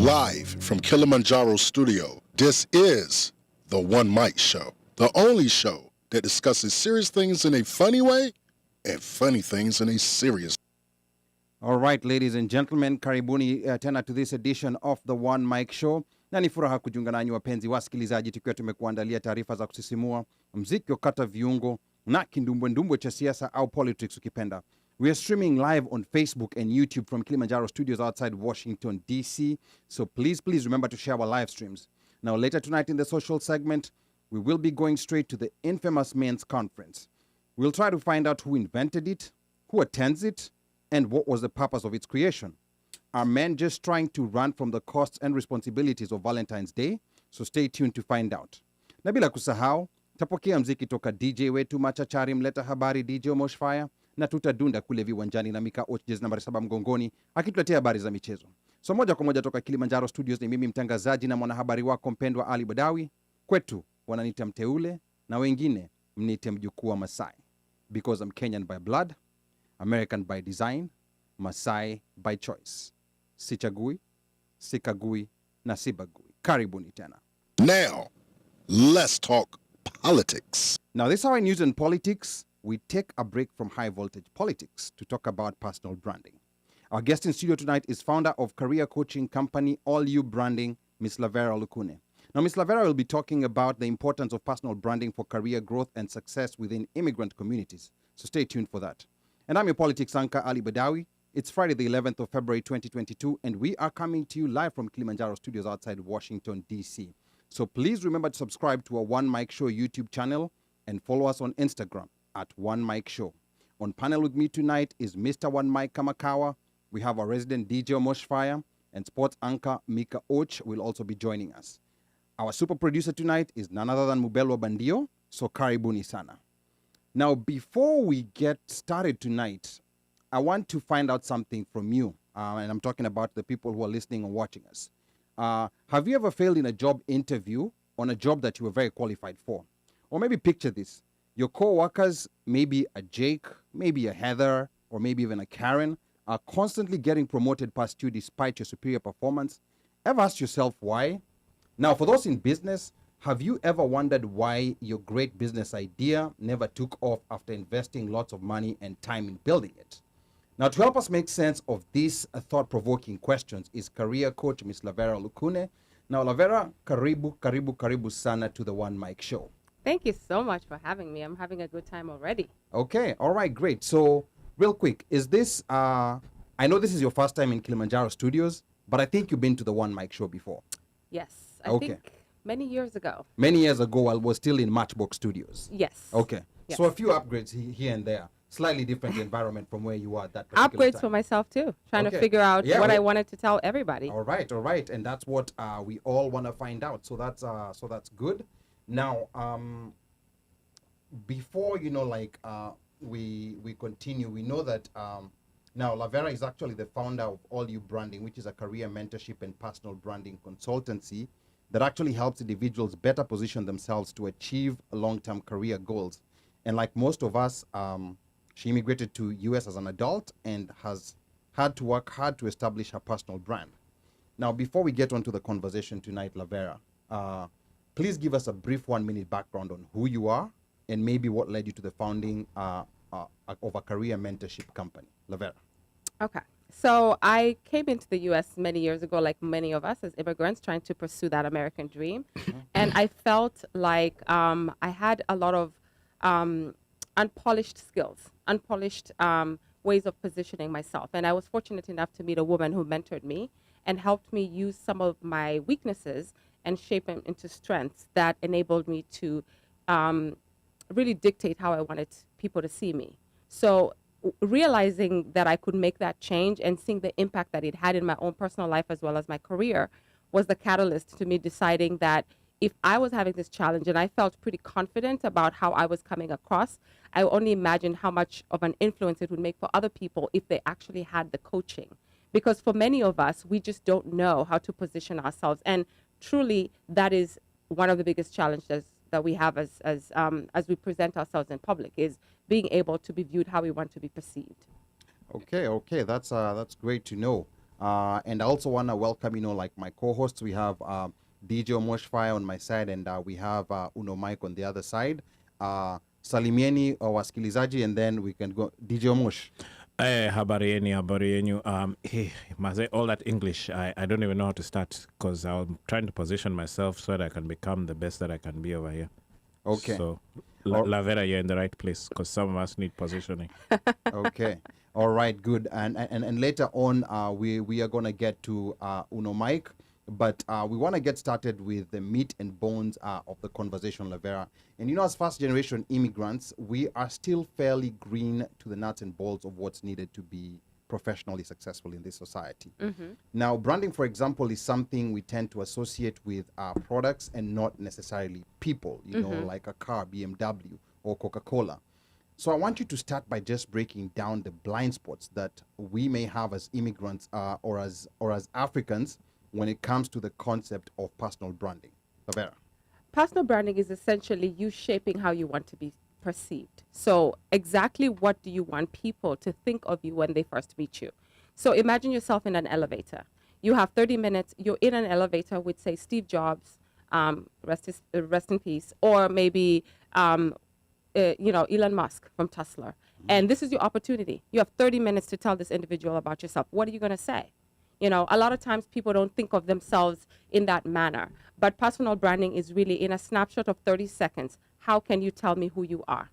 Live from Kilimanjaro studio, this is the One Mic Show, the only show that discusses serious things in a funny way and funny things in a serious way. All right, ladies and gentlemen, karibuni tena to this edition of the One Mic Show. Na ni furaha kujiunga nanyi wapenzi wasikilizaji, tukiwa tumekuandalia taarifa za kusisimua, mziki wa kata viungo na kindumbwendumbwe cha siasa au politics ukipenda. We are streaming live on Facebook and YouTube from Kilimanjaro studios outside Washington, D.C. So please remember to share our live streams. Now, later tonight in the social segment, we will be going straight to the infamous men's conference. We'll try to find out who invented it, who attends it, and what was the purpose of its creation. Are men just trying to run from the costs and responsibilities of Valentine's Day? So stay tuned to find out. Na bila kusahau, tapokea mziki toka DJ wetu machachari mleta habari DJ OmoshFaya, na tutadunda kule viwanjani na Mika Ochjes nambari 7 mgongoni akituletea habari za michezo. So moja kwa moja toka Kilimanjaro studios ni mimi mtangazaji na mwanahabari wako mpendwa Ali Badawi. Kwetu wananiita mteule na wengine mniite mjukuu wa Masai. Because I'm Kenyan by blood, American by design, Masai by choice. Sichagui, sikagui, na sibagui. Karibuni tena. Now, let's talk politics. Now, this hour in news and politics, we take a break from high voltage politics to talk about personal branding. Our guest in studio tonight is founder of career coaching company All You Branding, Ms. LAVERAH Olukune. Now, Ms. LAVERAH will be talking about the importance of personal branding for career growth and success within immigrant communities. So stay tuned for that. And I'm your politics anchor, Ali Badawi. It's Friday, the 11th of February, 2022, and we are coming to you live from Kilimanjaro studios outside Washington, D.C. So please remember to subscribe to our One Mic Show YouTube channel and follow us on Instagram at One Mic Show. On panel with me tonight is Mr. One Mic Kamakawa. We have our resident DJ OmoshFaya, and sports anchor Mika Och will also be joining us. Our super producer tonight is none other than Mubelwa Bandio, so karibuni sana. Now, before we get started tonight, I want to find out something from you, and I'm talking about the people who are listening and watching us. Have you ever failed in a job interview on a job that you were very qualified for? Or maybe picture this. Your co-workers, maybe a Jake, maybe a Heather, or maybe even a Karen, are constantly getting promoted past you despite your superior performance. Ever asked yourself why? Now, for those in business, have you ever wondered why your great business idea never took off after investing lots of money and time in building it? Now, to help us make sense of these thought-provoking questions is career coach Ms. LAVERAH Olukune. Now, LAVERAH, karibu sana to the One Mic Show. Thank you so much for having me. I'm having a good time already. Okay, all right, great. So, real quick, is this, I know this is your first time in Kilimanjaro studios, but I think you've been to the One Mic Show before. Yes, I think many years ago. Many years ago, I was still in Matchbox Studios. Yes. Okay, yes. So a few upgrades here and there. Slightly different environment from where you are at that particular upgrades time. For myself too, trying to figure out what I wanted to tell everybody. All right, and that's what we all want to find out. So that's good. Now, before we continue, we know that now LAVERAH is actually the founder of All You Branding, which is a career mentorship and personal branding consultancy that actually helps individuals better position themselves to achieve long-term career goals. And like most of us, she immigrated to U.S. as an adult and has had to work hard to establish her personal brand. Now, before we get onto the conversation tonight, LAVERAH, please give us a brief 1-minute background on who you are and maybe what led you to the founding of a career mentorship company. LAVERAH. Okay. So I came into the U.S. many years ago, like many of us as immigrants, trying to pursue that American dream. And I felt like I had a lot of unpolished skills, unpolished ways of positioning myself. And I was fortunate enough to meet a woman who mentored me and helped me use some of my weaknesses and shape them into strengths that enabled me to really dictate how I wanted people to see me. So realizing that I could make that change and seeing the impact that it had in my own personal life as well as my career was the catalyst to me deciding that if I was having this challenge and I felt pretty confident about how I was coming across, I only imagined how much of an influence it would make for other people if they actually had the coaching. Because for many of us, we just don't know how to position ourselves. And truly, that is one of the biggest challenges that we have as we present ourselves in public, is being able to be viewed how we want to be perceived. Okay, that's great to know. And I also want to welcome, like my co-hosts. We have DJ OmoshFaya on my side, and we have Uno Mike on the other side. Salimieni wasikilizaji, and then we can go DJ Omosh. Habari yenu. Hey, all that English, I don't even know how to start because I'm trying to position myself so that I can become the best that I can be over here. Okay. So, Lavera, you're in the right place because some of us need positioning. Okay. All right, good. And later on, we are going to get to Uno Mike, but we want to get started with the meat and bones of the conversation, Lavera. And as first-generation immigrants, we are still fairly green to the nuts and bolts of what's needed to be professionally successful in this society. Now, branding, for example, is something we tend to associate with products and not necessarily people, like a car, BMW, or Coca-Cola. So I want you to start by just breaking down the blind spots that we may have as immigrants or as Africans when it comes to the concept of personal branding. Lavera. Personal branding is essentially you shaping how you want to be perceived. So exactly what do you want people to think of you when they first meet you? So imagine yourself in an elevator. You have 30 minutes. You're in an elevator with, say, Steve Jobs, rest in peace, or maybe Elon Musk from Tesla. And this is your opportunity. You have 30 minutes to tell this individual about yourself. What are you going to say? A lot of times people don't think of themselves in that manner. But personal branding is really in a snapshot of 30 seconds. How can you tell me who you are?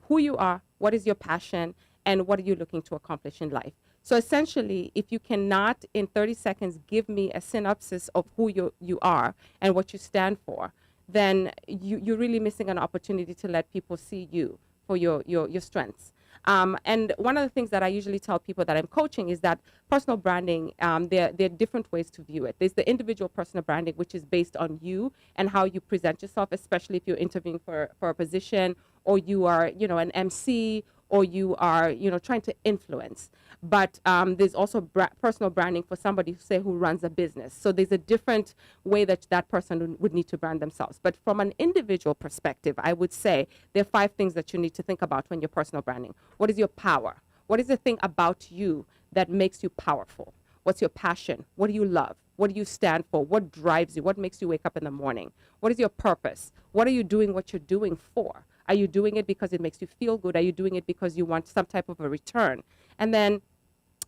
Who you are, what is your passion, and what are you looking to accomplish in life? So essentially, if you cannot in 30 seconds give me a synopsis of who you are and what you stand for, then you're really missing an opportunity to let people see you for your strengths. And one of the things that I usually tell people that I'm coaching is that personal branding, there are different ways to view it. There's the individual personal branding, which is based on you and how you present yourself, especially if you're interviewing for a position, or you are, an MC, or you are, trying to influence. But there's also personal branding for somebody, who runs a business. So there's a different way that person would need to brand themselves. But from an individual perspective, I would say there are 5 things that you need to think about when you're personal branding. What is your power? What is the thing about you that makes you powerful? What's your passion? What do you love? What do you stand for? What drives you? What makes you wake up in the morning? What is your purpose? What are you doing what you're doing for? Are you doing it because it makes you feel good? Are you doing it because you want some type of a return? And then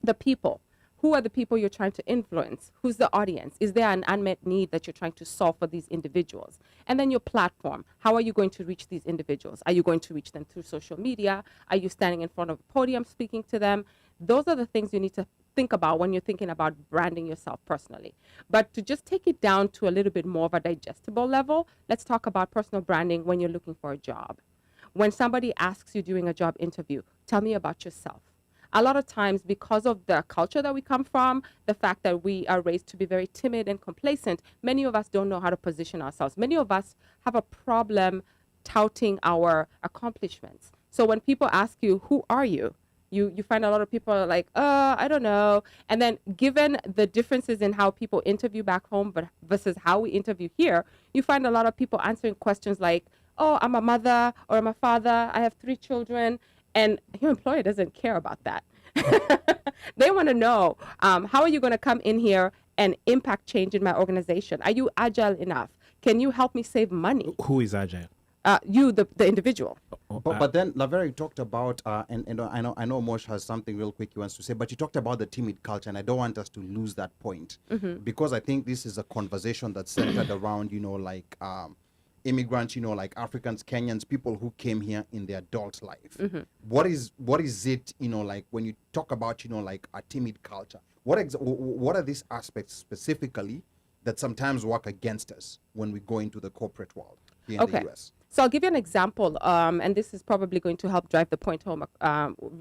the people. Who are the people you're trying to influence? Who's the audience? Is there an unmet need that you're trying to solve for these individuals? And then your platform. How are you going to reach these individuals? Are you going to reach them through social media? Are you standing in front of a podium speaking to them? Those are the things you need to think about when you're thinking about branding yourself personally. But to just take it down to a little bit more of a digestible level, let's talk about personal branding when you're looking for a job. When somebody asks you during a job interview, tell me about yourself. A lot of times, because of the culture that we come from, the fact that we are raised to be very timid and complacent, many of us don't know how to position ourselves. Many of us have a problem touting our accomplishments. So when people ask you, who are you? You find a lot of people are like, I don't know. And then given the differences in how people interview back home versus how we interview here, you find a lot of people answering questions like, oh, I'm a mother or I'm a father. I have 3 children. And your employer doesn't care about that. They want to know, how are you going to come in here and impact change in my organization? Are you agile enough? Can you help me save money? Who is agile? You, the individual. But then, Lavera, you talked about, and I know Mosh has something real quick he wants to say, but you talked about the timid culture, and I don't want us to lose that point, because I think this is a conversation that's centered around, immigrants, like Africans, Kenyans, people who came here in their adult life. What is it, like when you talk about, like a timid culture? What are these aspects specifically that sometimes work against us when we go into the corporate world here in the US? So I'll give you an example, and this is probably going to help drive the point home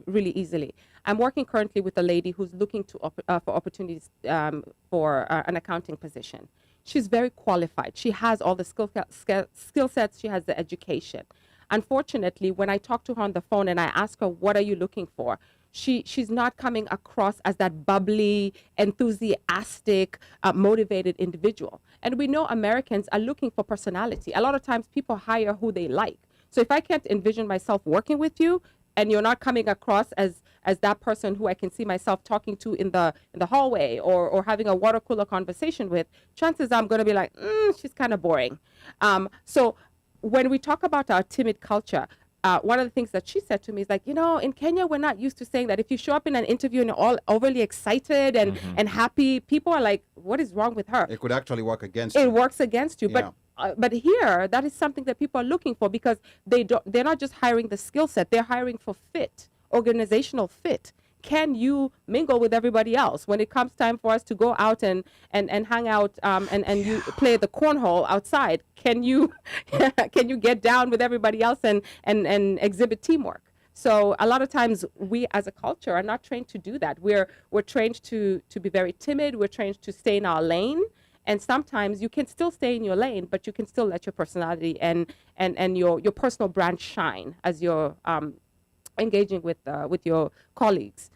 really easily. I'm working currently with a lady who's looking for opportunities for an accounting position. She's very qualified. She has all the skill sets. She has the education. Unfortunately, when I talk to her on the phone and I ask her, what are you looking for? She's not coming across as that bubbly, enthusiastic, motivated individual. And we know Americans are looking for personality. A lot of times people hire who they like. So if I can't envision myself working with you and you're not coming across as as that person who I can see myself talking to in the hallway or having a water cooler conversation with, chances are I'm going to be like, she's kind of boring. So when we talk about our timid culture, one of the things that she said to me is like, in Kenya, we're not used to saying that if you show up in an interview and you're all overly excited and happy, people are like, what is wrong with her? It could actually work against It you. works against you. Yeah. But here, that is something that people are looking for, because they're not just hiring the skill set, they're hiring for fit, organizational fit. Can you mingle with everybody else when it comes time for us to go out and hang out and you play the cornhole outside? Can you get down with everybody else and exhibit teamwork? So a lot of times we as a culture are not trained to do that. We're trained to be very timid. We're trained to stay in our lane. And sometimes you can still stay in your lane, but you can still let your personality and your personal brand shine as you're engaging with your colleagues.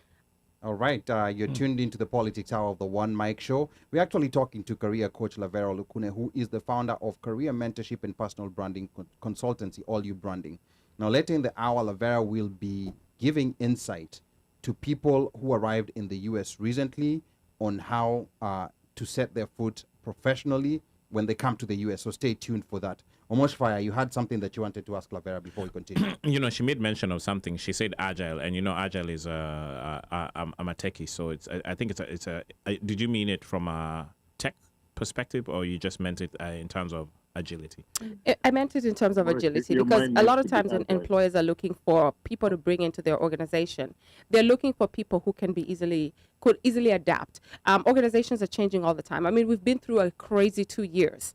All right, you're tuned into the Politics Hour of the One Mic Show. We're actually talking to career coach LAVERAH Olukune, who is the founder of career mentorship and personal branding consultancy, All You Branding. Now, later in the hour, LAVERAH will be giving insight to people who arrived in the U.S. recently on how to set their foot professionally when they come to the U.S. So stay tuned for that. OmoshFaya, you had something that you wanted to ask LAVERAH before we continue. She made mention of something. She said agile, and agile is I'm a techie, so I think it's a. Did you mean it from a tech perspective, or you just meant it in terms of agility? I meant it in terms of agility, because a lot of times when employers are looking for people to bring into their organization, they're looking for people who could easily adapt. Organizations are changing all the time. I mean, we've been through a crazy 2 years.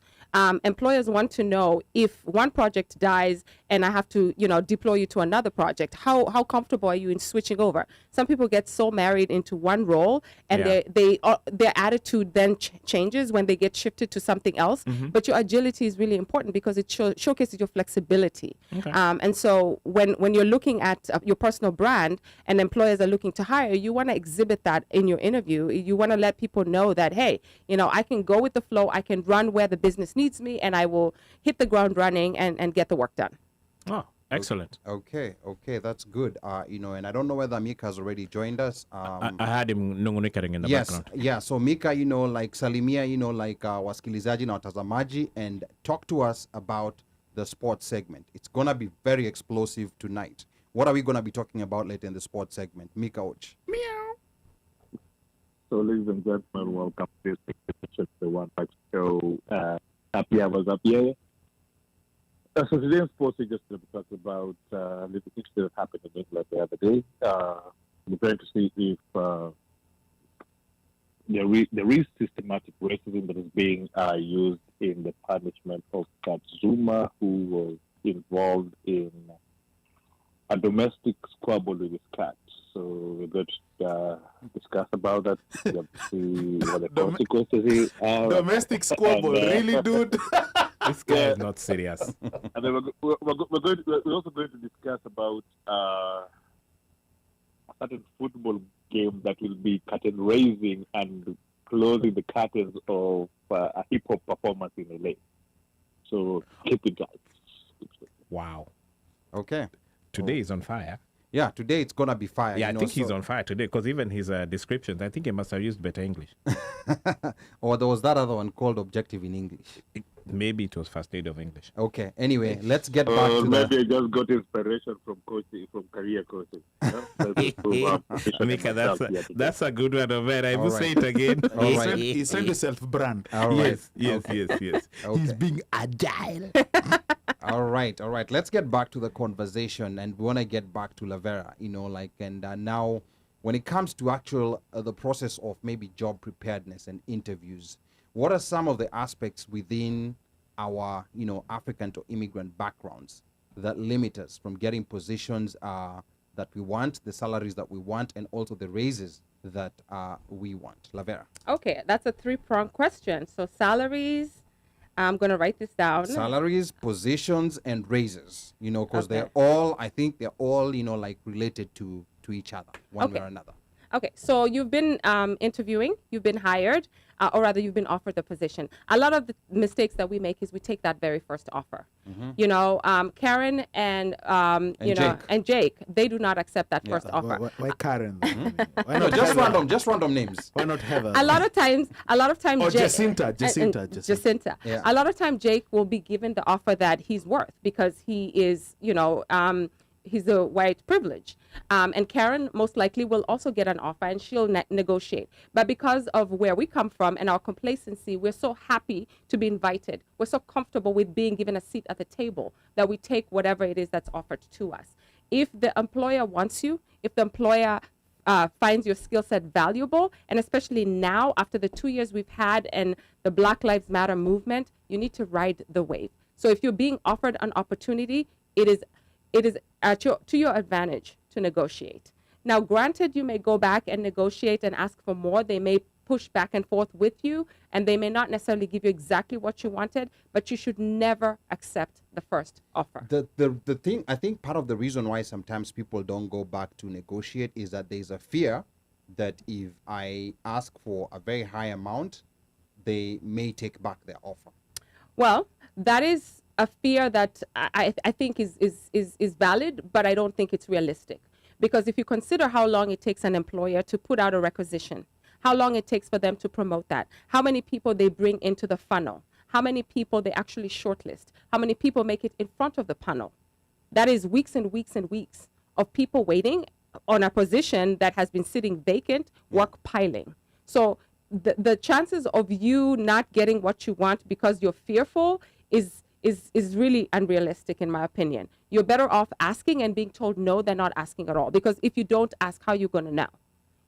Employers want to know, if one project dies and I have to, deploy you to another project, how comfortable are you in switching over? Some people get so married into one role, and their attitude then changes when they get shifted to something else. But your agility is really important, because it showcases your flexibility. Okay. And so when you're looking at your personal brand and employers are looking to hire, you want to exhibit that in your interview. You want to let people know that, hey, I can go with the flow, I can run where the business needs me, and I will hit the ground running and get the work done. Oh, excellent. Okay, that's good. And I don't know whether Mika has already joined us. I had him nungunikaring in the background. Yeah, so Mika, salimia, wasikilizaji na watazamaji, and talk to us about the sports segment. It's going to be very explosive tonight. What are we going to be talking about later in the sports segment? Mika Och. Meow. So, ladies and gentlemen, welcome to this edition of the One Mic Show. Happy I was up here. So today in sports, we're just going to talk about a little things that happened in England the other day. We're going to see if there is systematic racism that is being used in the punishment of Zuma, who was involved in a domestic squabble with his cat. So we're going to discuss about that, see what the consequences are. Domestic squabble, really, dude? This guy is not serious. And then we're also going to discuss about a certain football game that will be curtain raising and closing the curtains of a hip hop performance in LA. So keep it guys. Wow. Okay. Today is on fire. Yeah, today it's going to be fire. Yeah, I think he's on fire today, because even his descriptions, I think he must have used better English. Or there was that other one called Objective in English. Maybe it was first aid of English. Okay, anyway, let's get back to maybe I just got inspiration from coaching, from career coaching. Mika, that's a good one, man. I will say it again. He sent a self-brand. All right. Yes. Okay. He's being agile. All right. Let's get back to the conversation, and we want to get back to LAVERAH, now when it comes to actual the process of maybe job preparedness and interviews, what are some of the aspects within our, African or immigrant backgrounds that limit us from getting positions that we want, the salaries that we want, and also the raises that we want? LAVERAH. Okay, that's a three-pronged question. So salaries, I'm going to write this down. Salaries, positions, and raises, because Okay. they're all related to each other, one way or another. Okay, so you've been interviewing, you've been hired, or rather you've been offered the position. A lot of the mistakes that we make is we take that very first offer. You know, Karen and you know, Jake. and Jake, they do not accept that first offer. Why Karen? Why No, not just random names. Why not have A lot of times, Or Jake, Jacinta, Jacinta. Yeah. A lot of time, Jake will be given the offer that he's worth because he is, you know, he's a white privilege. And Karen most likely will also get an offer and she'll negotiate. But because of where we come from and our complacency, we're so happy to be invited. We're so comfortable with being given a seat at the table that we take whatever it is that's offered to us. If the employer wants you, if the employer finds your skill set valuable, and especially now after the 2 years we've had and the Black Lives Matter movement, you need to ride the wave. So if you're being offered an opportunity, it is to your advantage to negotiate. Now, granted, you may go back and negotiate and ask for more. They may push back and forth with you, and they may not necessarily give you exactly what you wanted, but you should never accept the first offer. The thing, I think part of the reason why sometimes people don't go back to negotiate is that there's a fear that if I ask for a very high amount, they may take back their offer. Well, that is a fear that I think is valid, but I don't think it's realistic. Because if you consider how long it takes an employer to put out a requisition, how long it takes for them to promote that, how many people they bring into the funnel, how many people they actually shortlist, how many people make it in front of the panel. That is weeks and weeks and weeks of people waiting on a position that has been sitting vacant, work piling. So the chances of you not getting what you want because you're fearful is really unrealistic, in my opinion. You're better off asking and being told no than not asking at all. Because if you don't ask, how are you going to know?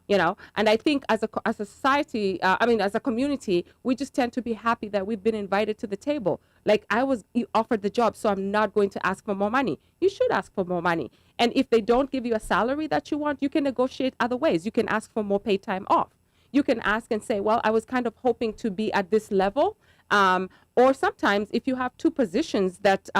You know, and I think as a society, as a community, we just tend to be happy that we've been invited to the table. Like, I was offered the job, so I'm not going to ask for more money. You should ask for more money. And if they don't give you a salary that you want, you can negotiate other ways. You can ask for more paid time off. You can ask and say, well, I was kind of hoping to be at this level. Or sometimes if you have two positions that,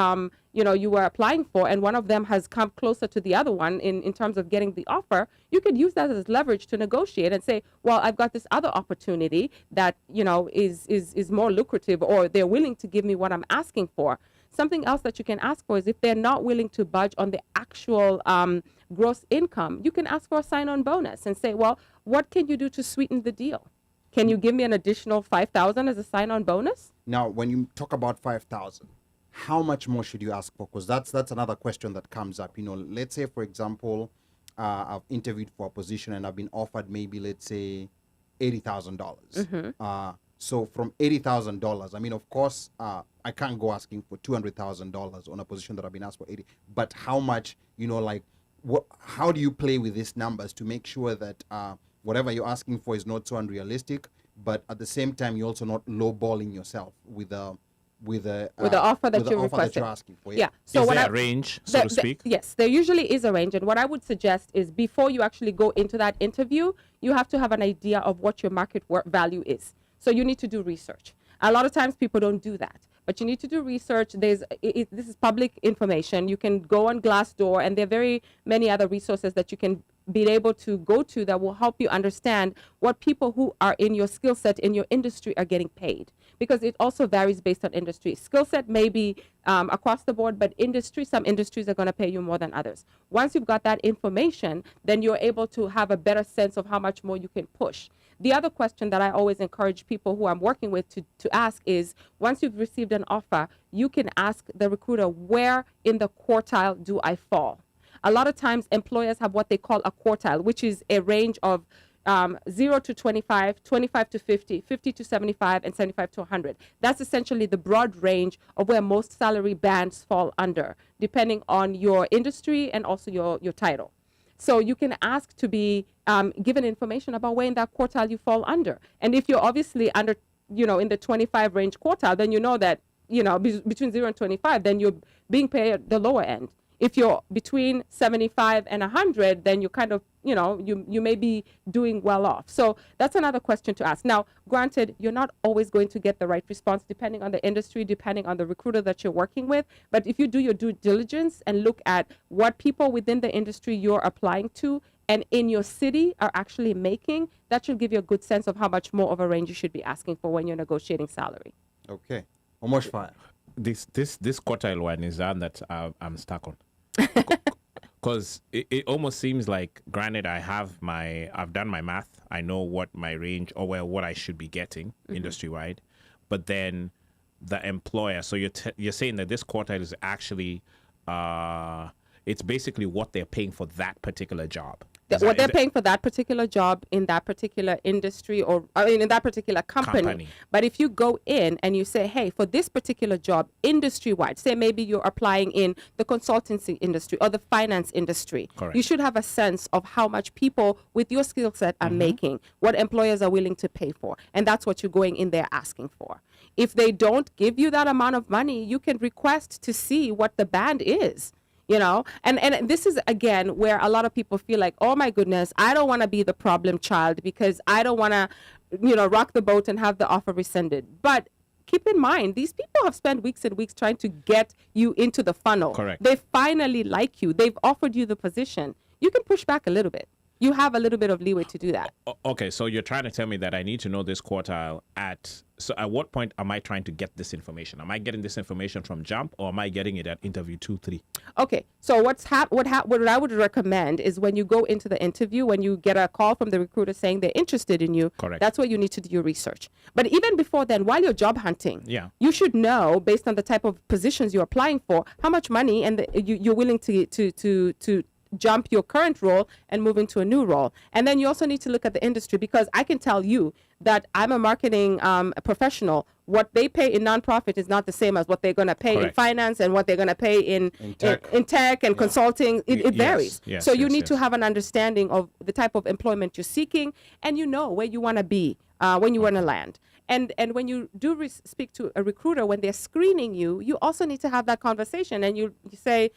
you were applying for and one of them has come closer to the other one in terms of getting the offer, you could use that as leverage to negotiate and say, well, I've got this other opportunity that, is more lucrative, or they're willing to give me what I'm asking for. Something else that you can ask for is if they're not willing to budge on the actual gross income, you can ask for a sign-on bonus and say, well, what can you do to sweeten the deal? Can you give me an additional $5,000 as a sign-on bonus? Now, when you talk about 5,000, how much more should you ask for? Because that's another question that comes up. Let's say, for example, I've interviewed for a position and I've been offered maybe, let's say, $80,000. So from $80,000, I mean, of course, I can't go asking for $200,000 on a position that I've been asked for 80. But how much, how do you play with these numbers to make sure that whatever you're asking for is not so unrealistic, but at the same time you're also not lowballing yourself with the offer that you're offer that requesting. you're asking for? Yeah. So is there a range, so to speak? Yes, there usually is a range. And what I would suggest is before you actually go into that interview, you have to have an idea of what your market value is. So you need to do research. A lot of times people don't do that. But you need to do research. This is public information. You can go on Glassdoor, and there are very many other resources that you can be able to go to that will help you understand what people who are in your skill set, in your industry, are getting paid. Because it also varies based on industry. Skill set may be across the board, but some industries are going to pay you more than others. Once you've got that information, then you're able to have a better sense of how much more you can push. The other question that I always encourage people who I'm working with to ask is, once you've received an offer, you can ask the recruiter, where in the quartile do I fall? A lot of times employers have what they call a quartile, which is a range of 0 to 25, 25 to 50, 50 to 75, and 75 to 100. That's essentially the broad range of where most salary bands fall under, depending on your industry and also your title. So you can ask to be given information about where in that quartile you fall under. And if you're obviously under, in the 25 range quartile, then you know that, between 0 and 25, then you're being paid the lower end. If you're between 75 and 100, then you kind of, you may be doing well off. So that's another question to ask. Now, granted, you're not always going to get the right response depending on the industry, depending on the recruiter that you're working with. But if you do your due diligence and look at what people within the industry you're applying to and in your city are actually making, that should give you a good sense of how much more of a range you should be asking for when you're negotiating salary. Okay. OmoshFaya. This quartile one is one that I'm stuck on. Because it almost seems like, granted, I've done my math. I know what my range, or what I should be getting industry-wide. But then the employer, so you're saying that this quartile is actually, it's basically what they're paying for that particular job. What they're paying for that particular job in that particular industry, or in that particular company. But if you go in and you say, hey, for this particular job industry-wide, say maybe you're applying in the consultancy industry or the finance industry, Correct. You should have a sense of how much people with your skill set are making, what employers are willing to pay for. And that's what you're going in there asking for. If they don't give you that amount of money, you can request to see what the band is. You know, and this is, again, where a lot of people feel like, oh, my goodness, I don't want to be the problem child because I don't want to, rock the boat and have the offer rescinded. But keep in mind, these people have spent weeks and weeks trying to get you into the funnel. Correct. They finally like you. They've offered you the position. You can push back a little bit. You have a little bit of leeway to do that. Okay, so you're trying to tell me that I need to know this quartile so at what point am I trying to get this information? Am I getting this information from Jump, or am I getting it at interview 2, 3? Okay, so what I would recommend is when you go into the interview, when you get a call from the recruiter saying they're interested in you, Correct. That's where you need to do your research. But even before then, while you're job hunting, you should know, based on the type of positions you're applying for, how much money and you're willing to jump your current role and move into a new role. And then you also need to look at the industry, because I can tell you that I'm a marketing professional. What they pay in nonprofit is not the same as what they're going to pay Correct. in finance and what they're going to pay in tech and consulting. It varies. So you need to have an understanding of the type of employment you're seeking, and where you want to be when you want to land. And when you do speak to a recruiter, when they're screening you, you also need to have that conversation. And you say,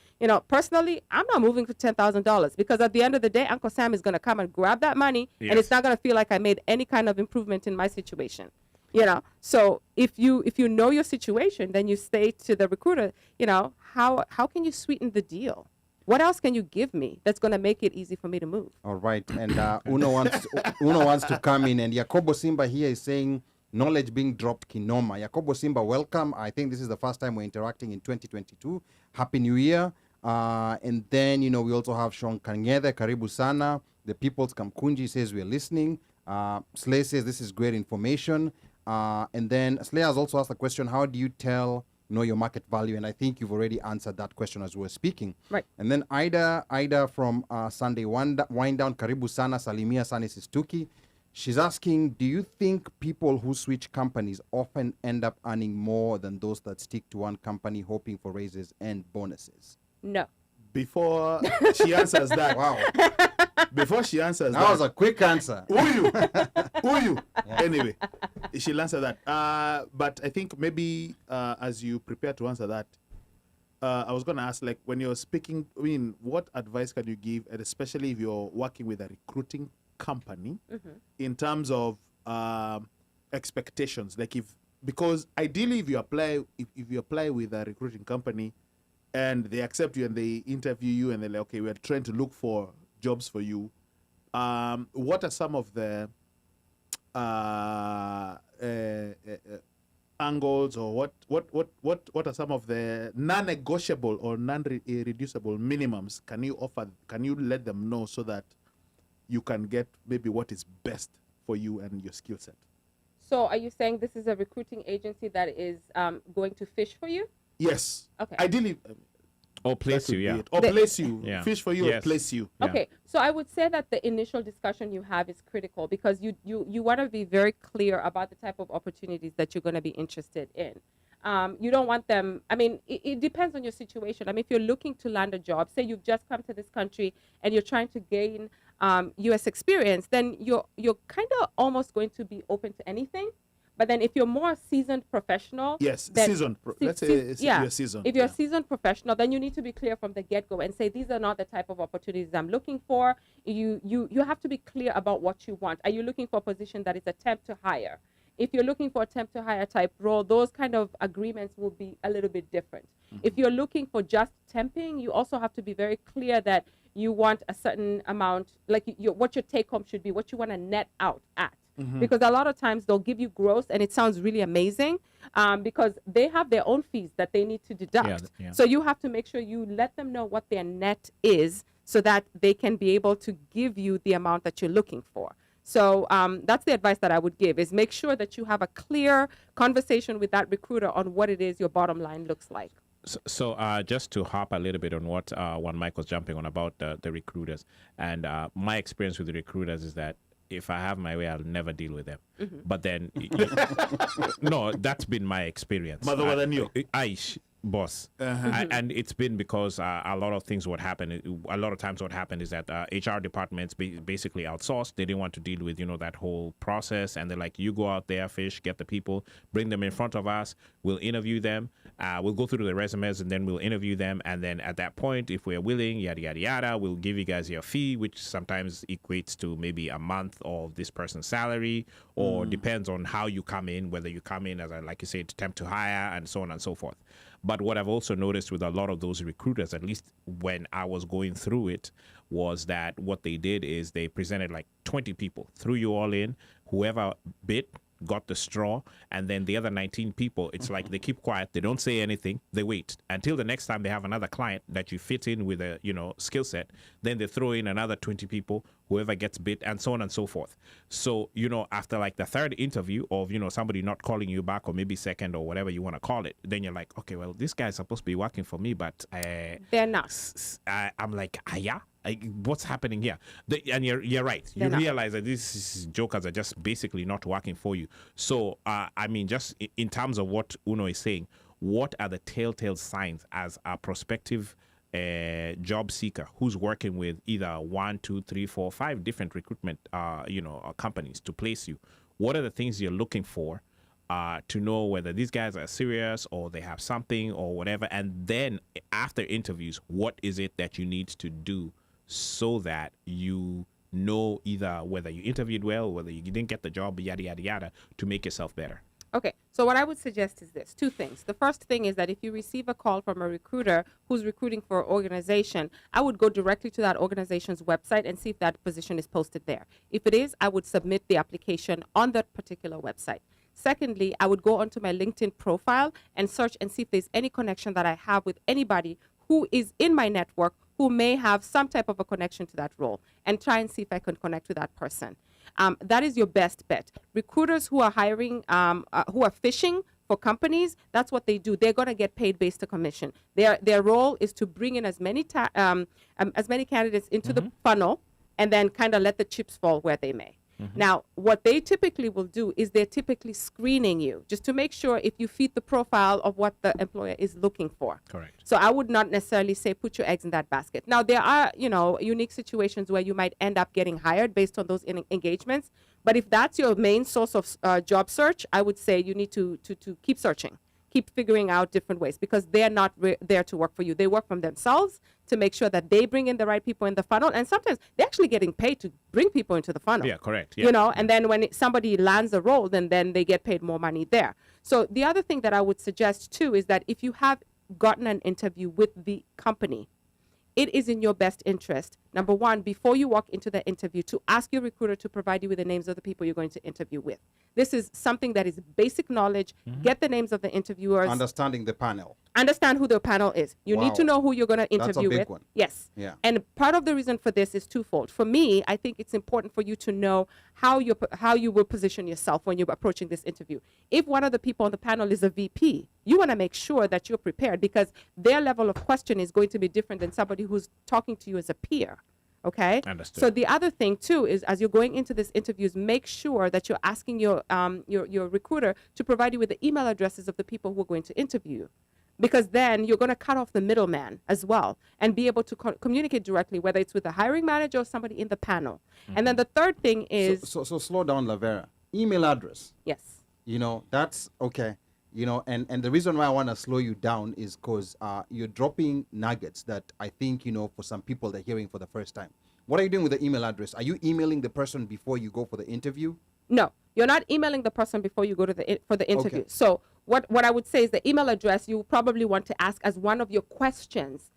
personally, I'm not moving for $10,000, because at the end of the day, Uncle Sam is going to come and grab that money, and it's not going to feel like I made any kind of improvement in my situation. So if you know your situation, then you say to the recruiter, how can you sweeten the deal? What else can you give me that's going to make it easy for me to move? All right. And Uno wants to come in. And Yakobo Simba here is saying, knowledge being dropped kinoma. Yakobo Simba, welcome. I think this is the first time we're interacting in 2022. Happy New Year. And then, we also have Sean Kanyede, Karibu Sana. The People's Kamkunji says we're listening. Slay says this is great information. And then Slay has also asked the question, how do you know your market value? And I think you've already answered that question as we were speaking. Right. And then Ida from Sunday Wind Down, Karibu Sana, Salimia Sani Sistuki. She's asking, do you think people who switch companies often end up earning more than those that stick to one company hoping for raises and bonuses? No. Before she answers that, wow. Before she answers that was a quick answer. Who you? Yeah. Anyway, she'll answer that. But I think maybe as you prepare to answer that, I was going to ask, like, when you're speaking, what advice can you give, and especially if you're working with a recruiting company, in terms of expectations? Like, because ideally, if you apply with a recruiting company and they accept you and they interview you and they're like, okay, we're trying to look for jobs for you, what are some of the angles, or what are some of the non-negotiable or non-reducible minimums can you offer? Can you let them know so that you can get maybe what is best for you and your skill set? So are you saying this is a recruiting agency that is going to fish for you? Yes. Okay. Ideally, or place you, yeah. Or place you. Yeah. Fish for you, Yes. or place you. Yeah. Okay, so I would say that the initial discussion you have is critical, because you want to be very clear about the type of opportunities that you're going to be interested in. You don't want them, it depends on your situation. If you're looking to land a job, say you've just come to this country and you're trying to gain U.S. experience, then you're kind of almost going to be open to anything. But then if you're more seasoned professional... Yes, then seasoned. Let's say you're seasoned. If you're a seasoned professional, then you need to be clear from the get-go and say, these are not the type of opportunities I'm looking for. You have to be clear about what you want. Are you looking for a position that is a temp to hire? If you're looking for a temp to hire type role, those kind of agreements will be a little bit different. If you're looking for just temping, you also have to be very clear that you want a certain amount, like what your take home should be, what you want to net out at. Because a lot of times they'll give you gross and it sounds really amazing because they have their own fees that they need to deduct. Yeah. So you have to make sure you let them know what their net is so that they can be able to give you the amount that you're looking for. So that's the advice that I would give, is make sure that you have a clear conversation with that recruiter on what it is your bottom line looks like. So just to hop a little bit on what one Mike was jumping on about the recruiters, and my experience with the recruiters is that if I have my way, I'll never deal with them. But then, no, that's been my experience. Mother than you. Boss. And it's been because a lot of things what happen, a lot of times what happened is that HR departments basically outsourced. They didn't want to deal with, that whole process. And they're like, you go out there, fish, get the people, bring them in front of us. We'll interview them. We'll go through the resumes and then we'll interview them. And then at that point, if we're willing, yada, yada, yada, we'll give you guys your fee, which sometimes equates to maybe a month of this person's salary, or depends on how you come in, whether you come in as, like you said, attempt to hire and so on and so forth. But what I've also noticed with a lot of those recruiters, at least when I was going through it, was that what they did is they presented like 20 people, threw you all in, whoever bit got the straw, and then the other 19 people, it's like they keep quiet, they don't say anything, they wait until the next time they have another client that you fit in with a skill set, then they throw in another 20 people, whoever gets bit, and so on and so forth. So after like the third interview of somebody not calling you back, or maybe second, or whatever you want to call it, then you're like, okay, well, this guy's supposed to be working for me, but they're not. I'm like, yeah, what's happening here? And you're right. You realize that these jokers are just basically not working for you. So, I mean, just in terms of what Uno is saying, what are the telltale signs as a prospective job seeker who's working with either 1, 2, 3, 4, 5 different recruitment, companies to place you? What are the things you're looking for to know whether these guys are serious or they have something or whatever? And then after interviews, what is it that you need to do so that you know either whether you interviewed well, whether you didn't get the job, yada, yada, yada, to make yourself better? Okay, so what I would suggest is this, 2 things. The first thing is that if you receive a call from a recruiter who's recruiting for an organization, I would go directly to that organization's website and see if that position is posted there. If it is, I would submit the application on that particular website. Secondly, I would go onto my LinkedIn profile and search and see if there's any connection that I have with anybody who is in my network who may have some type of a connection to that role, and try and see if I can connect with that person. That is your best bet. Recruiters who are hiring, who are fishing for companies, that's what they do. They're going to get paid based on commission. Their role is to bring in as many candidates into the funnel, and then kind of let the chips fall where they may. Now, what they typically will do is they're typically screening you just to make sure if you fit the profile of what the employer is looking for. Correct. So I would not necessarily say put your eggs in that basket. Now, there are, unique situations where you might end up getting hired based on those engagements. But if that's your main source of job search, I would say you need to keep searching. Keep figuring out different ways, because they're not there to work for you. They work from themselves to make sure that they bring in the right people in the funnel. And sometimes they're actually getting paid to bring people into the funnel. Yeah, correct. Yeah. And then when somebody lands a role, then they get paid more money there. So the other thing that I would suggest too is that if you have gotten an interview with the company, it is in your best interest, number one, before you walk into the interview, to ask your recruiter to provide you with the names of the people you're going to interview with. This is something that is basic knowledge. Get the names of the interviewers. Understanding the panel. Understand who the panel is. You need to know who you're going to interview That's a big with. one. Yes. Yeah. And part of the reason for this is twofold. For me, I think it's important for you to know how you will position yourself when you're approaching this interview. If one of the people on the panel is a VP, you want to make sure that you're prepared, because their level of question is going to be different than somebody who's talking to you as a peer. Okay. Understood. So the other thing too is, as you're going into this interviews, make sure that you're asking your recruiter to provide you with the email addresses of the people who are going to interview you, because then you're going to cut off the middleman as well and be able to communicate directly, whether it's with the hiring manager or somebody in the panel. And then the third thing is So slow down, Lavera. Email address. yes. That's okay. And the reason why I want to slow you down is because you're dropping nuggets that I think, for some people they're hearing for the first time. What are you doing with the email address? Are you emailing the person before you go for the interview? No, you're not emailing the person before you go to for the interview. Okay. So what I would say is the email address you probably want to ask as one of your questions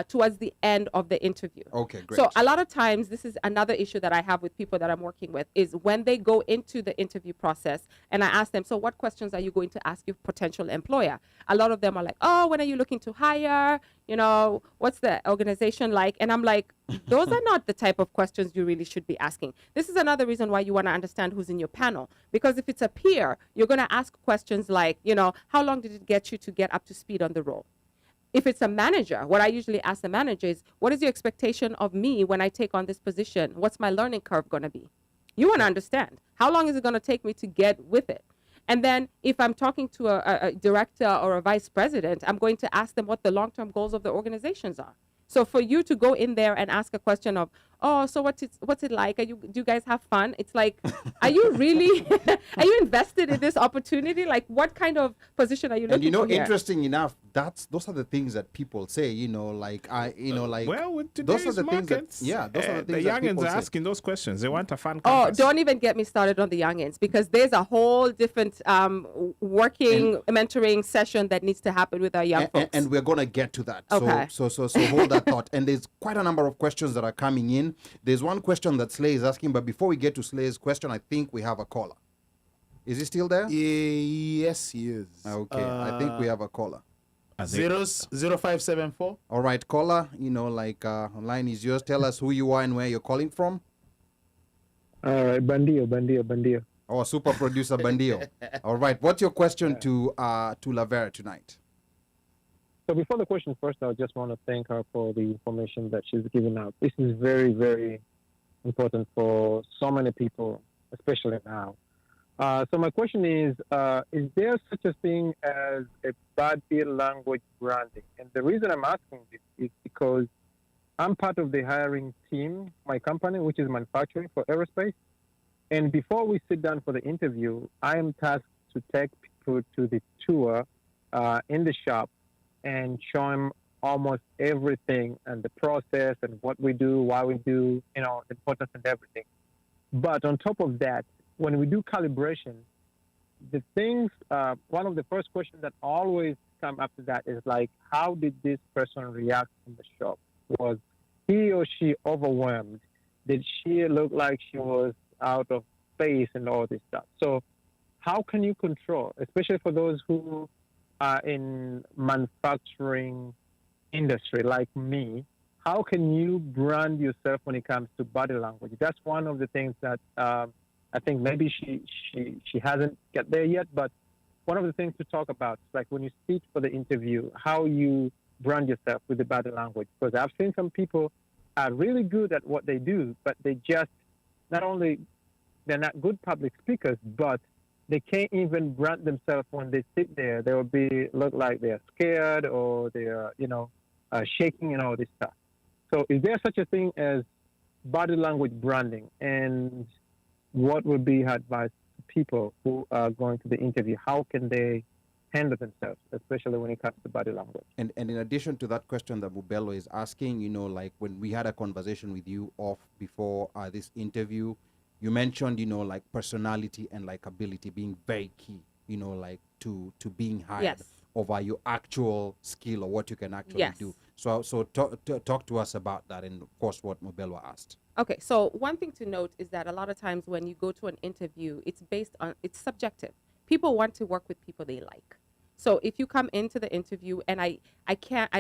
towards the end of the interview. Okay, great. So a lot of times, this is another issue that I have with people that I'm working with, is when they go into the interview process and I ask them, so what questions are you going to ask your potential employer? A lot of them are like, oh, when are you looking to hire? You know, what's the organization like? And I'm like, those are not the type of questions you really should be asking. This is another reason why you want to understand who's in your panel. Because if it's a peer, you're going to ask questions like, you know, how long did it get you to get up to speed on the role? If it's a manager, what I usually ask the manager is, what is your expectation of me when I take on this position? What's my learning curve going to be? You want to understand. How long is it going to take me to get with it? And then if I'm talking to a director or a vice president, I'm going to ask them what the long-term goals of the organizations are. So for you to go in there and ask a question of, oh, so what's it like? Do you guys have fun? It's like, are you really, are you invested in this opportunity? Like, what kind of position are you looking And you know, for here? interesting enough, those are the things that people say. You know, like Well, with those are today's the things that markets, those are the things the that youngins people are say. asking those questions. They want a fun Oh, campus. don't even get me started on the youngins, because there's a whole different working mentoring session that needs to happen with our young folks. And we're gonna get to that. Okay. So hold that thought. And there's quite a number of questions that are coming in. There's one question that Slay is asking, but before we get to Slay's question, I think we have a caller. Is he still there? Yes, he is. Okay, I think we have a caller. 0574. All right, caller. You know, like line is yours. Tell us who you are and where you're calling from. All right, Bandio. Oh, super producer Bandio. All right, what's your question to LAVERAH tonight? So before the question, first, I just want to thank her for the information that she's given out. This is very, very important for so many people, especially now. So my question is there such a thing as a body language branding? And the reason I'm asking this is because I'm part of the hiring team, my company, which is manufacturing for aerospace. And before we sit down for the interview, I am tasked to take people to the tour in the shop and show them almost everything and the process and what we do, why we do, you know, the importance and everything. But on top of that, when we do calibration, the things, one of the first questions that always come after that is like, how did this person react in the shop? Was he or she overwhelmed? Did she look like she was out of space and all this stuff? So how can you control, especially for those who are in manufacturing industry like me, how can you brand yourself when it comes to body language? That's one of the things that I think maybe she hasn't got there yet, but one of the things to talk about, like when you speak for the interview, how you brand yourself with the body language. Because I've seen some people are really good at what they do, but they just, not only they're not good public speakers, but they can't even brand themselves when they sit there. They will look like they're scared or they're, shaking and all this stuff. So is there such a thing as body language branding? And what would be her advice to people who are going to the interview? How can they handle themselves, especially when it comes to body language? And in addition to that question that Bubelo is asking, you know, like when we had a conversation with you off before this interview, you mentioned, you know, like personality and likability being very key, you know, like to being hired Yes. over your actual skill or what you can actually do. So talk to us about that, and of course what Mobelwa asked. Okay, so one thing to note is that a lot of times when you go to an interview, it's subjective. People want to work with people they like. So if you come into the interview and I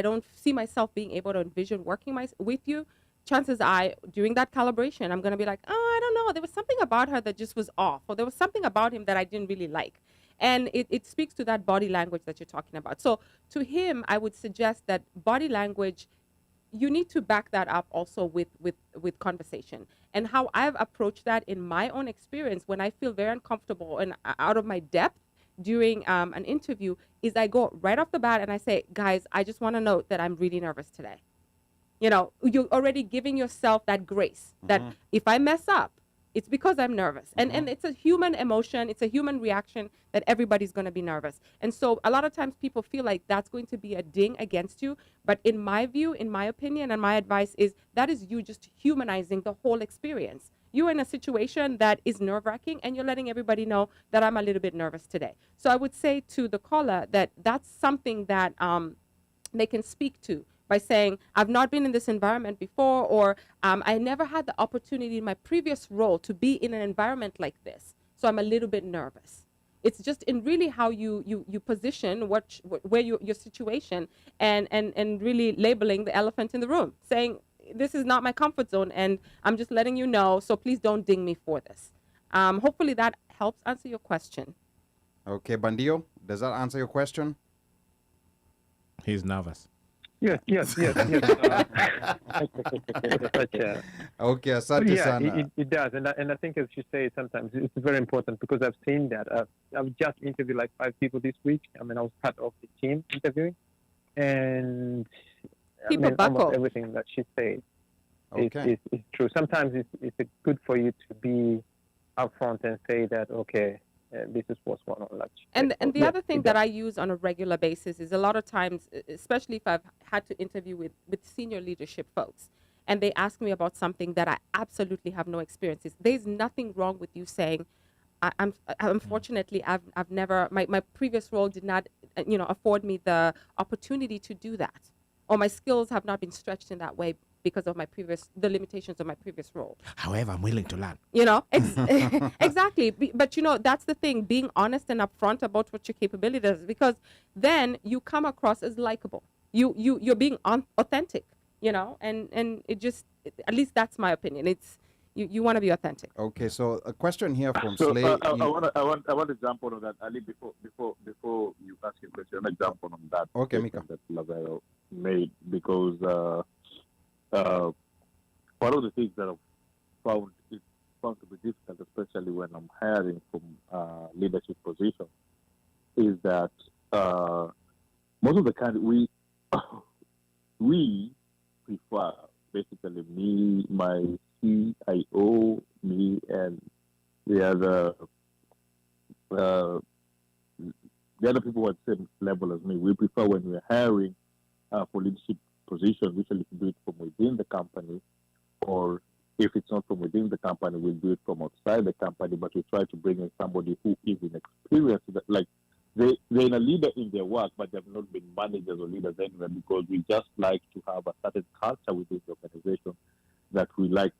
don't see myself being able to envision working with you, chances are during that calibration, I'm going to be like, oh, I don't know. There was something about her that just was off, or there was something about him that I didn't really like. And it speaks to that body language that you're talking about. So to him, I would suggest that body language, you need to back that up also with conversation. And how I've approached that in my own experience when I feel very uncomfortable and out of my depth during an interview is I go right off the bat and I say, guys, I just want to note that I'm really nervous today. You know, you're already giving yourself that grace that if I mess up, it's because I'm nervous. And it's a human emotion. It's a human reaction that everybody's going to be nervous. And so a lot of times people feel like that's going to be a ding against you. But in my view, in my opinion, and my advice is that is you just humanizing the whole experience. You're in a situation that is nerve-wracking and you're letting everybody know that I'm a little bit nervous today. So I would say to the caller that that's something that they can speak to by saying, I've not been in this environment before, or I never had the opportunity in my previous role to be in an environment like this, so I'm a little bit nervous. It's just in really how you position where your situation, and really labeling the elephant in the room, saying, this is not my comfort zone, and I'm just letting you know, so please don't ding me for this. Hopefully that helps answer your question. Okay, Bandio, does that answer your question? He's nervous. Yes. Okay, asante Yeah, sana. it does, and I think, as you say, sometimes it's very important, because I've seen that. I've just interviewed like 5 people this week. I mean, I was part of the team interviewing, and People almost buckle. everything that she said Okay. is true. Sometimes it's good for you to be upfront and say that, okay, this is what's going on. Like, And so, the yeah, other thing it that does. I use on a regular basis is, a lot of times, especially if I've had to interview with senior leadership folks, and they ask me about something that I absolutely have no experience in, there's nothing wrong with you saying, unfortunately, I've never, my previous role did not, afford me the opportunity to do that, or my skills have not been stretched in that way because of the limitations of my previous role. However, I'm willing to learn. Exactly. But that's the thing, being honest and upfront about what your capability is, because then you come across as likable. You're being authentic, and it just, at least that's my opinion. It's, you want to be authentic. Okay, so a question here from So Slay. I want to jump on that, Ali. Before you ask your question, I want to jump on that. Okay, statement Mika. that Lavero made, because one of the things that I've found to be difficult, especially when I'm hiring from leadership positions, is that most of the time we prefer, basically me, my CIO, me, and the other people at the same level as me. We prefer, when we're hiring for leadership positions, usually to do it from within the company, or if it's not from within the company, we'll do it from outside the company, but we try to bring in somebody who is inexperienced. Like, they're a leader in their work, but they've not been managers or leaders anywhere, because we just like to have a certain culture within the organization that we like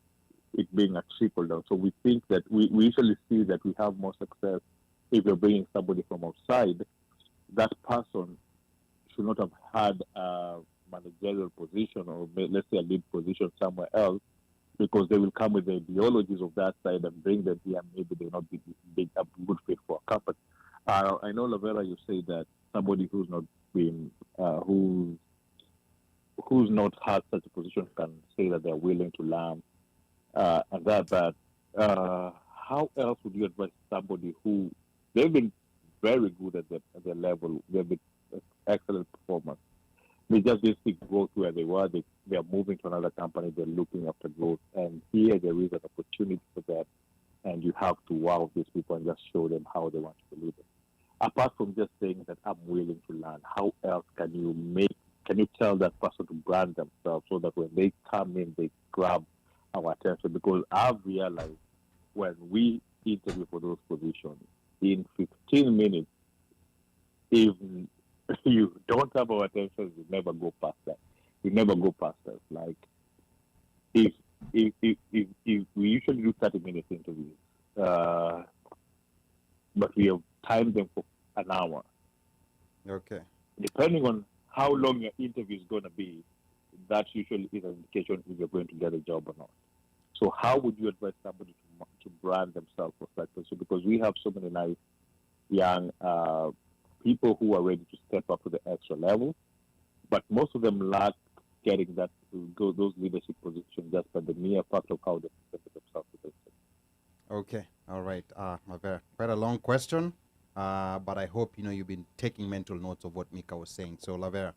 it being a trickle down. So we think that we usually see that we have more success if you're bringing somebody from outside. That person should not have had a managerial position, or let's say a lead position somewhere else, because they will come with the ideologies of that side and bring them here, and maybe they'll not be a good fit for a company. I know, Lavera, you say that somebody who's not been, who's not had such a position can say that they're willing to learn, and that. But how else would you advise somebody who, they've been very good at their level, they've been excellent performers, they just didn't growth where they were. They are moving to another company. They're looking after growth, and here there is an opportunity for that. And you have to wow these people and just show them how they want to believe it. Apart from just saying that I'm willing to learn, how else can you tell that person to brand themselves so that when they come in, they grab our attention? Because I've realized, when we interview for those positions, in 15 minutes, if you don't have our attention, you never go past that. You never go past us. Like, if we usually do 30-minute interviews, but we have timed them for an hour. Okay. Depending on how long your interview is going to be, that usually is an indication if you're going to get a job or not. So how would you advise somebody to brand themselves for that position? Because we have so many nice young people who are ready to step up to the extra level, but most of them lack getting that those leadership positions just by the mere fact of how they present themselves to them. Okay. All right. Quite a long question, but I hope you've been taking mental notes of what Mika was saying. So, Lavera.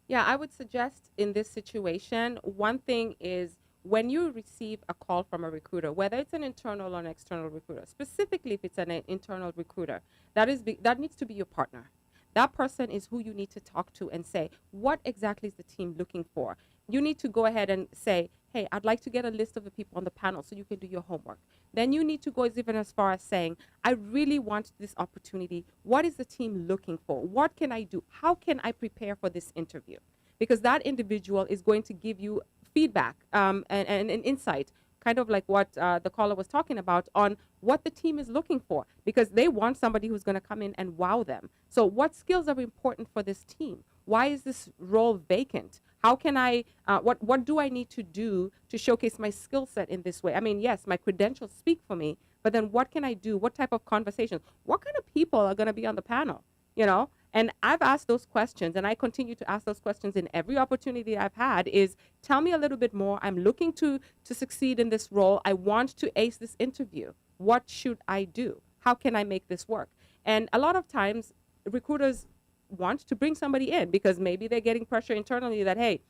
Yeah, I would suggest in this situation, one thing is, when you receive a call from a recruiter, whether it's an internal or an external recruiter, specifically if it's an internal recruiter, that needs to be your partner. That person is who you need to talk to and say, what exactly is the team looking for? You need to go ahead and say, hey, I'd like to get a list of the people on the panel so you can do your homework. Then you need to go even as far as saying, I really want this opportunity. What is the team looking for? What can I do? How can I prepare for this interview? because that individual is going to give you feedback and an insight, kind of like what the caller was talking about on what the team is looking for, because they want somebody who's going to come in and wow them. So what skills are important for this team? Why is this role vacant? How can I, what do I need to do to showcase my skill set in this way? I mean, yes, my credentials speak for me, but then what can I do? What type of conversations? What kind of people are going to be on the panel? You know? And I've asked those questions, and I continue to ask those questions in every opportunity I've had, is tell me a little bit more. I'm looking to succeed in this role. I want to ace this interview. What should I do? How can I make this work? And a lot of times recruiters want to bring somebody in because maybe they're getting pressure internally that, hey,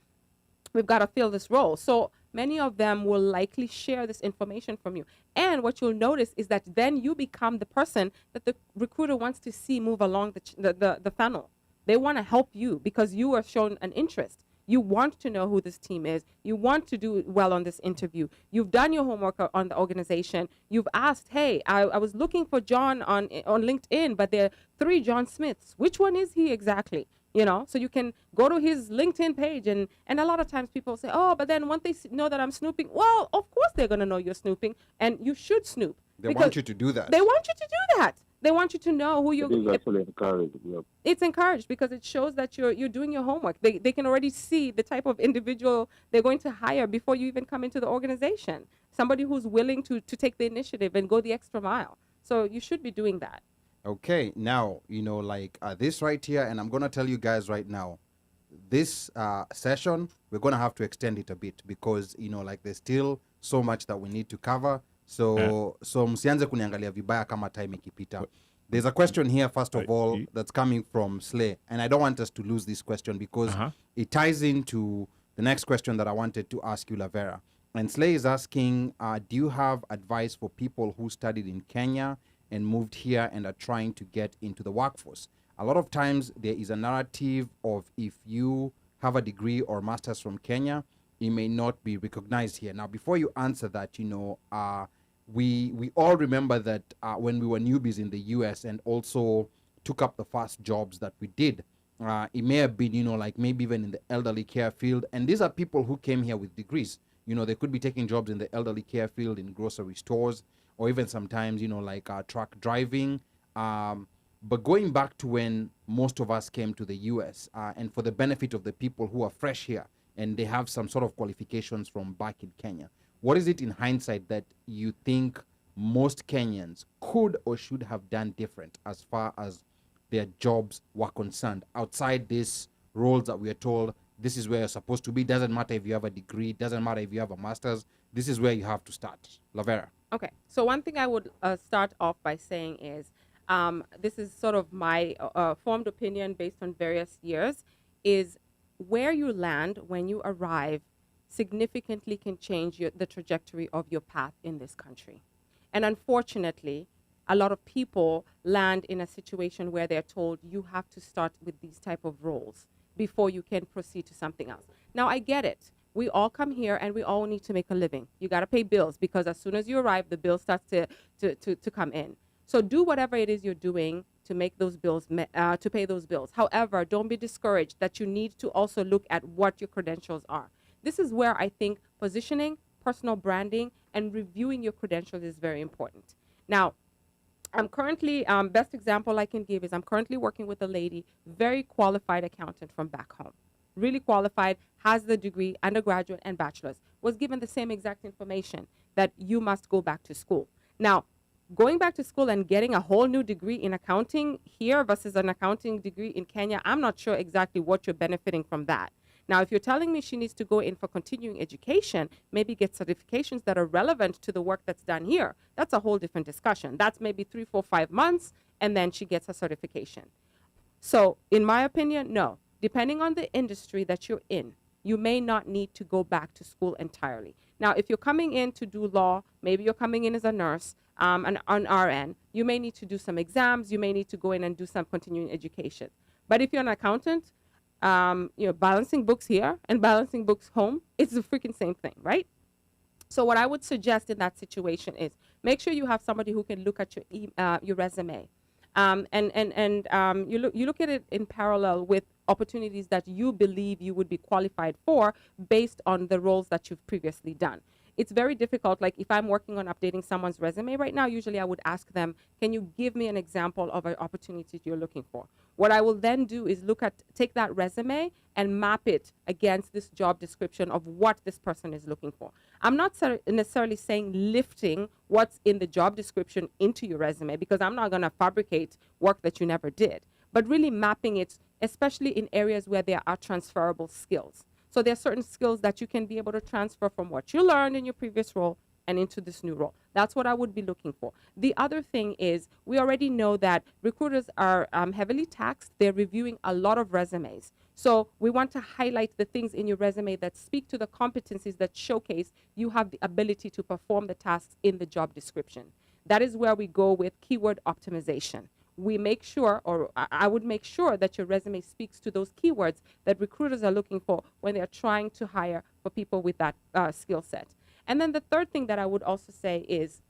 we've got to fill this role. So many of them will likely share this information from you. And what you'll notice is that then you become the person that the recruiter wants to see move along the funnel. They want to help you because you are shown an interest. You want to know who this team is. You want to do well on this interview. You've done your homework on the organization. You've asked, hey, I was looking for John on LinkedIn, but there are 3 John Smiths. Which one is he exactly? You know, so you can go to his LinkedIn page, and a lot of times people say, oh, but then once they know that I'm snooping, well, of course they're going to know you're snooping, and you should snoop. They want you to do that. They want you to do that. They want you to know who you're. It is actually encouraged. Yep. It's encouraged because it shows that you're doing your homework. They can already see the type of individual they're going to hire before you even come into the organization. Somebody who's willing to take the initiative and go the extra mile. So you should be doing that. Okay, now, you know, like this right here, and I'm going to tell you guys right now, this session, we're going to have to extend it a bit because, you know, like there's still so much that we need to cover. So msianze kuniangalia vibaya kama time ikipita. There's a question here, first of all, that's coming from Slay. And I don't want us to lose this question because it ties into the next question that I wanted to ask you, Lavera. And Slay is asking, do you have advice for people who studied in Kenya and moved here and are trying to get into the workforce? A lot of times there is a narrative of if you have a degree or master's from Kenya, it may not be recognized here. Now, before you answer that, you know, we all remember that when we were newbies in the US and also took up the first jobs that we did, it may have been, you know, like maybe even in the elderly care field. And these are people who came here with degrees. You know, they could be taking jobs in the elderly care field, in grocery stores, or even sometimes, you know, like truck driving. But going back to when most of us came to the US, and for the benefit of the people who are fresh here and they have some sort of qualifications from back in Kenya, what is it in hindsight that you think most Kenyans could or should have done different as far as their jobs were concerned outside these roles that we are told this is where you're supposed to be? Doesn't matter if you have a degree, doesn't matter if you have a master's, this is where you have to start. Lavera. Okay, so one thing I would start off by saying is, this is sort of my formed opinion based on various years, is where you land when you arrive significantly can change the trajectory of your path in this country. And unfortunately, a lot of people land in a situation where they're told you have to start with these type of roles before you can proceed to something else. Now, I get it. We all come here and we all need to make a living. You got to pay bills because as soon as you arrive, the bill starts to come in. So do whatever it is you're doing to make those bills, to pay those bills. However, don't be discouraged that you need to also look at what your credentials are. This is where I think positioning, personal branding, and reviewing your credentials is very important. Now, I'm currently, best example I can give is I'm currently working with a lady, very qualified accountant from back home. Really qualified, has the degree, undergraduate and bachelor's, was given the same exact information that you must go back to school. Now, going back to school and getting a whole new degree in accounting here versus an accounting degree in Kenya, I'm not sure exactly what you're benefiting from that. Now, if you're telling me she needs to go in for continuing education, maybe get certifications that are relevant to the work that's done here, that's a whole different discussion. That's maybe 3, 4, 5 months, and then she gets a certification. So, in my opinion, no. Depending on the industry that you're in, you may not need to go back to school entirely. Now, if you're coming in to do law, maybe you're coming in as a nurse, an RN, you may need to do some exams, you may need to go in and do some continuing education. But if you're an accountant, you know, balancing books here and balancing books home, it's the freaking same thing, right? So what I would suggest in that situation is make sure you have somebody who can look at your resume, and you look at it in parallel with opportunities that you believe you would be qualified for based on the roles that you've previously done. It's very difficult. Like if I'm working on updating someone's resume right now, usually I would ask them, can you give me an example of an opportunity you're looking for? What I will then do is take that resume and map it against this job description of what this person is looking for. I'm not necessarily saying lifting what's in the job description into your resume, because I'm not going to fabricate work that you never did, but really mapping it, especially in areas where there are transferable skills. So there are certain skills that you can be able to transfer from what you learned in your previous role and into this new role. That's what I would be looking for. The other thing is, we already know that recruiters are heavily taxed. They're reviewing a lot of resumes. So we want to highlight the things in your resume that speak to the competencies that showcase you have the ability to perform the tasks in the job description. That is where we go with keyword optimization. We make sure, or I would make sure, that your resume speaks to those keywords that recruiters are looking for when they're trying to hire for people with that skill set. And then the third thing that I would also say is,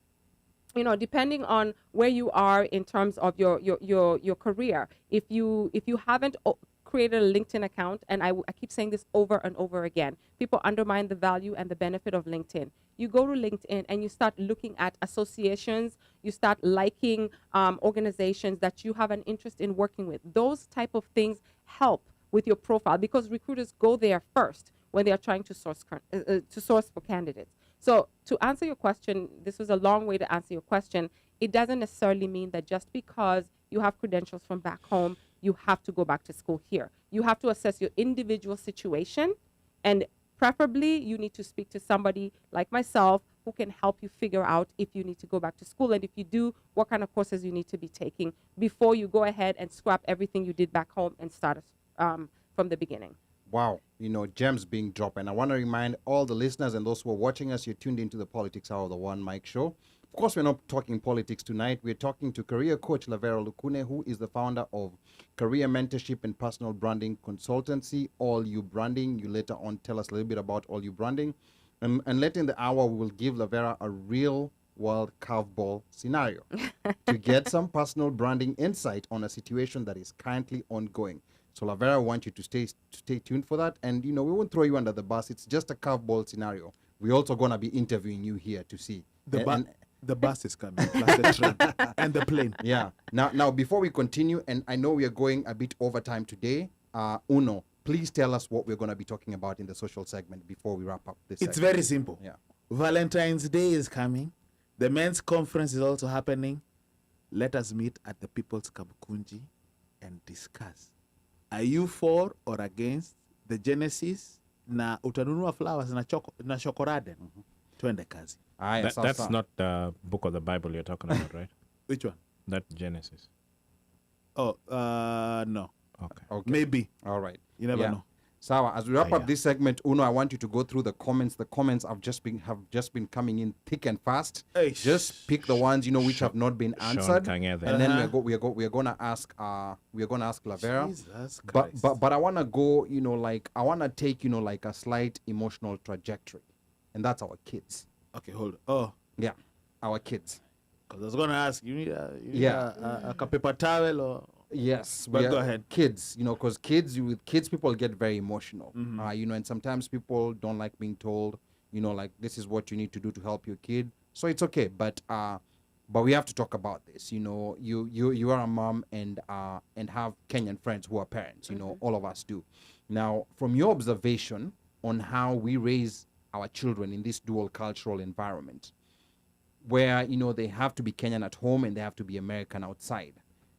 depending on where you are in terms of your career, if you haven't created a LinkedIn account, and I keep saying this over and over again, people undermine the value and the benefit of LinkedIn. You go to LinkedIn and you start looking at associations, you start liking organizations that you have an interest in working with. Those type of things help with your profile, because recruiters go there first when they are trying to source for candidates. So to answer your question, this was a long way to answer your question. It doesn't necessarily mean that just because you have credentials from back home, you have to go back to school here. You have to assess your individual situation, and preferably you need to speak to somebody like myself who can help you figure out if you need to go back to school, and if you do, what kind of courses you need to be taking before you go ahead and scrap everything you did back home and start from the beginning. Wow, gems being dropped. And I want to remind all the listeners and those who are watching us, you're tuned into the Politics Hour, the One Mic Show. Of course, we're not talking politics tonight. We're talking to career coach LAVERAH Olukune, who is the founder of career mentorship and personal branding consultancy, All You Branding. You later on tell us a little bit about All You Branding. And later in the hour, we will give LAVERAH a real world curveball scenario to get some personal branding insight on a situation that is currently ongoing. So LAVERAH, I want you to stay tuned for that. And, we won't throw you under the bus. It's just a curveball scenario. We're also going to be interviewing you here to see. The bus is coming, plus the train and the plane. Yeah. Now, before we continue, and I know we are going a bit over time today, Uno, please tell us what we're going to be talking about in the social segment before we wrap up this It's segment. very simple. Yeah. Valentine's Day is coming. The men's conference is also happening. Let us meet at the People's Kabukunji and discuss. Are you for or against the Genesis na utanunua flowers na shokoraden? Twende kazi. That's not the book of the Bible you're talking about, right? Which one? That Genesis. Oh, no. Okay. Maybe. All right. You never know. Sawa, as we wrap up Yeah. this segment, Uno, I want you to go through the comments. The comments have just been coming in thick and fast. Hey, Just pick the ones which have not been answered, Kang'ethe. and then we're gonna ask LAVERAH. Jesus But Christ. but I wanna go, I wanna take like a slight emotional trajectory, and that's our kids. Okay, hold on. Oh, Yeah, our kids. because I was going to ask, you need Yeah. a paper towel or... Yes, But go ahead. Kids, because with kids, people get very emotional. And sometimes people don't like being told, like this is what you need to do to help your kid. So it's okay, but we have to talk about this. You are a mom and have Kenyan friends who are parents. All of us do. Now, from your observation on how we raise our children in this dual cultural environment, where they have to be Kenyan at home and they have to be American outside.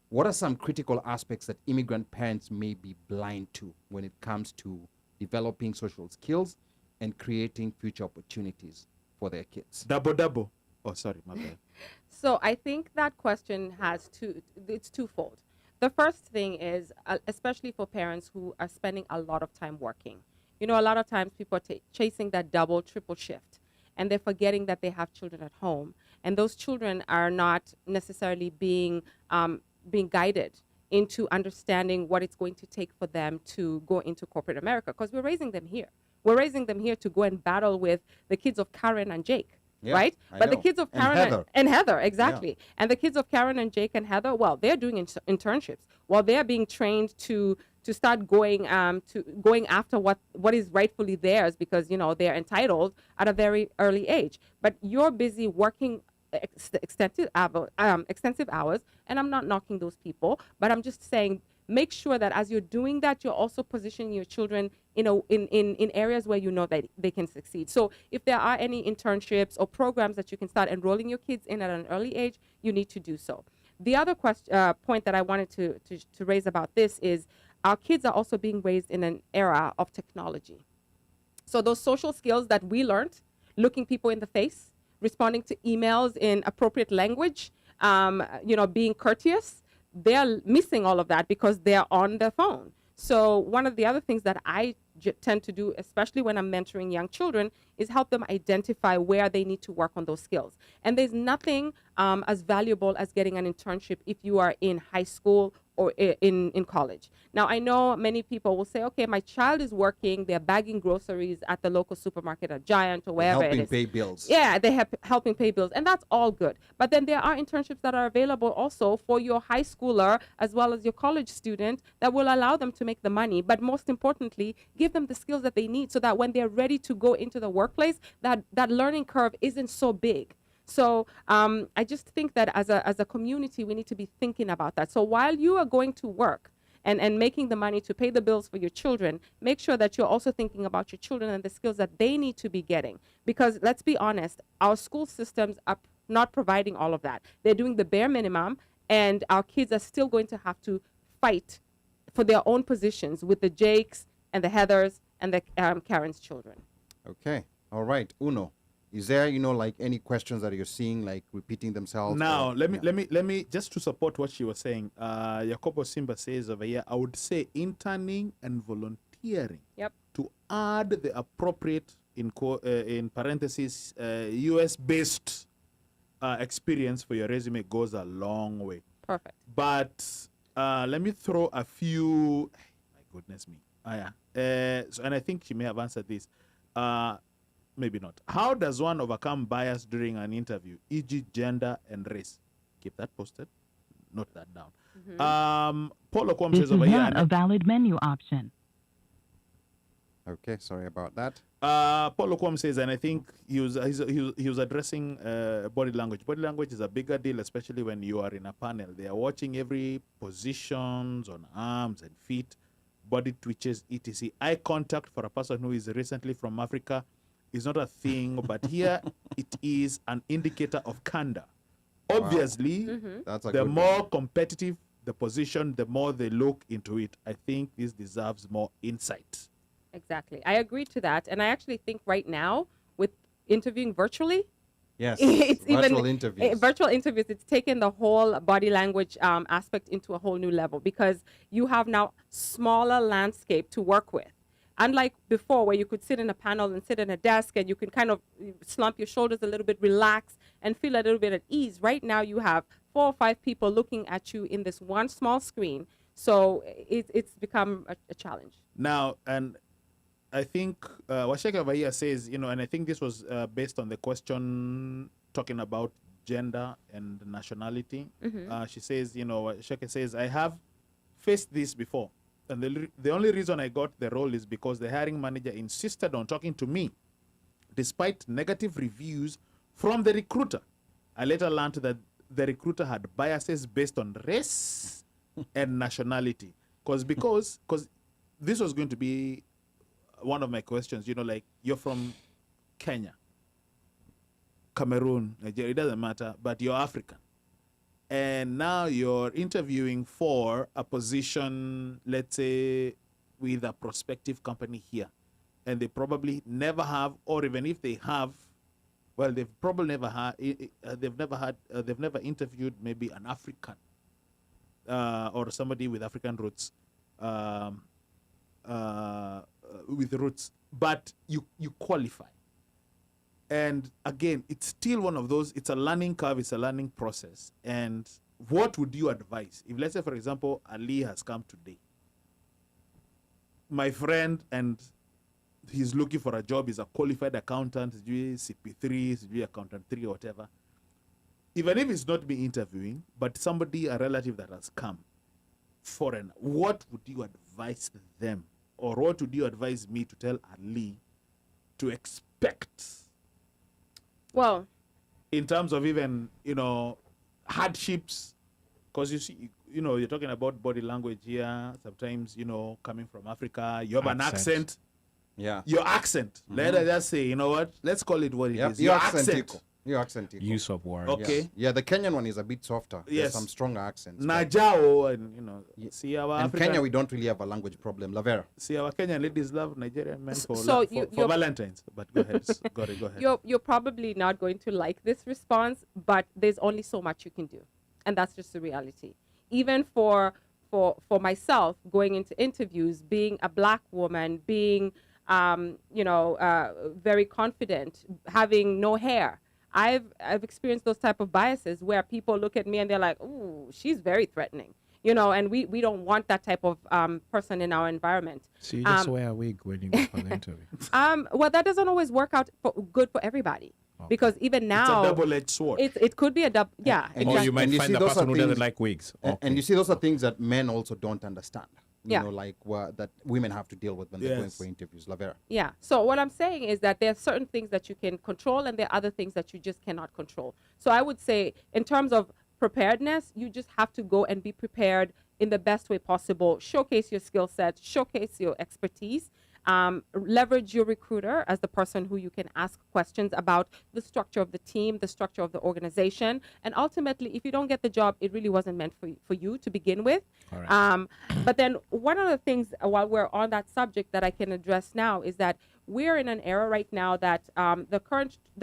What are some critical aspects that immigrant parents may be blind to when it comes to developing social skills and creating future opportunities for their kids? Double. Oh, sorry, my bad. So I think that question it's twofold. The first thing is, especially for parents who are spending a lot of time working. A lot of times people are chasing that double, triple shift, and they're forgetting that they have children at home. And those children are not necessarily being guided into understanding what it's going to take for them to go into corporate America, because we're raising them here. We're raising them here to go and battle with the kids of Karen and Jake. Yeah, right? I But the know. kids of And Karen Heather. Heather, exactly. And the kids of Karen and Jake and Heather, well, they're doing internships. Well, they're being trained to to start going after what is rightfully theirs, because they're entitled at a very early age. But you're busy working extensive hours, and I'm not knocking those people, but I'm just saying, make sure that as you're doing that, you're also positioning your children in areas where you know that they can succeed. So if there are any internships or programs that you can start enrolling your kids in at an early age, you need to do so. The other point that I wanted to raise about this is our kids are also being raised in an era of technology. So those social skills that we learned, looking people in the face, responding to emails in appropriate language, being courteous, they're missing all of that because they're on their phone. So one of the other things that I tend to do, especially when I'm mentoring young children, is help them identify where they need to work on those skills. And there's nothing as valuable as getting an internship if you are in high school or in college. Now, I know many people will say, okay, my child is working, they're bagging groceries at the local supermarket, at Giant or wherever it is. Helping pay bills. Yeah, they have helping pay bills, and that's all good. But then there are internships that are available also for your high schooler as well as your college student that will allow them to make the money, but most importantly, give them the skills that they need so that when they're ready to go into the workplace, that learning curve isn't so big. So I just think that as a community, we need to be thinking about that. So while you are going to work and making the money to pay the bills for your children, make sure that you're also thinking about your children and the skills that they need to be getting. Because let's be honest, our school systems are not providing all of that. They're doing the bare minimum, and our kids are still going to have to fight for their own positions with the Jakes and the Heathers and the Karen's children. Okay. All right. Uno, is there, like any questions that you're seeing, like repeating themselves? Now, let me just to support what she was saying. Jacobo Simba says over here, I would say interning and volunteering. Yep. To add the appropriate, in parentheses, US-based experience for your resume goes a long way. Perfect. But let me throw a few. My goodness me. And I think she may have answered this. Maybe not. How does one overcome bias during an interview, e.g., gender and race? Keep that posted. Note that down. Paul Okwam This says is over here. not a valid menu option. Okay, sorry about that. Paul Okwam says, and I think he was addressing body language. Body language is a bigger deal, especially when you are in a panel. They are watching every positions on arms and feet, body twitches, etc. Eye contact for a person who is recently from Africa is not a thing, but here it is an indicator of candor. Obviously, That's a the good more one. competitive the position, the more they look into it. I think this deserves more insight. Exactly. I agree to that. And I actually think right now, with interviewing virtually, Yes. it's virtual even interviews. virtual interviews, it's taken the whole body language aspect into a whole new level, because you have now smaller landscape to work with. Unlike before, where you could sit in a panel and sit in a desk and you can kind of slump your shoulders a little bit, relax, and feel a little bit at ease. Right now, you have 4 or 5 people looking at you in this one small screen. So it's become a challenge. Now, and I think Washeka Bahia says, and I think this was based on the question talking about gender and nationality. She says, Washeka says, I have faced this before. And the only reason I got the role is because the hiring manager insisted on talking to me, despite negative reviews from the recruiter. I later learned that the recruiter had biases based on race and nationality. Because this was going to be one of my questions, like you're from Kenya, Cameroon, Nigeria, it doesn't matter, but you're African. And now you're interviewing for a position, let's say, with a prospective company here. And they probably never have, or even if they have, well, they've probably never had, they've never interviewed maybe an African or somebody with African roots, with roots, but you qualify. And again, it's still one of those, it's a learning curve, it's a learning process. And what would you advise? If, let's say, for example, Ali has come today, my friend, and he's looking for a job, he's a qualified accountant, CP3, accountant 3 or whatever. Even if it's not me interviewing, but somebody, a relative that has come, foreigner, what would you advise them, or what would you advise me to tell Ali to expect Well, in terms of even, hardships? Because you see, you're talking about body language here. Sometimes, coming from Africa, you have an accent. Yeah. Your accent. Let us just say, you know what? Let's call it what it is. Your Your accent. accent. Your accent. Use of words. Okay. Yeah, the Kenyan one is a bit softer. There's Yes. some stronger accents. but- Najao, and see our In African, Kenya, we don't really have a language problem. Lavera. see our Kenyan ladies love Nigerian men for, So for you're- Valentines. But go ahead. Go ahead. you're probably not going to like this response, but there's only so much you can do, and that's just the reality. Even for myself, going into interviews, being a black woman, being very confident, having no hair. I've experienced those type of biases where people look at me and they're like, "Ooh, she's very threatening," and we don't want that type of person in our environment. So you just wear a wig when you go for the interview. Well, that doesn't always work out good for everybody, because even It's a now double-edged sword. it could be a double. Yeah, and Or exactly. you might And you find see the those person are who doesn't things- like wigs. And you see, those are things that men also don't understand. Yeah. Like that women have to deal with when they're going Yes. for interviews. Lavera. Yeah. So what I'm saying is that there are certain things that you can control and there are other things that you just cannot control. So I would say in terms of preparedness, you just have to go and be prepared in the best way possible. Showcase your skill set, showcase your expertise. Leverage your recruiter as the person who you can ask questions about the structure of the team, the structure of the organization. And ultimately, if you don't get the job, it really wasn't meant for you to begin with. Correct. But then one of the things while we're on that subject that I can address now is that we're in an era right now that the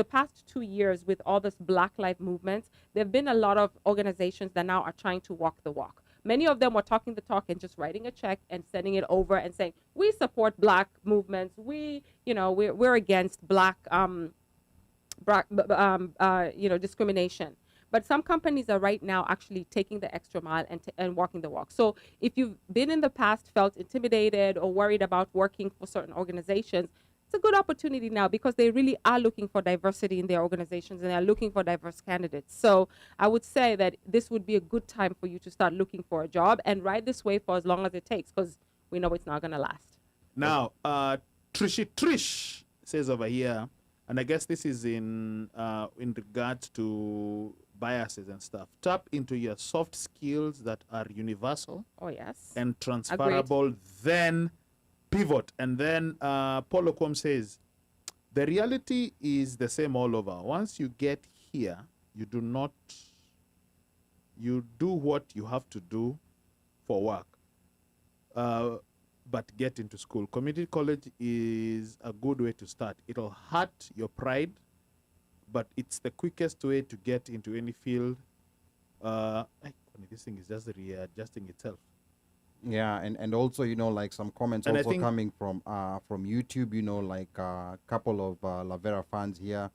past 2 years with all this Black Lives movements, there have been a lot of organizations that now are trying to walk the walk. Many of them were talking the talk and just writing a check and sending it over and saying, we support Black movements. We're against Black, discrimination. But some companies are right now actually taking the extra mile and walking the walk. So if you've been in the past, felt intimidated or worried about working for certain organizations, it's a good opportunity now because they really are looking for diversity in their organizations and they're looking for diverse candidates. So I would say that this would be a good time for you to start looking for a job and ride this wave for as long as it takes, because we know it's not going to last. Now, Trish says over here, and I guess this is in regards to biases and stuff. Tap into your soft skills that are universal Oh, yes. and transferable, then pivot. And then Paulo Kwom says, the reality is the same all over. Once you get here, you do what you have to do for work, but get into school. Community college is a good way to start. It'll hurt your pride, but it's the quickest way to get into any field. This thing is just readjusting itself. Yeah, and also like some comments And I also think- coming from YouTube. Like a couple of Lavera fans here.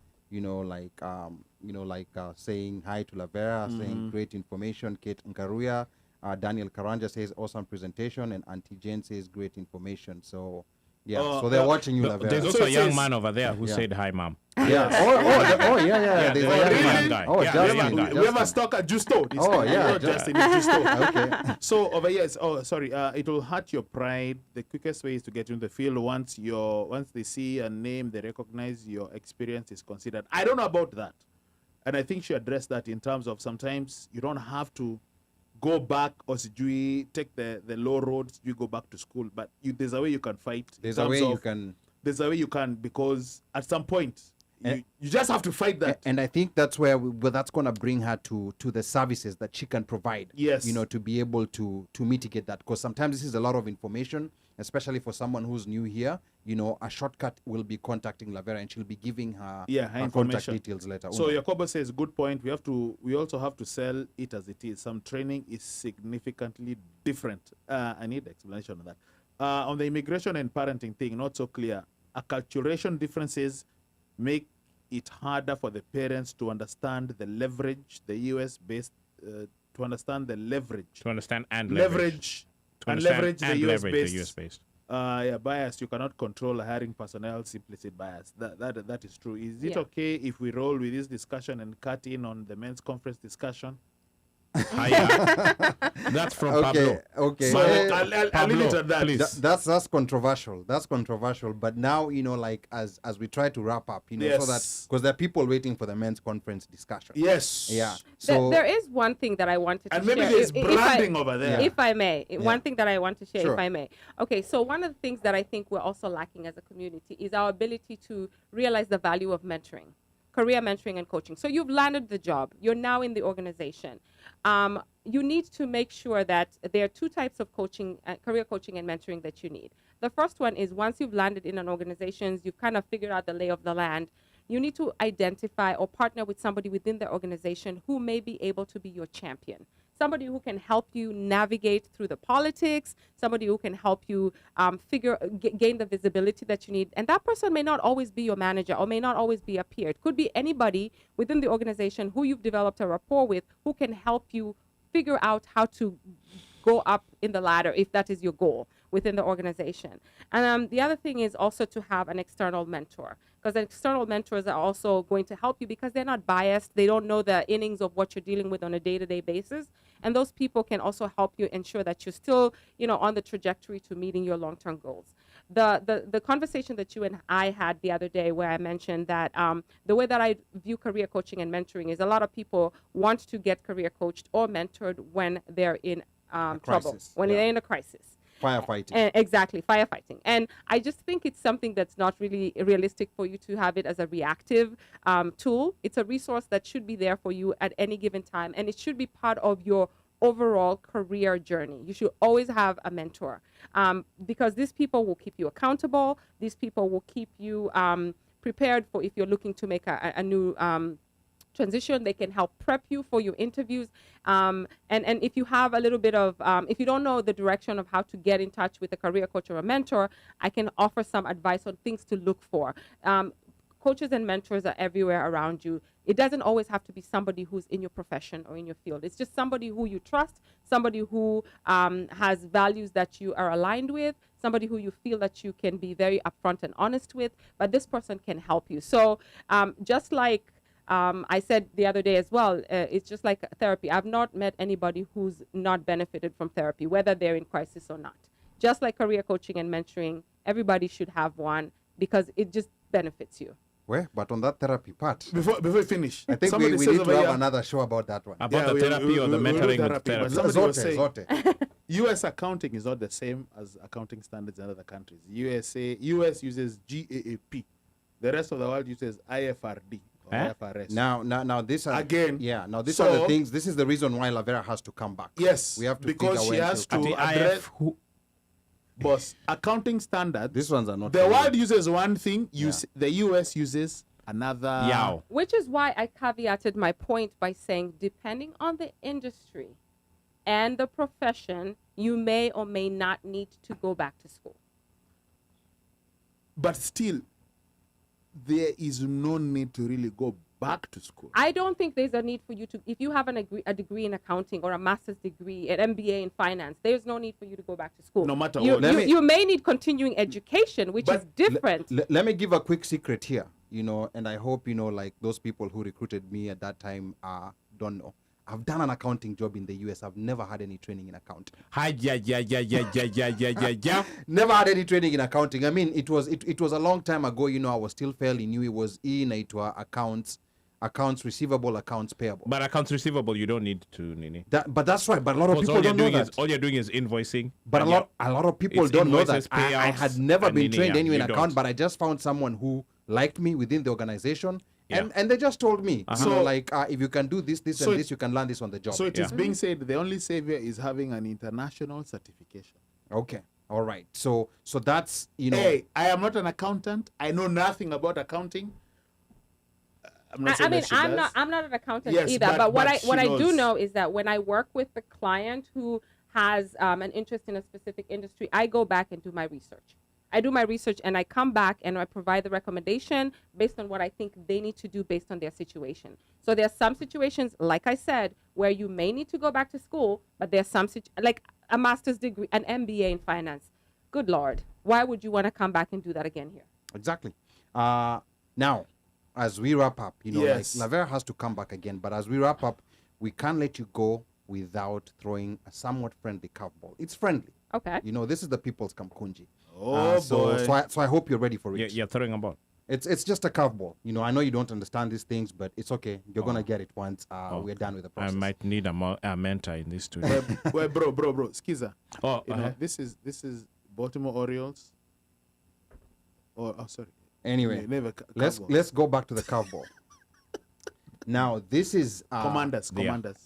Saying hi to Lavera, saying great information. Kate Nkaruya, Daniel Karanja says awesome presentation, and Auntie Jane says great information. So yeah, so they're watching you, Lavera. There's So also a it young says- man over there who Yeah. said hi, mom. Yeah. Yeah. There's a there's young a man. young guy. Oh, Yeah, Justin. young guy. We have a stalker, Justo. Oh, yeah, Justin is Justo. Okay. So over here, it will hurt your pride. The quickest way is to get into the field. Once they see a name, they recognize your experience is considered. I don't know about that, and I think she addressed that in terms of sometimes you don't have to go back or take the low roads. You go back to school, but there's a way you can fight. in There's a terms way you of- can. There's a way you can, because at some point And- you just have to fight that. And I think that's where that's going to bring her to the services that she can provide. Yes. To be able to mitigate that, because sometimes this is a lot of information, especially for someone who's new here. A shortcut will be contacting Lavera, and she'll be giving her her contact information. details later. So Uno. Jacobo says, good point. We also have to sell it as it is. Some training is significantly different. I need explanation on that. On the immigration and parenting thing, not so clear. Acculturation differences make it harder for the parents to understand the leverage, the US-based, to understand the leverage. To understand and Leverage. To And understand leverage the and leverage US-based. the US-based. Bias. You cannot control hiring personnel, implicit bias. That is true. Is it Yeah. okay if we roll with this discussion and cut in on the men's conference discussion? Higher. That's from Pablo. Okay. So Eh, I'll leave it at that. please. that's controversial. That's controversial. But now, like as we try to wrap up, so that Yes. because there are people waiting for the men's conference discussion. Yes. Yeah. There- So there is one thing that I wanted to And maybe share. there's If I- branding over there. If I may, one thing that I want to share, Sure. if I may. Okay, so one of the things that I think we're also lacking as a community is our ability to realize the value of mentoring, career mentoring and coaching. So you've landed the job, you're now in the organization. You need to make sure that there are two types of coaching, career coaching and mentoring that you need. The first one is once you've landed in an organization, you've kind of figured out the lay of the land, you need to identify or partner with somebody within the organization who may be able to be your champion. Somebody who can help you navigate through the politics, somebody who can help you gain the visibility that you need. And that person may not always be your manager or may not always be a peer. It could be anybody within the organization who you've developed a rapport with who can help you figure out how to go up in the ladder if that is your goal within the organization. And the other thing is also to have an external mentor, because external mentors are also going to help you because they're not biased. They don't know the innings of what you're dealing with on a day-to-day basis. And those people can also help you ensure that you're still, on the trajectory to meeting your long-term goals. The conversation that you and I had the other day where I mentioned that the way that I view career coaching and mentoring is a lot of people want to get career coached or mentored when they're in trouble, crisis, when yeah. they're in a crisis. Firefighting. Exactly, firefighting. And I just think it's something that's not really realistic for you to have it as a reactive tool. It's a resource that should be there for you at any given time, and it should be part of your overall career journey. You should always have a mentor because these people will keep you accountable. These people will keep you prepared for if you're looking to make a new transition. They can help prep you for your interviews. And if you have a little bit of, if you don't know the direction of how to get in touch with a career coach or a mentor, I can offer some advice on things to look for. Coaches and mentors are everywhere around you. It doesn't always have to be somebody who's in your profession or in your field. It's just somebody who you trust, somebody who has values that you are aligned with, somebody who you feel that you can be very upfront and honest with, but this person can help you. So just like I said the other day as well, it's just like therapy. I've not met anybody who's not benefited from therapy, whether they're in crisis or not. Just like career coaching and mentoring, everybody should have one because it just benefits you. Well, but on that therapy part, Before we finish, I think somebody we says need to over have here, another show about that one. About Yeah, the we- therapy or the we'll do mentoring with therapy, but therapy. somebody was saying, Zote. U.S. accounting is not the same as accounting standards in other countries. U.S. uses GAAP. The rest of the world uses IFRD or Eh? IFRS. Now these are Again, Yeah, now these are the so- things. This is the reason why Lavera has to come back. Yes, we have to because figure she when has she'll to come. At the address- IF, who, Boss, accounting standards. These ones are not. The for you. world uses one thing. The U.S. uses another. Yao. Which is why I caveated my point by saying, depending on the industry and the profession, you may or may not need to go back to school. But still, there is no need to really go back to school. I don't think there's a need for you to, if you have a degree in accounting or a master's degree, an MBA in finance, there's no need for you to go back to school. No matter you, what. Let you, me- you may need continuing education, which But is different. Let me give a quick secret here, and I hope, like those people who recruited me at that time don't know. I've done an accounting job in the US. I've never had any training in accounting. hi, yeah. Never had any training in accounting. I mean, it was a long time ago. I was still fairly new. It was accounts receivable, accounts payable. But accounts receivable, you don't need to, Nini. But that's right. But a lot of Because people don't know that. all you're doing is invoicing. But and a lot of people it's don't know that. invoices, I payouts, had never and been Nini, trained yeah, anyway in you account, don't. but I just found someone who liked me within the organization, Yeah. and they just told me, So- if you can do this, So and it- this, you can learn this on the job. So it is being said the only savior is having an international certification. Okay, all right. So that's Hey, I am not an accountant. I know nothing about accounting. I'm not I saying mean, that she I'm does. not an accountant Yes, either. but- But what but I she what I do knows. know is that when I work with the client who has an interest in a specific industry, I go back and do my research. I do my research and I come back and I provide the recommendation based on what I think they need to do based on their situation. So there are some situations, like I said, where you may need to go back to school, but there's some like a master's degree, an MBA in finance. Good Lord, why would you want to come back and do that again here? exactly. Now, as we wrap up, Yes. like Lavera has to come back again. But as we wrap up, we can't let you go without throwing a somewhat friendly curveball. It's friendly. Okay. You know, this is the people's Kamkunji. Oh, boy. So I hope you're ready for it. You're throwing a ball. It's just a curveball. You know, I know you don't understand these things, but it's okay. You're gonna get it once we're done with the I process. might need a mentor in this studio. Well, bro, Skiza. Oh, You know, this is Baltimore Orioles. Oh, sorry. Anyway, Never let's go back to the curveball. Now this is Commanders.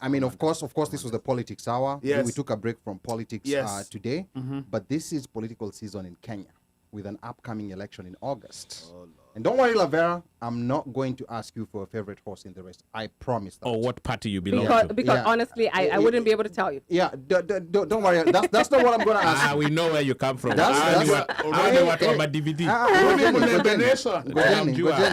I mean, of course, this was the politics hour. Yes. We took a break from politics Yes. today, but this is political season in Kenya with an upcoming election in August. Oh, Lord. And don't worry, Lavera, I'm not going to ask you for a favorite horse in the race. I promise that. Or what party you belong Because, to. because Yeah. honestly, I wouldn't be able to tell you. Yeah, don't worry. That's not what I'm going to ask. We know where you come from. That's- DVD.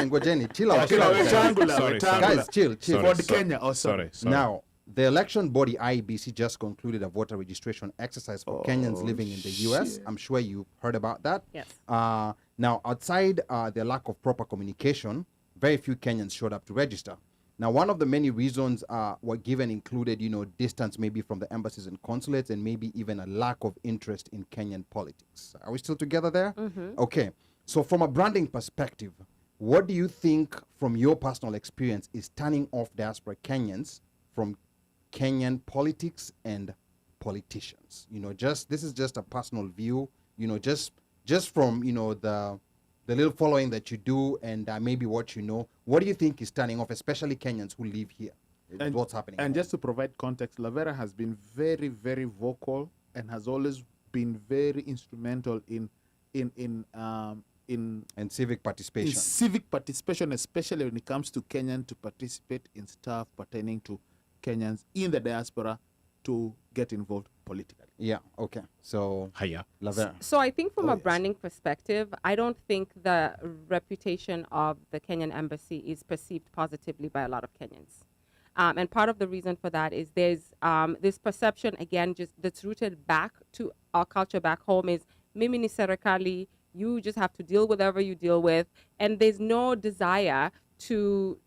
Ngojeni, chill out. Sorry. Guys, chill. For the Kenya. Oh, sorry. Now, the election body IEBC just concluded a voter registration exercise for Kenyans living in the US. I'm sure you heard about that. Yes. Now, outside the lack of proper communication, very few Kenyans showed up to register. Now, one of the many reasons were given included, you know, distance maybe from the embassies and consulates, and maybe even a lack of interest in Kenyan politics. Are we still together there? Okay. So from a branding perspective, what do you think from your personal experience is turning off diaspora Kenyans from Kenyan politics and politicians? You know, this is just a personal view, you know, just from, you know, the little following that you do and maybe what you know. What do you think is turning off, especially Kenyans who live here? What's happening? And just to provide context, Lavera has been very, very vocal and has always been very instrumental in civic participation. Civic participation, especially when it comes to Kenyan to participate in stuff pertaining to Kenyans in the diaspora to get involved politically. Yeah, okay. So, Hiya. Lavera. So I think from Oh, a yes. branding perspective, I don't think the reputation of the Kenyan embassy is perceived positively by a lot of Kenyans. And part of the reason for that is there's this perception, again, just that's rooted back to our culture back home is mimi ni serikali, you just have to deal with whatever you deal with, and there's no desire to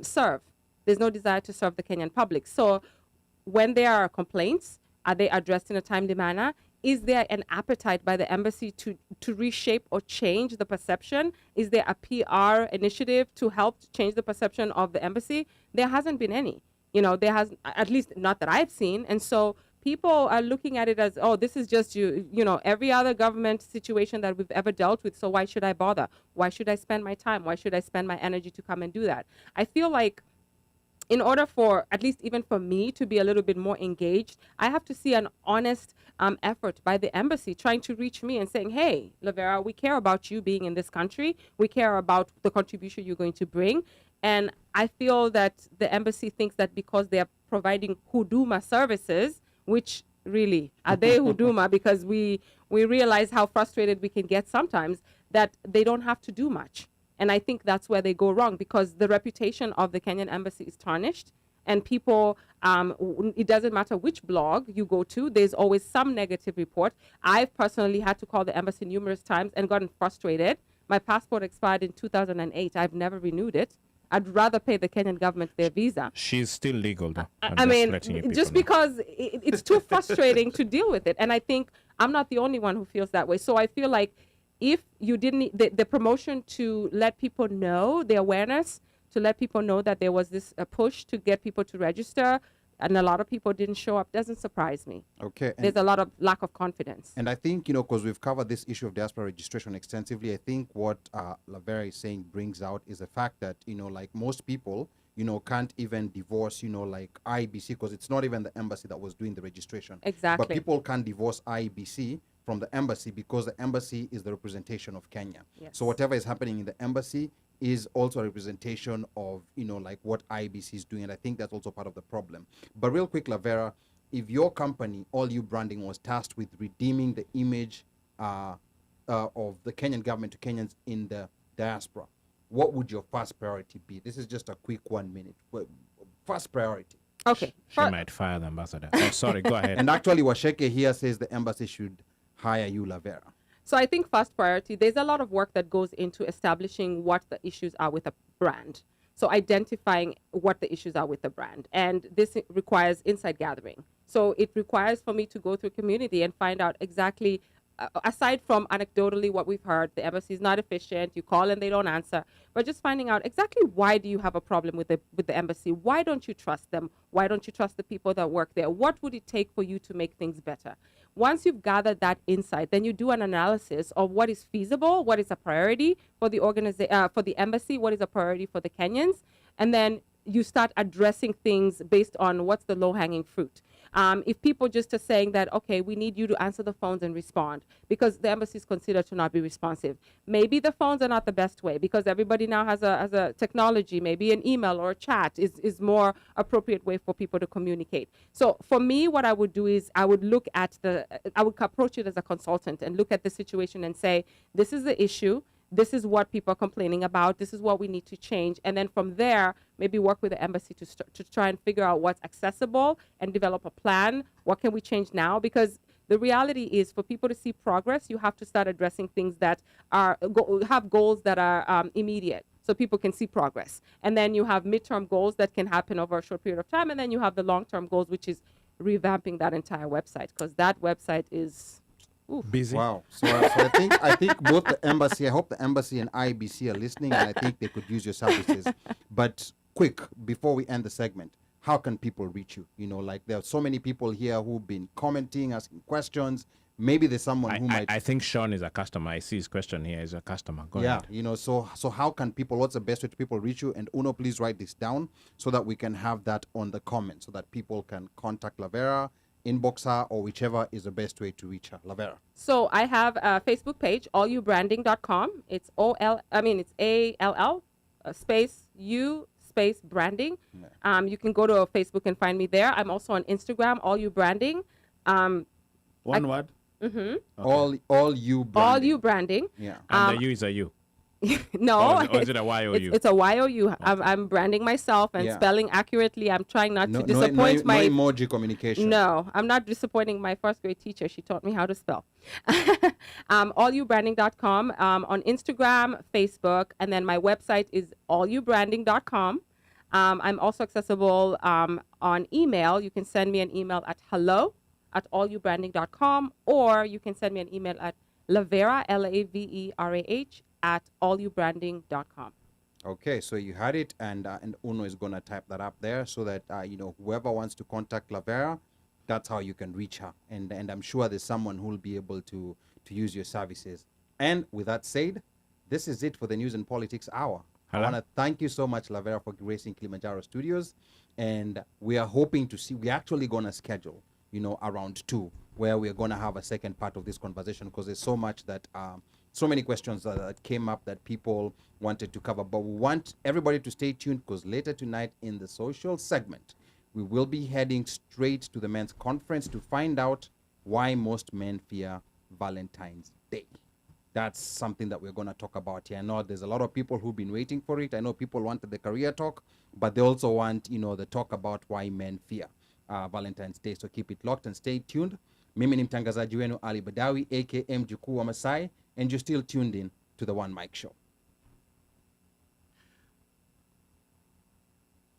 serve. There's no desire to serve the Kenyan public. So when there are complaints, are they addressed in a timely manner? Is there an appetite by the embassy to reshape or change the perception? Is there a PR initiative to help change the perception of the embassy? There hasn't been any. You know, there has, at least not that I've seen. And so people are looking at it as, oh, this is just you know, every other government situation that we've ever dealt with. So why should I bother? Why should I spend my time? Why should I spend my energy to come and do that? I feel like in order for, at least even for me, to be a little bit more engaged, I have to see an honest effort by the embassy trying to reach me and saying, hey, Lavera, we care about you being in this country. We care about the contribution you're going to bring. And I feel that the embassy thinks that because they're providing huduma services, which really are they huduma, because we realize how frustrated we can get sometimes, that they don't have to do much. And I think that's where they go wrong, because the reputation of the Kenyan embassy is tarnished, and people, it doesn't matter which blog you go to, there's always some negative report. I've personally had to call the embassy numerous times and gotten frustrated. My passport expired in 2008. I've never renewed it. I'd rather pay the Kenyan government their visa. She's still legal, though. I mean, just because it's too frustrating to deal with it. And I think I'm not the only one who feels that way. So I feel like if you didn't, the promotion to let people know, the awareness, to let people know that there was this push to get people to register, and a lot of people didn't show up, doesn't surprise me. Okay. There's a lot of lack of confidence. And I think, you know, because we've covered this issue of diaspora registration extensively, I think what Lavera is saying brings out is the fact that, you know, like most people, you know, can't even divorce, you know, like IBC, because it's not even the embassy that was doing the registration. Exactly. But people can't divorce IBC from the embassy because the embassy is the representation of Kenya. Yes. So whatever is happening in the embassy is also a representation of, you know, like what IBC is doing. And I think that's also part of the problem. But real quick, Lavera, if your company, All You Branding, was tasked with redeeming the image of the Kenyan government to Kenyans in the diaspora, what would your first priority be? This is just a quick 1 minute. First priority. Okay. She might fire the ambassador. Oh, sorry, go ahead. And actually, Washeke here says the embassy should hire you, Lavera. So I think first priority, there's a lot of work that goes into establishing what the issues are with a brand. So identifying what the issues are with the brand. And this requires insight gathering. So it requires for me to go through community and find out exactly, aside from anecdotally what we've heard, the embassy is not efficient, you call and they don't answer, but just finding out exactly why do you have a problem with the embassy? Why don't you trust them? Why don't you trust the people that work there? What would it take for you to make things better? Once you've gathered that insight, then you do an analysis of what is feasible, what is a priority for the for the embassy, what is a priority for the Kenyans, and then you start addressing things based on what's the low-hanging fruit. If people just are saying that, okay, we need you to answer the phones and respond because the embassy is considered to not be responsive. Maybe the phones are not the best way because everybody now has a technology. Maybe an email or a chat is more appropriate way for people to communicate. So for me, what I would do is I would approach it as a consultant and look at the situation and say, this is the issue. This is what people are complaining about. This is what we need to change. And then from there, maybe work with the embassy to try and figure out what's accessible and develop a plan. What can we change now? Because the reality is for people to see progress, you have to start addressing things that have goals that are immediate so people can see progress. And then you have midterm goals that can happen over a short period of time. And then you have the long-term goals, which is revamping that entire website because that website is... Oof. Busy. Wow. So I think both the embassy, I hope the embassy and IBC are listening, and I think they could use your services. But quick, before we end the segment, how can people reach you? You know, like there are so many people here who've been commenting, asking questions. Maybe there's someone who might... I think Sean is a customer. I see his question here. He's a customer. Go ahead. You know, so how can people, what's the best way to people reach you? And Uno, please write this down so that we can have that on the comments so that people can contact Lavera, inbox her, or whichever is the best way to reach her. Lavera. So I have a Facebook page, allubranding.com. It's ALL space U space branding. Yeah. You can go to Facebook and find me there. I'm also on Instagram, allubranding. One word? Mm-hmm. Okay. All you branding. All you branding. Yeah. And the U is a U. No. Or is it a Y-O-U? It's a Y-O-U. Okay. I'm branding myself and spelling accorrectly. I'm trying not to disappoint my... No emoji communication. No, I'm not disappointing my first grade teacher. She taught me how to spell. Allubranding.com, on Instagram, Facebook, and then my website is allubranding.com. I'm also accessible on email. You can send me an email at hello@allubranding.com, or you can send me an email at LAVERAH, LAVERAH, @allubranding.com. Okay, so you had it, and Uno is gonna type that up there so that whoever wants to contact Lavera, that's how you can reach her, and I'm sure there's someone who will be able to use your services. And with that said, this is it for the News and Politics Hour. Hello. I want to thank you so much, Lavera, for gracing Kilimanjaro Studios, and we are hoping to see. We're actually gonna schedule, around 2, where we're gonna have a second part of this conversation because there's so much that. So many questions that came up that people wanted to cover, but we want everybody to stay tuned because later tonight in the social segment, we will be heading straight to the men's conference to find out why most men fear Valentine's Day. That's something that we're going to talk about here. I know there's a lot of people who've been waiting for it. I know people wanted the career talk, but they also want, the talk about why men fear Valentine's Day. So keep it locked and stay tuned. Mimi ni mtangazaji wenu Ali Badawi, aka Mjukuu wa Masai, and you're still tuned in to the One Mic Show.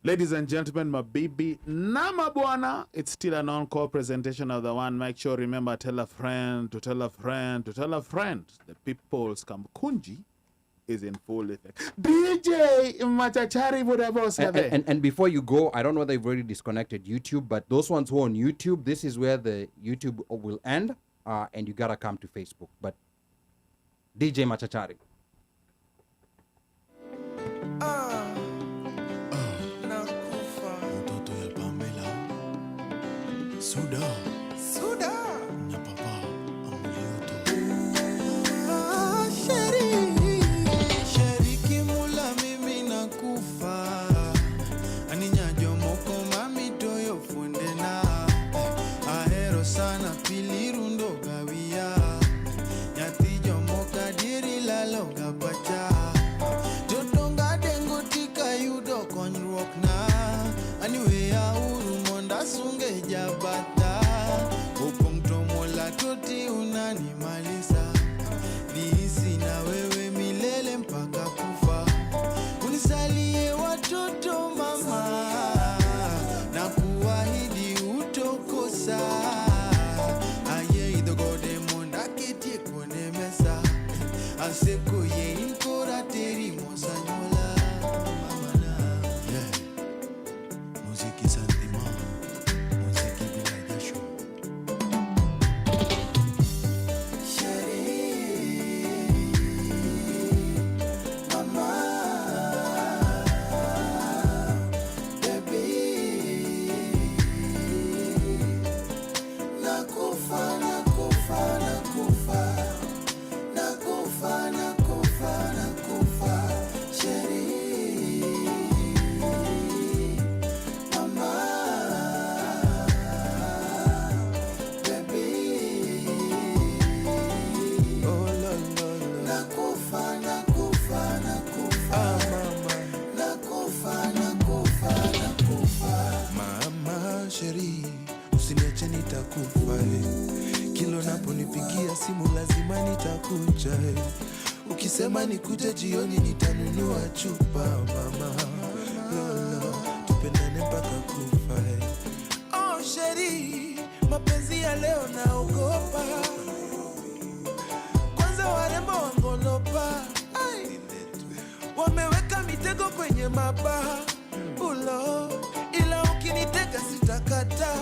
Ladies and gentlemen, mabibi na mabwana, it's still an encore presentation of the One Mic Show. Remember, tell a friend, to tell a friend, to tell a friend. The People's Kamkunji is in full effect. DJ Machachari, whatever. And before you go, I don't know whether you've already disconnected YouTube, but those ones who are on YouTube, this is where the YouTube will end, and you gotta come to Facebook. But DJ Machachari. Suda. Shariki mula mimi nakufa. Aninyajo moko mami toyo fundena. Ahero sana pilirundo gawia. Nyatijo moka diri lalo gabacha. Jotonga dengo tika yudo konyruok na. Aniwe ya uru monda sunge jabata. Upongto mola toti unani malisa. Nihisi na wewe milele mpaka kufa. Unisalie watu seko ye inkora teri mosanyola mamana. Yeah. Musique sentiment, musique bila jasho. Usiniache nitakufa kilo naponipigia simu lazima nitakuja ukisema nikuje jioni nitanunua chupa mama lolo tupendane mpaka kufa oh sheri mapenzi ya leo naogopa kwanza warembo wangolopa wameweka mitego kwenye mabaha ulo ila ukinitega sitakata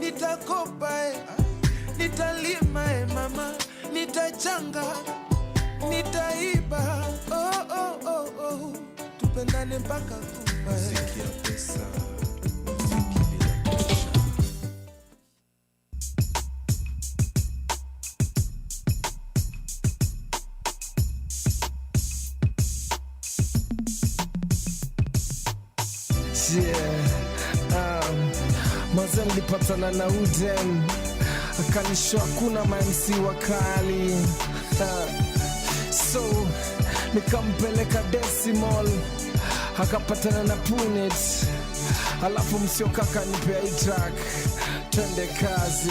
nitakopa nitalima mama nitachanga nitaiba oh tupendane mpaka kufa muziki ya pesa muziki bila pesa. Mazen nilipatana na Uden akanishoa kuna ma-MC wakali so nikampeleka Decimal akapatana na Punet alafu msio kaka nipea hii track twende kazi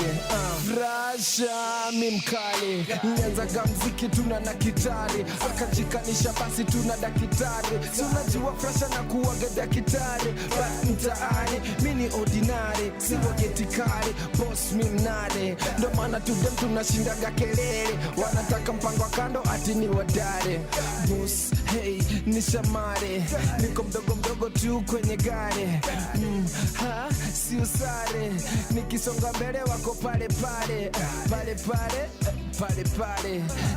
Rasha mimkali nianzaga mziki tuna na kitari akajikanisha basi tuna dakitari si unajua Rasha na kuwaga dakitari but mtaani mini ordinary si wagetikari boss mimnade ndo maana tudem tunashindaga kelele wanataka mpango kando ati ni wadare boss hey ni shamare niko mdogo tu kwenye gari si usare nikisonga mbele wako pale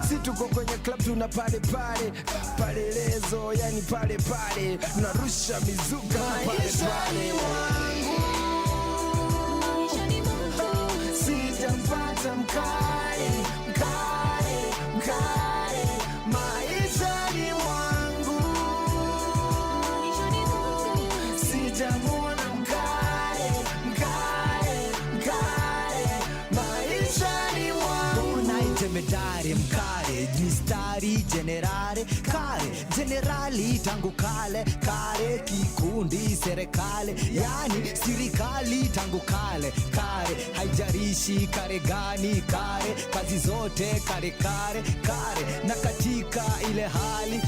si tuko kwenye club tuna pale lezo yani pale narusha mizuka pale sijampata mkale maisha ni wangu sijamuona mkale maisha ni wangu Medare mkare mistari generali tangu kale kikundi serikali yani sirikali tangu kale haijarishi kare gani kazi zote kare na katika ile hali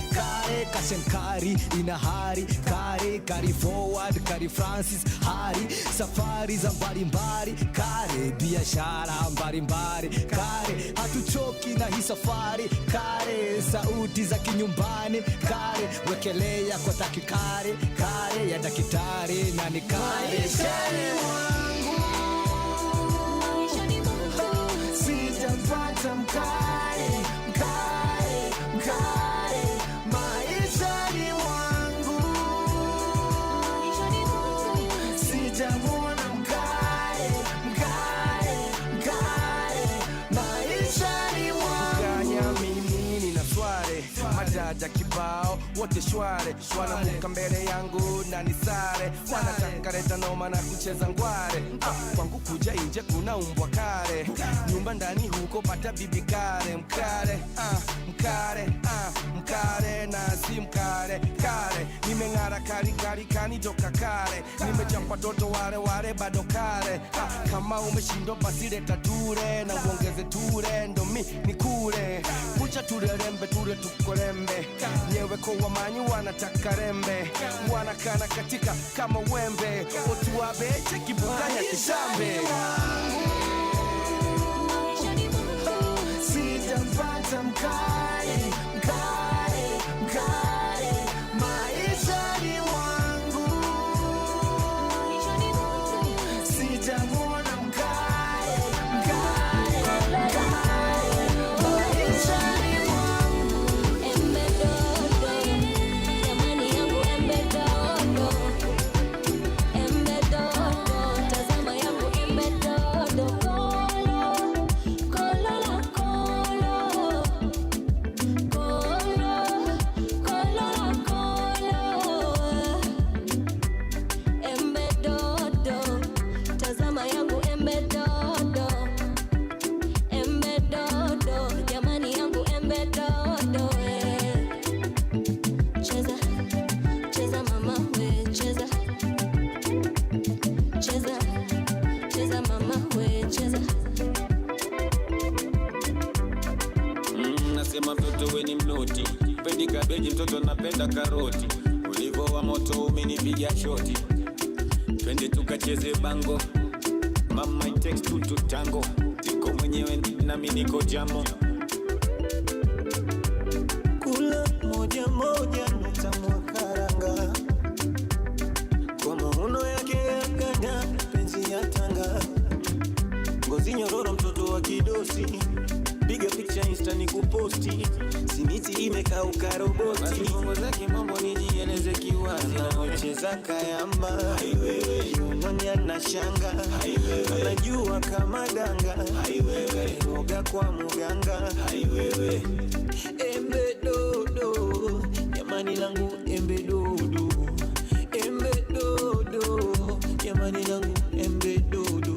kashenkari ina hari kari forward kari Francis hari safari za mbalimbali biashara mbalimbali hatuchoki na hii safari sauti za kinyumbani wekelea kwa takikare ya dakitari na ni sijampata mkale maisha ni wangu sijamuona mkale maisha ni wangu mimi nina sware madada kibao wote shware wanamuka mbele yangu na nisare wanataka leta noma na kucheza ngware kwangu kuja inje kuna umbwa kare nyumba ndani huko pata bibi kare mkare na si mkare nimeng'ara kari kanitoka kare nimechapa toto ware bado kare kama umeshindwa basi leta ture na uongeze ture ndo mi nikure kucha turerembe ture tukorembe nyewe kwa wamanyi wanataka rembe wanakana katika kama wembe otuwabe chekibukanya kishambe sijampata mkali wanasema mtoto we ni mnoti, pendi kabeji mtoto napenda karoti, ulivo wa moto umenipiga shoti, twende tukacheze bango, mama it takes two to tango, niko mwenyewe nami niko jamo, kula moja moja nutamwa karanga, kwa mahuno yake ya ganya penzi ya tanga, ngozi nyororo mtoto wa kidosi, piga picha insta ni kuposti, simiti imekauka roboti, basi bongo zake mambo nijieleze kiwazi, naocheza kayamba yunonya na shanga, anajua kama danga, karoga kwa muganga, embe dodo, jamani langu embe dodo, embe dodo, jamani langu embe dodo.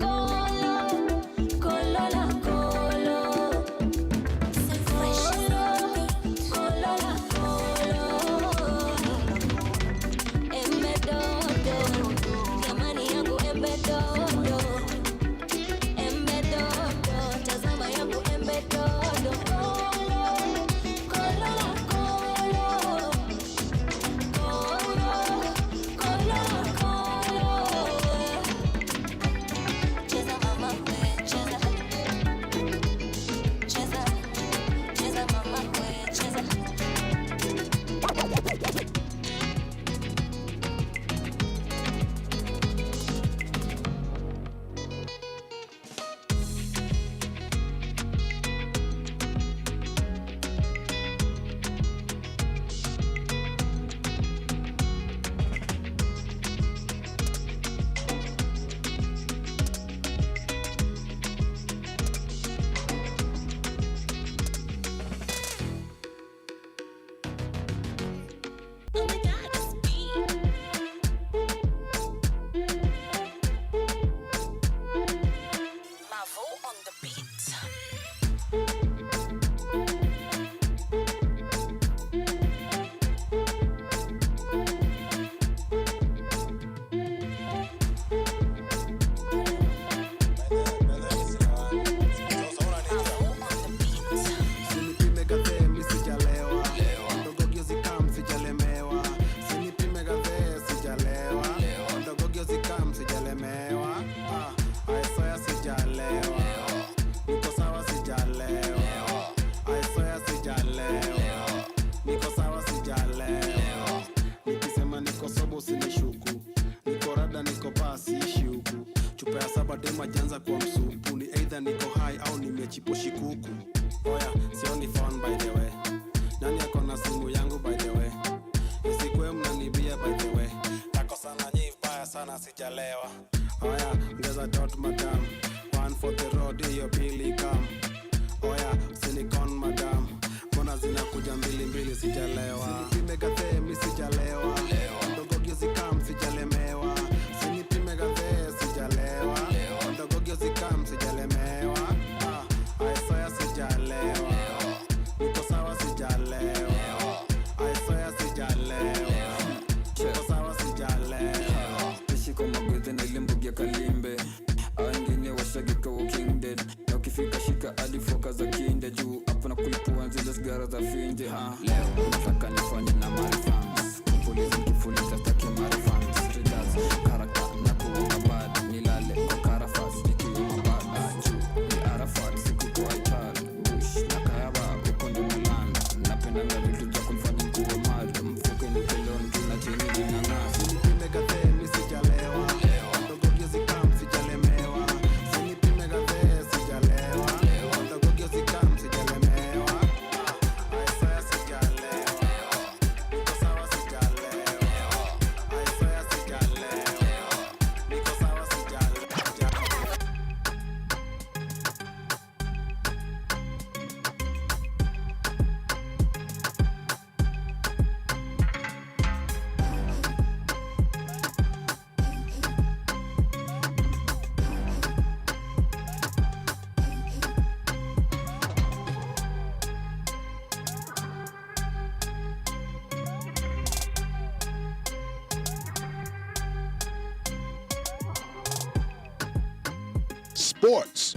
Sports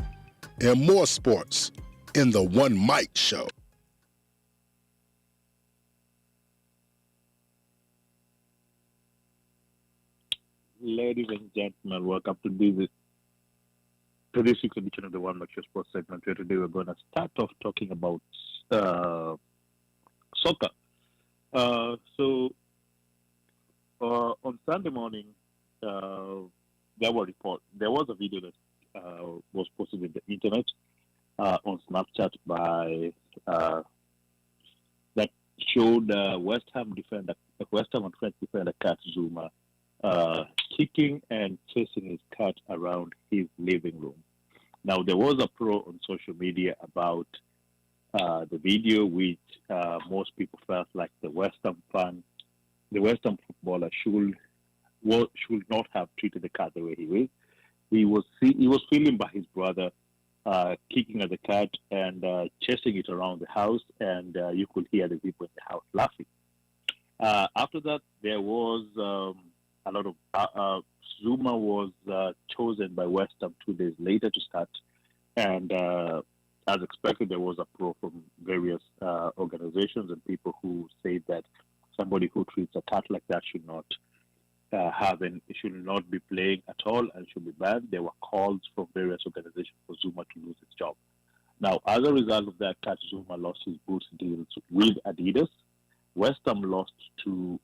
and more sports in the One Mic Show. Ladies and gentlemen, welcome to this week's edition of the One Lecture Sports segment. Where today we're going to start off talking about soccer. On Sunday morning, there was a video that was posted on the internet on Snapchat by that showed West Ham and French defender Kat Zuma kicking and chasing his cat around his living room. Now, there was a pro on social media about the video, which most people felt like the West Ham footballer should not have treated the cat the way he was. He was filmed by his brother kicking at the cat and chasing it around the house, and you could hear the people in the house laughing. After that, there was a lot of Zuma was chosen by West Ham 2 days later to start, and as expected, there was a pro from various organizations and people who say that somebody who treats a cat like that should not should not be playing at all and should be banned. There were calls from various organizations for Zuma to lose his job. Now, as a result of that, Kat Zuma lost his boots deals with Adidas. West Ham lost to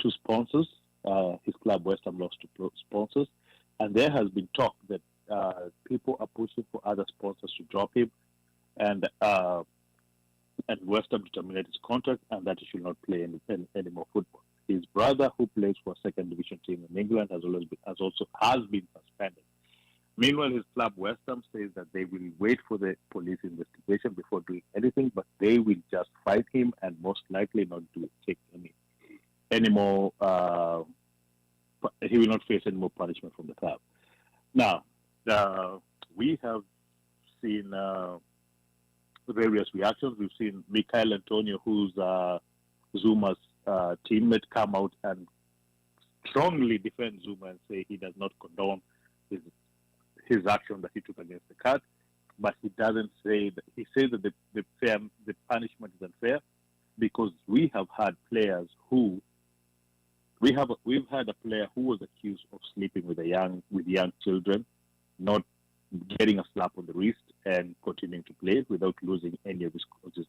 sponsors. His club, West Ham, lost to sponsors. And there has been talk that people are pushing for other sponsors to drop him and West Ham to terminate his contract and that he should not play any more football. His brother, who plays for a second division team in England, has been suspended. Meanwhile, his club West Ham says that they will wait for the police investigation before doing anything, but they will just fight him and most likely not take any more. He will not face any more punishment from the club. Now, we have seen various reactions. We've seen Michael Antonio, who's Zuma's teammate, come out and strongly defend Zuma and say he does not condone his action that he took against the cat, but he doesn't say that. He says that the punishment is unfair because we have had players who we've had a player who was accused of sleeping with young children, not getting a slap on the wrist and continuing to play without losing any of his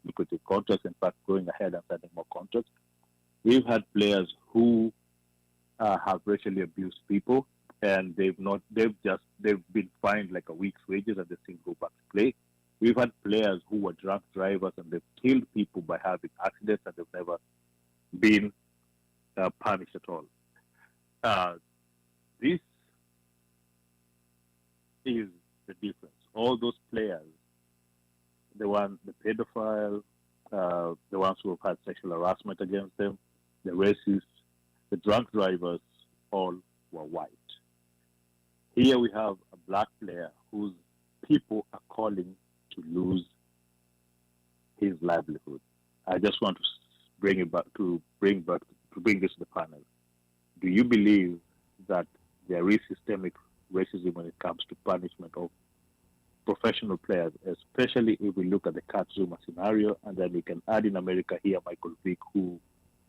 lucrative contracts. In fact, going ahead and signing more contracts. We've had players who have racially abused people, and they've been fined like a week's wages and they still go back to play. We've had players who were drunk drivers and they've killed people by having accidents and they've never been punished at all. This is the difference. All those players, the pedophile, the ones who have had sexual harassment against them, the racists, the drunk drivers, all were white. Here we have a black player whose people are calling to lose his livelihood. I just want to bring this to the panel. Do you believe that there is systemic racism when it comes to punishment of professional players, especially if we look at the Kat Zuma scenario, and then we can add in America here Michael Vick, who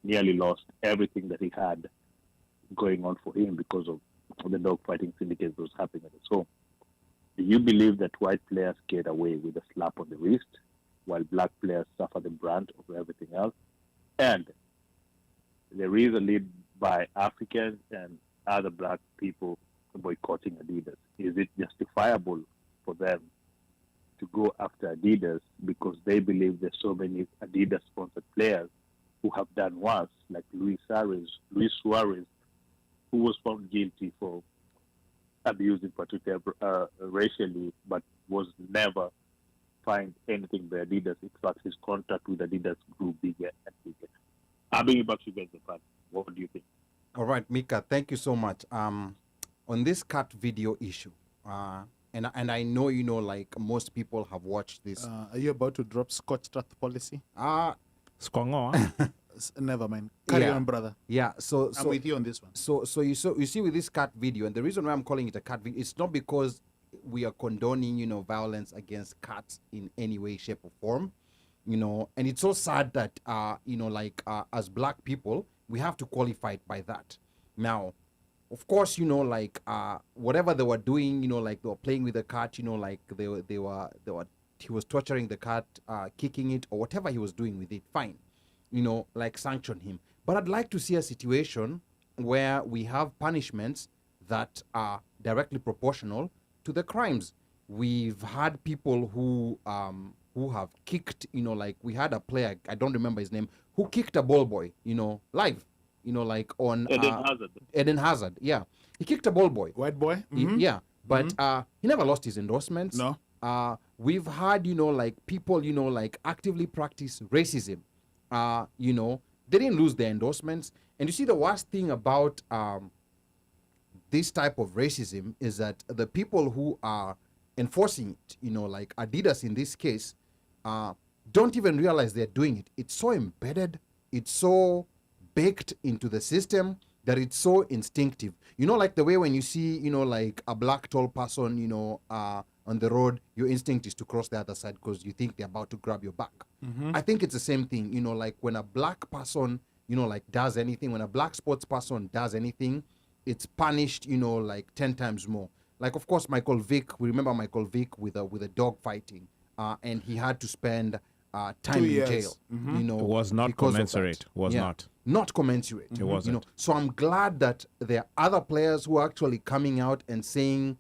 nearly lost everything that he had going on for him because of the dogfighting syndicate that was happening at his home. Do you believe that white players get away with a slap on the wrist while black players suffer the brunt of everything else? And there is a lead by Africans and other black people boycotting Adidas. Is it justifiable for them to go after Adidas because they believe there's so many Adidas-sponsored players who have done worse, like Luis Suarez, who was found guilty for abusing Patricia racially, but was never fined anything by Adidas. In fact, his contract with Adidas grew bigger and bigger. I'll bring you back to you guys, Japan. What do you think? All right, Mika, thank you so much. On this cat video issue, and I know, like most people have watched this. Are you about to drop Scotch Strath policy? Skongo. Never mind. Carry on, brother. Yeah, so I'm with you on this one. So you see with this cat video, and the reason why I'm calling it a cat video, it's not because we are condoning, violence against cats in any way, shape, or form, and it's so sad that, as black people, we have to qualify it by that. Now, of course, you know, like whatever they were doing, you know, like they were playing with the cat, you know, like they were he was torturing the cat, kicking it, or whatever he was doing with it. Fine, you know, like sanction him. But I'd like to see a situation where we have punishments that are directly proportional to the crimes. We've had people who have kicked, you know, like we had a player, I don't remember his name, who kicked a ball boy, you know, live, you know, like on Eden Hazard. Yeah, he kicked a ball boy, White boy. yeah, but he never lost his endorsements. No. We've had, you know, like people, you know, like actively practice racism. You know, they didn't lose their endorsements. And you see, the worst thing about this type of racism is that the people who are enforcing it, you know, like Adidas in this case, don't even realize they're doing it. It's so embedded, it's so baked into the system that it's so instinctive. You know, like the way when you see, you know, like a black tall person, you know, on the road, your instinct is to cross the other side because you think they're about to grab your back. I think it's the same thing, you know, like when a black person, you know, like does anything, when a black sports person does anything, it's punished, you know, like 10 times more. Like, of course, Michael Vick, we remember Michael Vick with a dog fighting, and he had to spend time in jail. You know, it was not commensurate. Not commensurate. It wasn't. You know, so I'm glad that there are other players who are actually coming out and saying,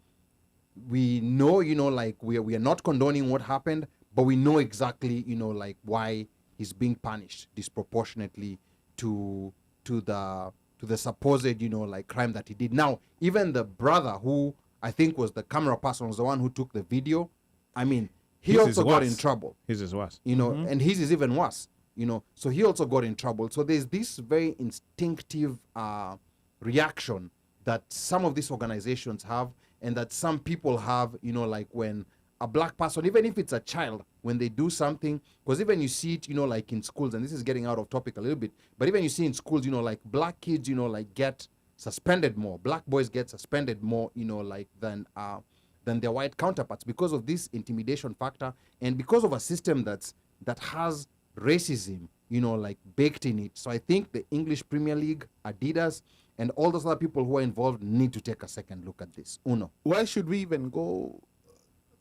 we know, you know, like we are not condoning what happened, but we know exactly, you know, like why he's being punished disproportionately to the supposed, you know, like crime that he did. Now, even the brother who I think was the camera person, was the one who took the video. I mean, he also got in trouble. His is worse. You know, and his is even worse. You know, so he also got in trouble. So there's this very instinctive reaction that some of these organizations have, and that some people have, you know, like when a black person, even if it's a child, when they do something, because even you see it, you know, like in schools, and this is getting out of topic a little bit, but even you see in schools, you know, like black kids, you know, like get suspended more. Black boys get suspended more, you know, like than their white counterparts because of this intimidation factor and because of a system that has racism, you know, like baked in it. So I think the English Premier League, Adidas, and all those other people who are involved need to take a second look at this. Uno. Why should we even go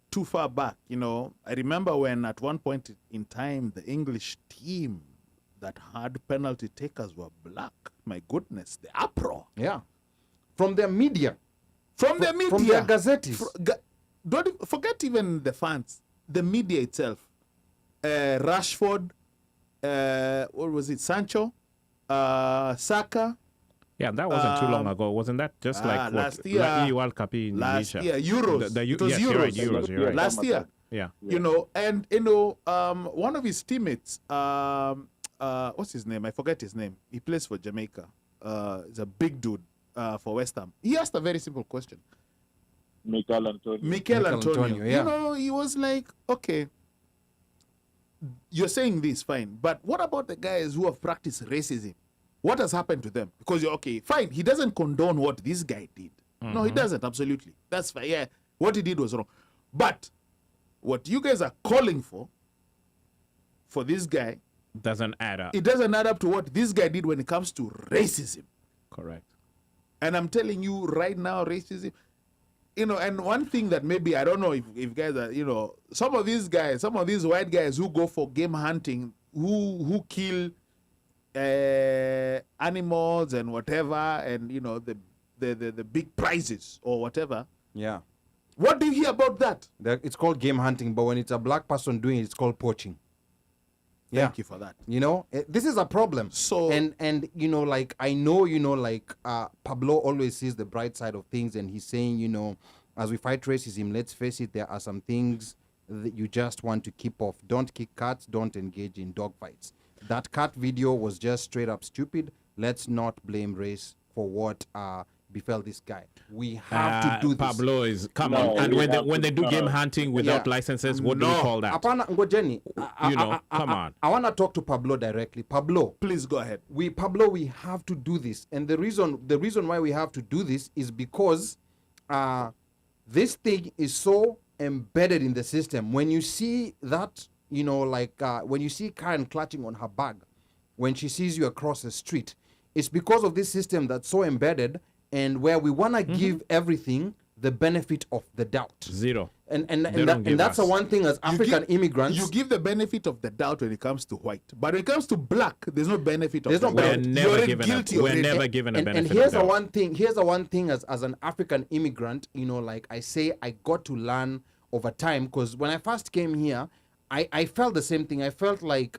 too far back? You know, I remember when at one point in time, the English team that had penalty takers were black. My goodness, the uproar. Yeah. From their media. From their media. From their gazettes. Don't forget even the fans. The media itself. Rashford, what was it? Sancho, Saka. Yeah, that wasn't too long ago. Wasn't that just like last year? World Cup in last Indonesia. year, Euros. It was yes, Euros. You're right. Last year. Yeah. You know, and you know, one of his teammates, what's his name? I forget his name. He plays for Jamaica. He's a big dude for West Ham. He asked a very simple question. Mikel Antonio. Mikel Antonio. Yeah. You know, he was like, okay, you're saying this, fine. But what about the guys who have practiced racism? What has happened to them? Because you're okay, fine. He doesn't condone what this guy did. No, he doesn't, absolutely. That's fine. Yeah, what he did was wrong. But what you guys are calling for this guy, doesn't add up. it doesn't add up to what this guy did when it comes to racism. Correct. And I'm telling you right now, racism, you know, and one thing that maybe, I don't know if guys are, you know, some of these guys, some of these white guys who go for game hunting, who kill animals and whatever, and, you know, the big prizes or whatever. Yeah. What do you hear about that? It's called game hunting, but when it's a black person doing it, it's called poaching. Thank you for that. You know, this is a problem. So and you know, like I know, you know, like Pablo always sees the bright side of things, and he's saying, you know, as we fight racism, let's face it, there are some things that you just want to keep off. Don't kick cats. Don't engage in dog fights. That cat video was just straight up stupid. Let's not blame race for what befell this guy. We have to do this. Pablo is come on. And when they do game hunting without licenses, what do you call that? Apana ngojeni. You know, come on. I want to talk to Pablo directly. Pablo, please go ahead. We have to do this, and the reason why we have to do this is because this thing is so embedded in the system. When you see that, you know, like when you see Karen clutching on her bag when she sees you across the street, it's because of this system that's so embedded. and where we want to give everything the benefit of the doubt. Zero. And They don't give that's the us. one thing as African immigrants. You give the benefit of the doubt when it comes to white, but when it comes to black, there's no benefit There's of no the benefit. doubt. We're never You're given guilty a, we're already. never given a and benefit here's of the doubt. one thing. Here's the one thing as an African immigrant, you know, like I say, I got to learn over time, because when I first came here, I felt the same thing. I felt like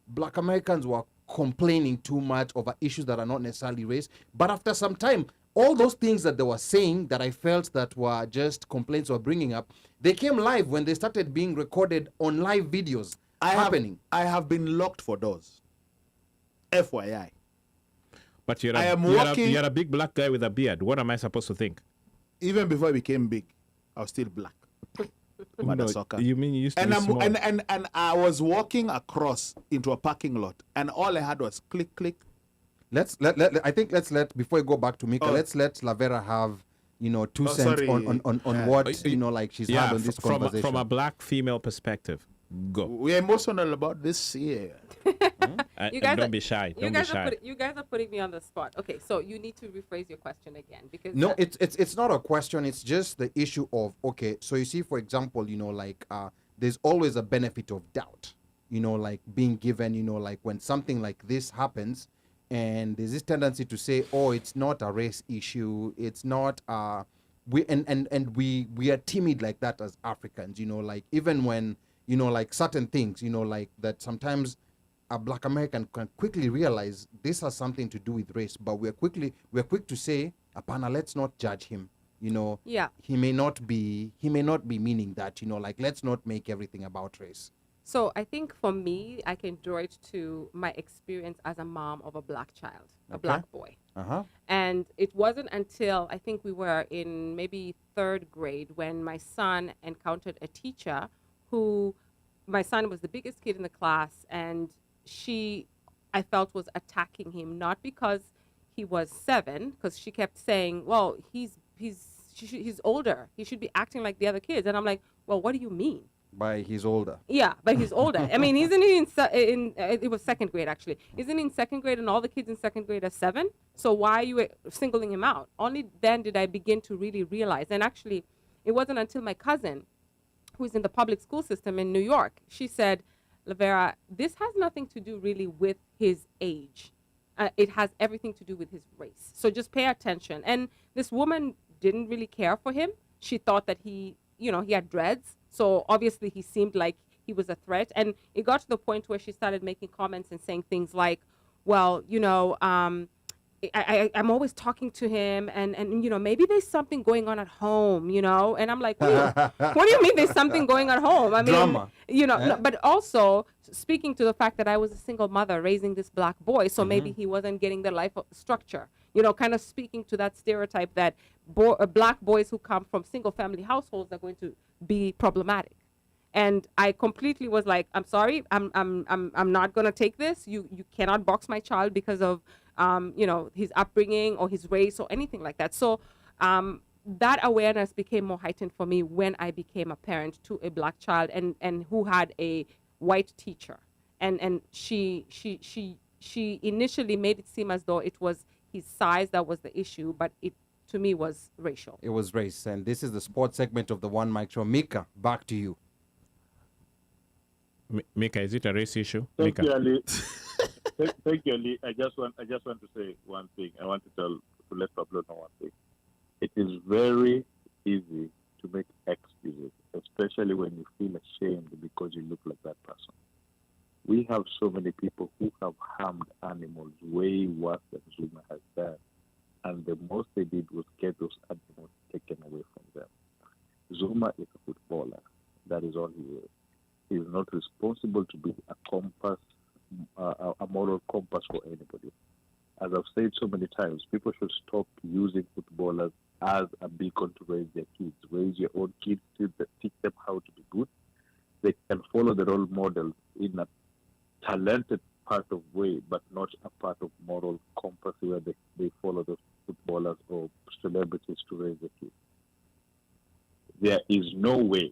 Black Americans were complaining too much over issues that are not necessarily race. But after some time, all those things that they were saying that I felt that were just complaints or bringing up, they came live when they started being recorded on live videos happening. I have been locked for doors. FYI. But you're I a, am you're, walking- you're a big black guy with a beard. What am I supposed to think? Even before I became big, I was still black. No, Soccer. you mean you used to And be I'm small? and I was walking across into a parking lot, and all I had was click click. I think let's let before we go back to Mika, Oh. let's let Lavera have, you know, two Oh, cents sorry. on Yeah. what, you know, like she's had on this from conversation. from a black female perspective. Go. We're emotional about this here. You guys don't are- be shy. You Don't be guys shy. you guys are putting me on the spot. Okay, so you need to rephrase your question again because No, it's not a question. It's just the issue of, okay, so you see, for example, you know, like there's always a benefit of doubt, you know, like being given, you know, like when something like this happens, and there's this tendency to say, oh, it's not a race issue, it's not we are timid like that as Africans, you know, like even when, you know, like certain things, you know, like that sometimes a Black American can quickly realize this has something to do with race, but we're quick to say, Apana, let's not judge him. You know, Yeah. he may not be meaning that, you know, like let's not make everything about race. So I think for me, I can draw it to my experience as a mom of a black child, a Okay. black boy. And it wasn't until I think we were in maybe 3rd grade when my son encountered a teacher who, my son was the biggest kid in the class, and she, I felt, was attacking him, not because he was 7, because she kept saying, well, he's older. He should be acting like the other kids. And I'm like, well, what do you mean? By he's older. Yeah, but he's older. I mean, isn't he in it was 2nd grade actually. Isn't he in 2nd grade and all the kids in 2nd grade are 7? So why are you singling him out? Only then did I begin to really realize. And actually, it wasn't until my cousin, who's in the public school system in New York, she said, Lavera, this has nothing to do really with his age. It has everything to do with his race. So just pay attention. And this woman didn't really care for him. She thought that he had dreads. So obviously he seemed like he was a threat. And it got to the point where she started making comments and saying things like, well, you know, I'm always talking to him and you know, maybe there's something going on at home, you know? And I'm like, what do you mean there's something going on at home? I mean, Drama. you know, no, but also speaking to the fact that I was a single mother raising this black boy, so maybe he wasn't getting the life structure, you know, kind of speaking to that stereotype that black boys who come from single family households are going to be problematic. And I completely was like, I'm sorry, I'm not gonna take this. You cannot box my child because of you know, his upbringing or his race or anything like that. So that awareness became more heightened for me when I became a parent to a black child and who had a white teacher. And she initially made it seem as though it was his size that was the issue, but it to me was racial. It was race. And this is the sports segment of the One Mic Show. Mika, back to you. Mika, is it a race issue? Thank Mika. you, Ali. Thank you, Ali. I just want to say one thing. I want to let Pablo know one thing. It is very easy to make excuses, especially when you feel ashamed because you look like that person. We have so many people who have harmed animals way worse than Zuma has done. And the most they did was get those animals taken away from them. Zuma is a footballer. That is all he is. He is not responsible to be a compass, a moral compass for anybody. As I've said so many times, people should stop using footballers as a beacon to raise their kids. Raise your own kids, teach them how to be good. They can follow the role models in a talented part of way, but not a part of moral compass where they follow the footballers or celebrities to raise their kids. There is no way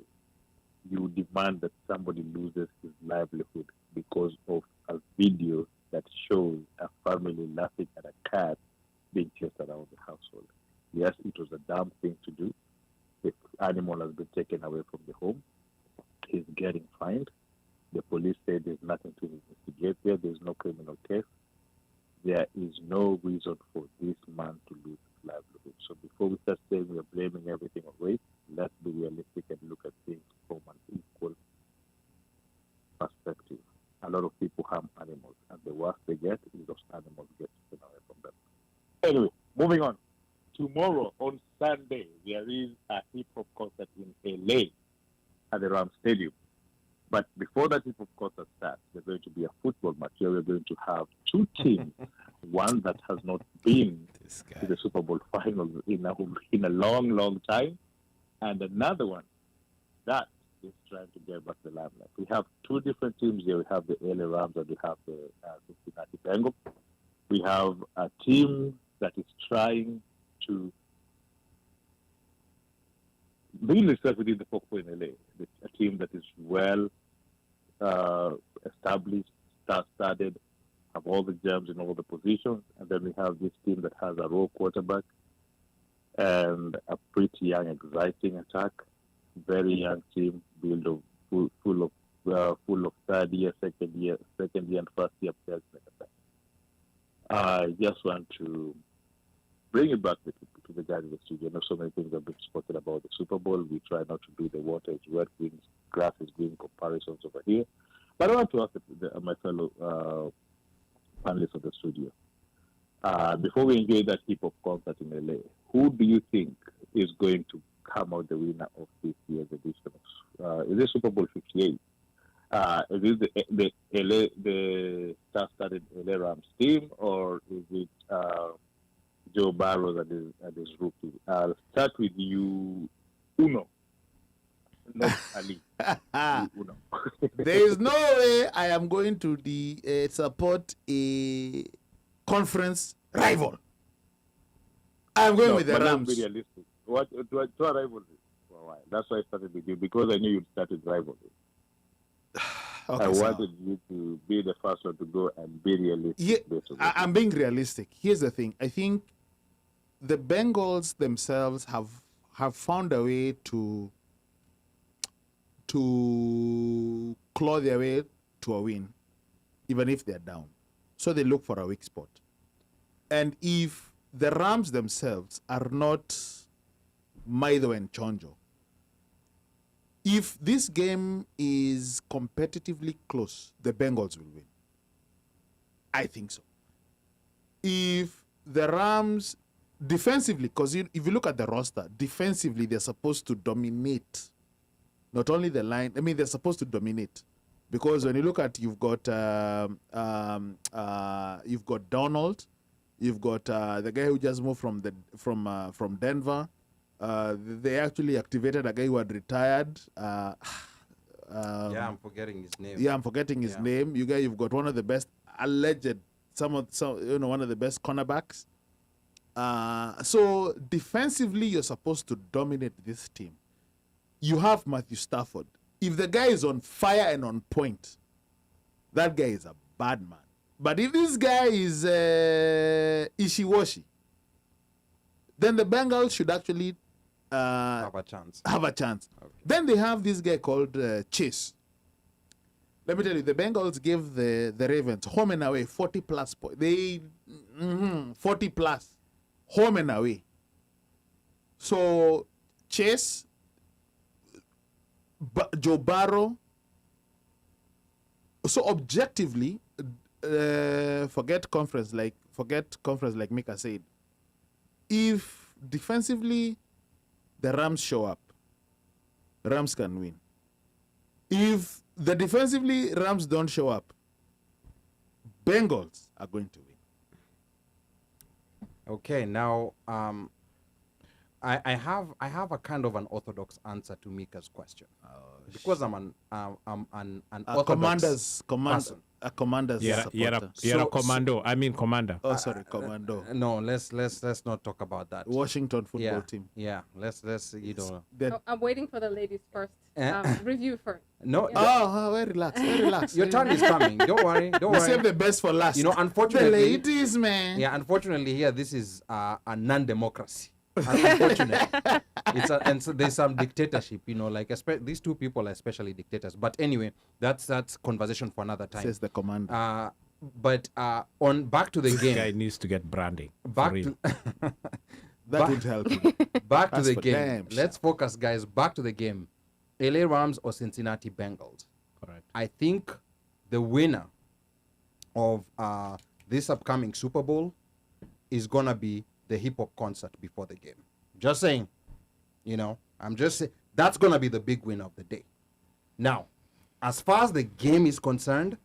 you demand that somebody loses his livelihood because of a video that shows a family laughing at a cat being chased around the household. Yes, it was a dumb thing to do. The animal has been taken away from the home. He's getting fined. The police say there's nothing to investigate there. There's no criminal case. There is no reason for this man to lose his livelihood. So before we start saying we're blaming everything on race, let's be realistic and look at things from an equal perspective. A lot of people harm animals, and the worst they get is those animals get taken away from them. Anyway, moving on. Tomorrow, on Sunday, there is a hip-hop concert in LA at the Ram Stadium. But before that hip-hop concert starts, there's going to be a football match where we're going to have two teams, one that has not been to the Super Bowl finals in a long, long time, and another one that is trying to get back the limelight. We have two different teams here. We have the LA Rams and we have the Cincinnati Bengals. We have a team that is trying to build itself within the top four in LA. A team that is well established, star-studded, have all the gems in all the positions. And then we have this team that has a raw quarterback and a pretty young, exciting attack. Very young team, built of full of third year, second year, and first year players. I just want to bring it back to the guys in the studio. I know so many things have been spoken about the Super Bowl. We try not to do the water is red, grass is green comparisons over here. But I want to ask my fellow panelists of the studio, before we enjoy that hip-hop concert in LA, who do you think is going to come out the winner of this year's edition of is it Super Bowl 58? Is it the star-studded LA Rams team, or is it Joe Burrow and his rookie? I'll start with you, Uno. Not Ali. Uno. There is no way I am going to support a conference rival. I'm going with the Rams. Be realistic. What rivalry? Well, that's why I started with you, because I knew you'd start with rivalry. Okay, I wanted you to be the first one to go and be realistic. Yeah, I'm being realistic. Here's the thing. I think the Bengals themselves have found a way to claw their way to a win, even if they're down. So they look for a weak spot. And if the Rams themselves are not Maido and Chonjo, if this game is competitively close, the Bengals will win. I think so. If the Rams defensively, because if you look at the roster, defensively they're supposed to dominate. Not only the line, I mean they're supposed to dominate, because when you look at you've got Donald, you've got the guy who just moved from Denver. They actually activated a guy who had retired. Yeah, I'm forgetting his name. Yeah, I'm forgetting his name. You've got one of the best alleged, one of the best cornerbacks. So defensively, you're supposed to dominate this team. You have Matthew Stafford. If the guy is on fire and on point, that guy is a bad man. But if this guy is Ishiwashi, then the Bengals should actually have a chance. Okay. Then they have this guy called Chase. Let me tell you, the Bengals give the Ravens home and away 40 plus points. 40 plus home and away. So Chase, Joe Burrow. So objectively, forget conference like Mika said. If defensively the Rams show up, Rams can win. If the defensively Rams don't show up, Bengals are going to win. Okay, now I have a kind of an orthodox answer to Mika's question, because I'm an orthodox person. A commander's supporter. You're a commando. I mean commander. Oh, sorry, commando. No, let's not talk about that. Washington football team. Yeah, let's you know. I'm waiting for the ladies first. Review first. No. Oh, very relaxed. Your turn is coming. Don't worry. We save the best for last. You know, unfortunately, the ladies, man. Yeah, unfortunately, here this is a non-democracy. Unfortunate. And so there's some dictatorship, like these two people are especially dictators. But anyway, that's conversation for another time. Says the commander. But on back to the This game. guy needs to get branding. Back for real. to That would help you. back to That's the for game. damn Let's focus, guys. Back to the game. LA Rams or Cincinnati Bengals. Correct. I think the winner of this upcoming Super Bowl is gonna be the hip hop concert before the game. Just saying, I'm just saying that's gonna be the big win of the day. Now, as far as the game is concerned,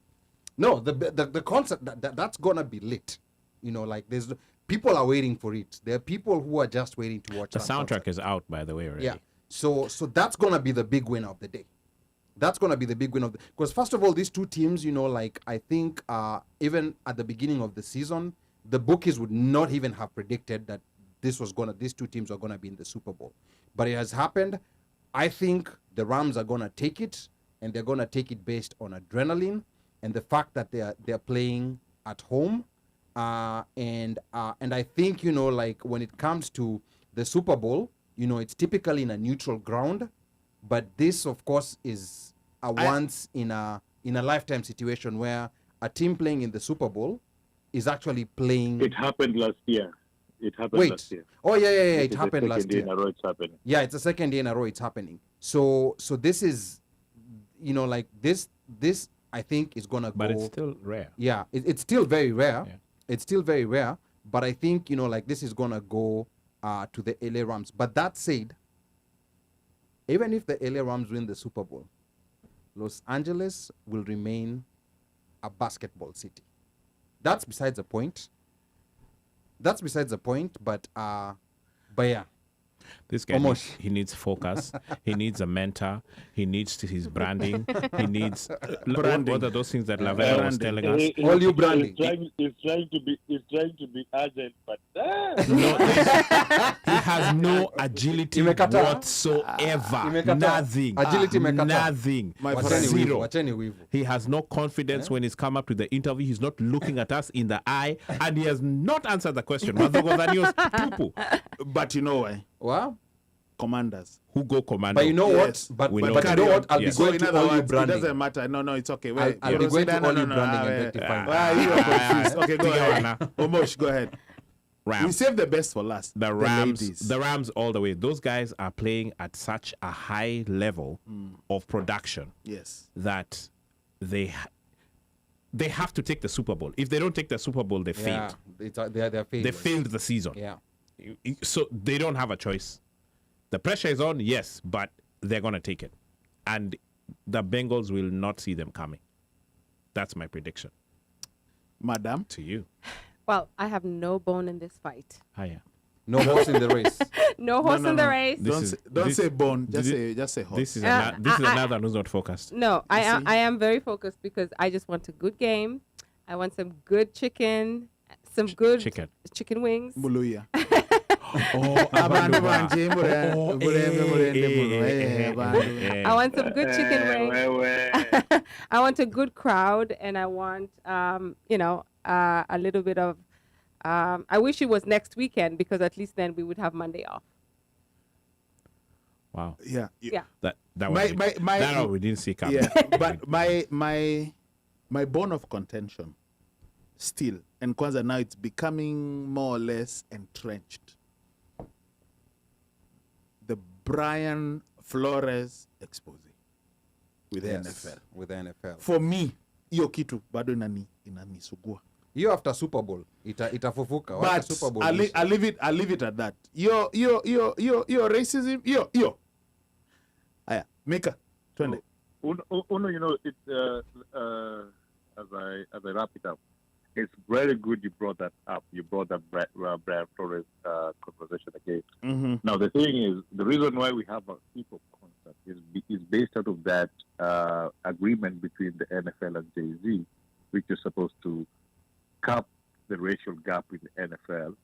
no, the concert that's gonna be lit. Like there's people are waiting for it. There are people who are just waiting to watch. The that soundtrack concert. is out, by the way, already. Yeah. So that's gonna be the big win of the day. That's gonna be the big win of the, because first of all, these two teams, I think even at the beginning of the season, the bookies would not even have predicted that these two teams are gonna be in the Super Bowl. But it has happened. I think the Rams are gonna take it, and they're gonna take it based on adrenaline and the fact that they're playing at home. And I think when it comes to the Super Bowl, it's typically in a neutral ground, but this, of course, is a once in a lifetime situation where a team playing in the Super Bowl is actually playing. It happened last year. Last year. Oh yeah. It happened last year. In a row it's happening. Yeah, it's the second year in a row it's happening. So this is, this I think is gonna go. But it's still rare. Yeah, it's still very rare. Yeah. It's still very rare. But I think this is gonna go to the LA Rams. But that said, even if the LA Rams win the Super Bowl, Los Angeles will remain a basketball city. That's besides the point. But yeah. This guy, he needs focus. He needs a mentor. He needs his branding. He needs branding. What are those things that Lavera was telling us? All you branding. He's trying to be agile, but no, he has no agility whatsoever. Nothing. Agility nothing. Zero. Zero. He has no confidence when he's come up to the interview. He's not looking at us in the eye, and he has not answered the question. But you know why? Wow. Commanders. Who go commando? But you know Yes. what? But We you know. know Carry what? I'll Yes. be going in to other all you words, it branding. doesn't matter. No, it's okay. Wait, I'll be going to all you branding and wait. rectifying. You are confused. Okay, go ahead. Omosh, go ahead. We Rams. save the best for last. The Rams. ladies. The Rams all the way. Those guys are playing at such a high level of production Yes. that they have to take the Super Bowl. If they don't take the Super Bowl, they Yeah, failed. they're They failures. failed the season. Yeah. So they don't have a choice. The pressure is on, yes, but they're going to take it. And the Bengals will not see them coming. That's my prediction. Madam. To you. Well, I have no bone in this fight. Hiya. No horse in the race. No horse in the race. Don't say bone. Just say horse. This is Uh, another one who's not focused. No, I am very focused because I just want a good game. I want some good chicken, some good chicken wings. Muluya. I want some good chicken wings. I want a good crowd, and I want a little bit of. I wish it was next weekend because at least then we would have Monday off. Wow. Yeah. Yeah. That My- one that one we didn't see coming. Yeah, but my bone of contention still, and Kwanzaa now it's becoming more or less entrenched. The Brian Flores expose with the NFL. With the NFL. For me, hiyo kitu bado inanisugua. You after Super Bowl, itafufuka. After But Super Bowl, I'll leave it at that. Your racism, yo. Aya, Mika, twende. Uno, it's as I wrap it up, it's very good you brought that up. You brought that Brian Flores conversation again. Mm-hmm. Now the thing is, the reason why we have a hip hop concert is based out of that agreement between the NFL and Jay-Z, which is supposed to cap the racial gap in the NFL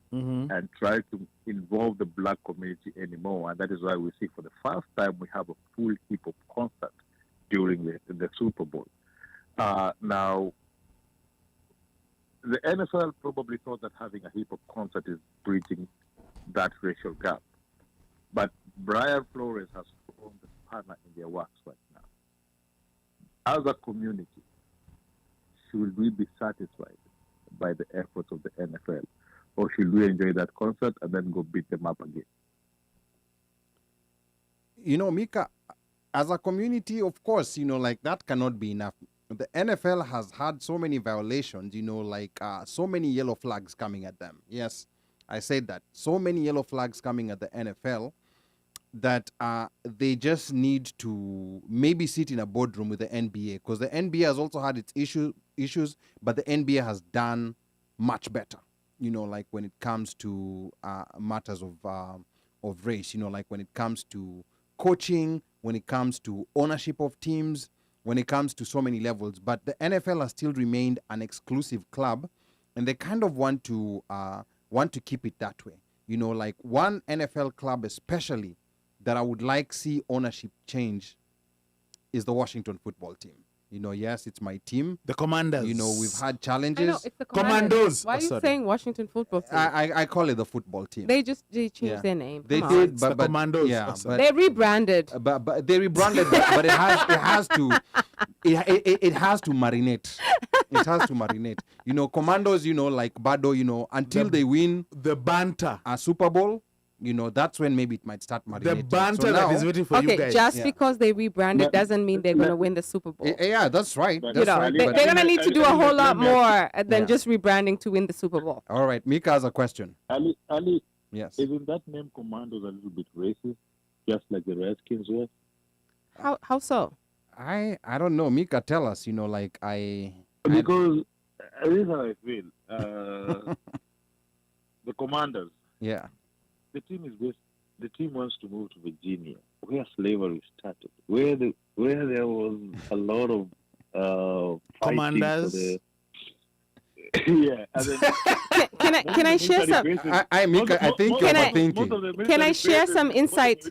and try to involve the black community anymore. And that is why we see for the first time we have a full hip hop concert during the Super Bowl. Now, the NFL probably thought that having a hip hop concert is breaching that racial gap. But Brian Flores has thrown the spanner in their works right now. As a community, should we be satisfied by the efforts of the NFL, or should we enjoy that concert and then go beat them up again? You know, Mika, as a community, of course, you know, like that cannot be enough. The NFL has had so many violations, you know, like so many yellow flags coming at them. Yes, I said that. So many yellow flags coming at the NFL that they just need to maybe sit in a boardroom with the NBA, because the NBA has also had its issues, but the NBA has done much better, you know, like when it comes to matters of race, you know, like when it comes to coaching, when it comes to ownership of teams, when it comes to so many levels. But the NFL has still remained an exclusive club, and they kind of want to keep it that way. You know, like one NFL club especially that I would like see ownership change is the Washington football team. You know, yes, it's my team. The Commanders. You know, we've had I challenges. know, it's the Commandos. Why are you sorry. saying Washington football team? I call it the football team. They changed Yeah. their name. They Come did, on. It's the Commandos. Yeah, Oh, sorry. but, They rebranded. but they rebranded, but it has to marinate. It has to marinate. You know, Commandos. You know, like Bado. You know, until they win The banter. a Super Bowl, you know, that's when maybe it might start marinating. The banter So that now- is waiting for you Okay, guys. just Yeah. because they rebranded doesn't mean they're going to win the Super Bowl. Yeah, that's right. You That's know, right. they're but- going to need to do a whole lot more than Yeah. just rebranding to win the Super Bowl. All right, Mika has a question. Ali, Yes. isn't that name Commandos a little bit racist, just like the Redskins were? How so? I don't know. Mika, tell us. You know, like Because this is how I feel. The Commanders, yeah. the team wants to move to Virginia, where slavery started, where there was a lot of fighting for Commanders. the yeah. And then Can I share some? Mika, I think you're overthinking. Can I share some insight?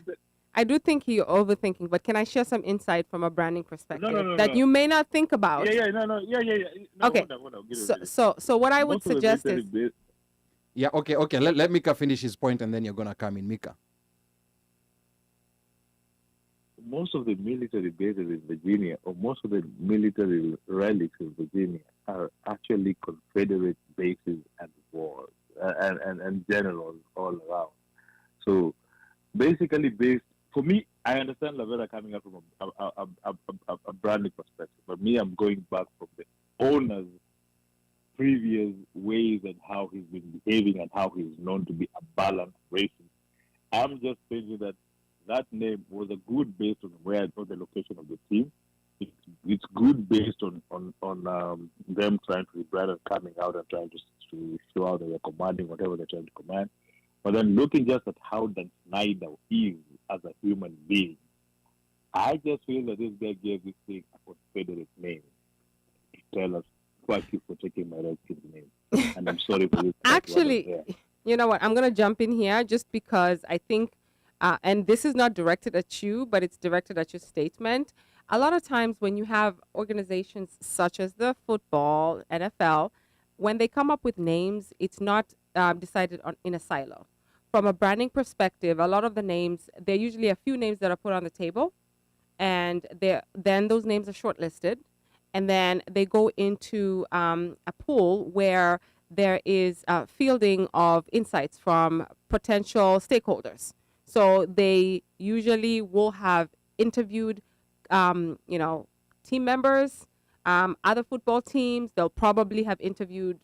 I do think you're overthinking, but can I share some insight from a branding perspective that you may not think about? Yeah. No, Okay. Hold on, So what I would Most of the suggest is military base- Yeah, okay. Let Mika finish his point, and then you're gonna come in, Mika. most of the military bases in Virginia, or most of the military relics in Virginia, are actually Confederate bases and wars and generals all around. So basically, for me, I understand Lavera coming up from a branding perspective, but me, I'm going back from the owner's previous ways and how he's been behaving and how he's known to be a balanced racist. I'm just thinking that name was a good based on where the location of the team. It's good based on them trying to rebrand and coming out and trying to show out that they're commanding whatever they're trying to command. But then looking just at how Dan Snyder is as a human being, I just feel that this guy gave this thing a Confederate name to tell us, fuck you for taking my Redskins name. And I'm sorry for this. actually, you know what? I'm going to jump in here just because I think, and this is not directed at you, but it's directed at your statement. A lot of times when you have organizations such as the football, NFL, when they come up with names, it's not decided on in a silo. From a branding perspective, a lot of the names, there are usually a few names that are put on the table, and then those names are shortlisted, and then they go into a pool where there is fielding of insights from potential stakeholders. So they usually will have interviewed, team members, other football teams. They'll probably have interviewed,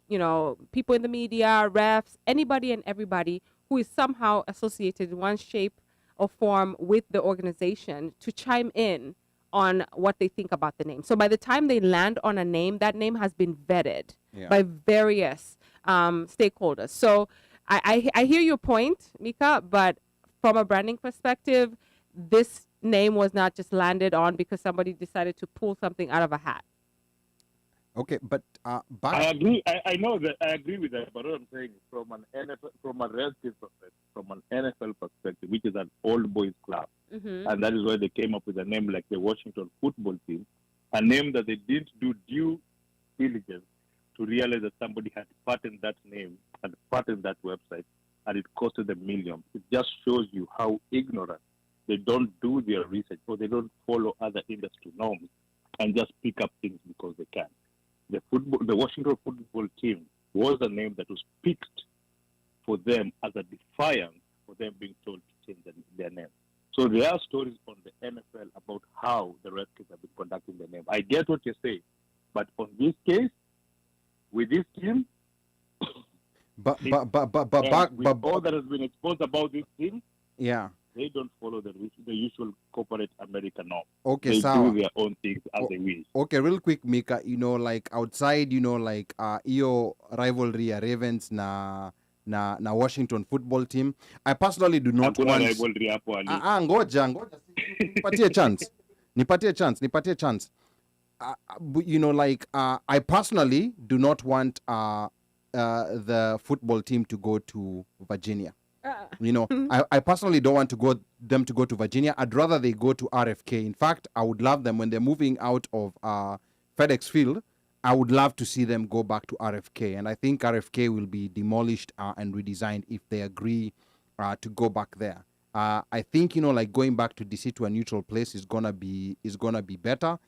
people in the media, refs, anybody and everybody who is somehow associated in one shape or form with the organization to chime in on what they think about the name. So by the time they land on a name, that name has been vetted by various stakeholders. So I hear your point, Mika, but from a branding perspective, this name was not just landed on because somebody decided to pull something out of a hat. Okay, but I agree. I know that. I agree with that. But what I'm saying, from an NFL, from a Redskins perspective, from an NFL perspective, which is an old boys club, and that is why they came up with a name like the Washington Football Team, a name that they didn't do due diligence to realize that somebody had patented that name and patented that website and it costed them millions. It just shows you how ignorant. They don't do their research, or they don't follow other industry norms and just pick up things because they can. The Washington football team was a name that was picked for them as a defiance for them being told to change their name. So there are stories on the NFL about how the Redskins have been conducting their name. I get what you're saying, but on this case, with this team, but all that has been exposed about this team, yeah, they don't follow the usual corporate American norm. Okay, they so do their own things as they wish. Okay, real quick, Mika, like outside, like iyo rivalry ya Ravens na Washington football team, I personally do not want rivalry hapo ali. Ngoja nipatie chance. Like I personally do not want the football team to go to Virginia. I personally don't want them to go to Virginia. I'd rather they go to RFK. In fact, I would love them when they're moving out of FedEx Field. I would love to see them go back to RFK, and I think RFK will be demolished and redesigned if they agree to go back there. I think like going back to DC to a neutral place is gonna be better.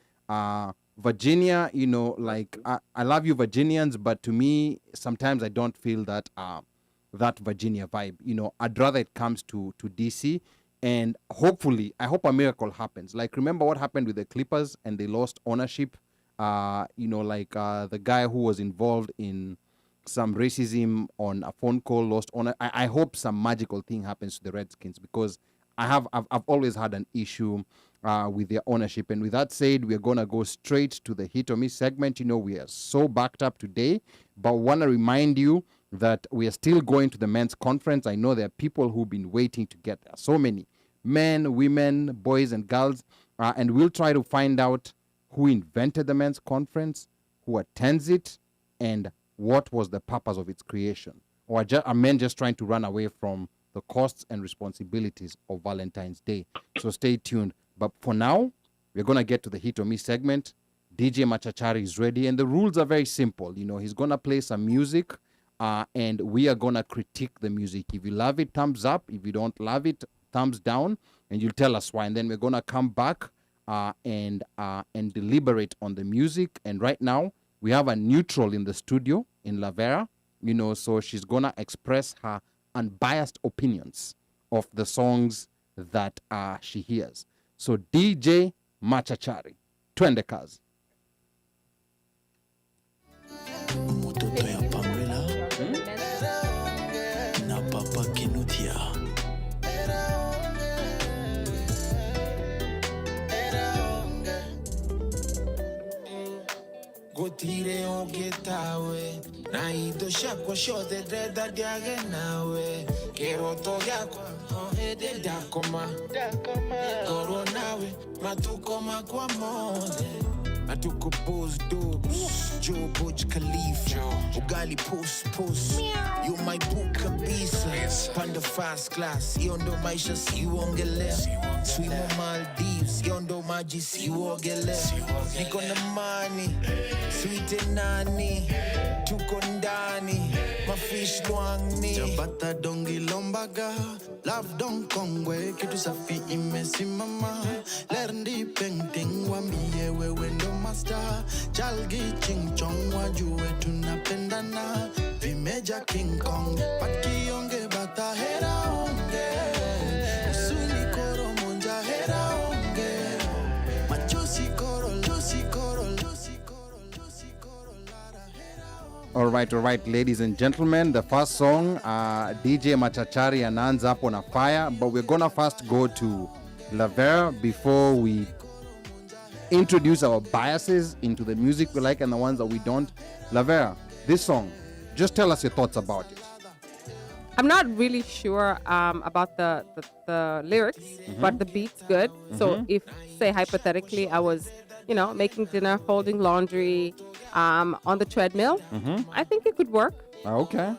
Virginia, like I love you Virginians, but to me sometimes I don't feel that that Virginia vibe. I'd rather it comes to DC, and hopefully I hope a miracle happens. Like remember what happened with the Clippers and they lost ownership. The guy who was involved in some racism on a phone call lost owner. I hope some magical thing happens to the Redskins, because I've always had an issue with their ownership. And with that said, we're gonna go straight to the hit or miss segment. We are so backed up today, but want to remind you that we are still going to the men's conference. I know there are people who've been waiting to get there. So many men, women, boys, and girls, and we'll try to find out who invented the men's conference, who attends it, and what was the purpose of its creation. Or are men just trying to run away from the costs and responsibilities of Valentine's Day? So stay tuned. But for now, we're going to get to the hit or miss segment. DJ Machachari is ready, and the rules are very simple. He's going to play some music, and we are going to critique the music. If you love it, thumbs up. If you don't love it, thumbs down, and you'll tell us why. And then we're going to come back and deliberate on the music. And right now, we have a neutral in the studio in Lavera, so she's going to express her unbiased opinions of the songs that she hears. So DJ Machachari, twende kazi. Mtoto ya Pamela na Papa Kinutia. Gotire ogetawe na idosha kwa shote dreda diage nawe kero to yako ede dakoma koronawe matukoma kwa mode matuko pose dubs Joe Burj Khalifa ugali post you my book kabisa panda fast class yondo maisha siuongelea swimo Maldives yondo maji siuogelea niko na money sweet nani tuko ndani mafish lwangni jabata dongi lombaga love don kongwe kitu safi imesimama lerndi painting wambie wewe ndo master chalgi ching chong wajue tunapendana vimeja King Kong pakionge bata hera onge usuni koro monja hera onge machosi koro All right, ladies and gentlemen. The first song, DJ Machachari anaanza hapo na fire, but we're gonna first go to Lavera before we introduce our biases into the music we like and the ones that we don't. Lavera, this song, just tell us your thoughts about it. I'm not really sure about the lyrics, but the beat's good. So if, say, hypothetically, I was, making dinner, folding laundry, on the treadmill, I think it could work. Okay.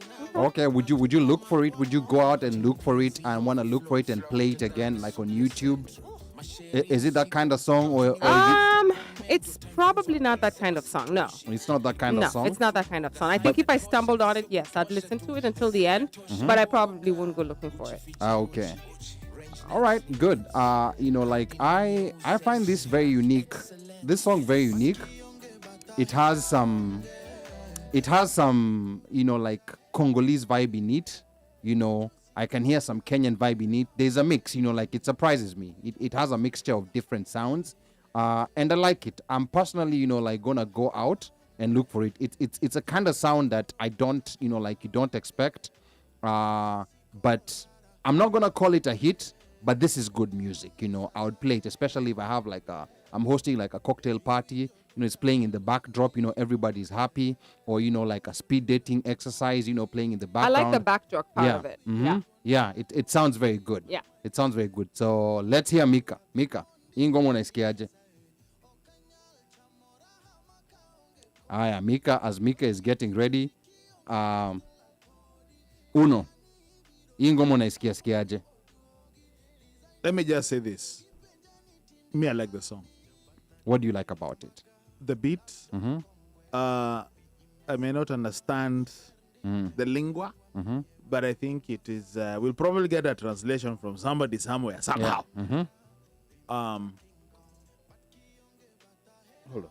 Would you look for it? Would you go out and look for it and want to look for it and play it again, like on YouTube? Is it that kind of song, or It's probably not that kind of song. No. It's not that kind No, of song. it's not that kind of song. I think if I stumbled on it, yes, I'd listen to it until the end, but I probably wouldn't go looking for it. Okay. All right, good. You know, like I find this very unique. This song very unique. It has some, you know, like Congolese vibe in it. You know, I can hear some Kenyan vibe in it. There's a mix, you know, like it surprises me. It has a mixture of different sounds. And I like it. I'm personally, you know, like gonna go out and look for it. It's a kind of sound that I don't, you know, like you don't expect. But I'm not gonna call it a hit, but this is good music, you know. I would play it, especially if I have like I'm hosting like a cocktail party, you know, it's playing in the backdrop, you know, everybody's happy, or, you know, like a speed dating exercise, you know, playing in the I background. like the backdrop part of it. Yeah. Yeah, it sounds very good. Yeah. It sounds very good. So let's hear Mika. Mika, hii ngoma unaisikiaje? Aya, Mika, as Mika is getting ready. Uno, hii ngoma unaisikiaje? Let me just say this. Me, I like the song. What do you like about it? The beat. I may not understand the lingua, but I think it is. We'll probably get a translation from somebody somewhere somehow. Yeah. Hold on.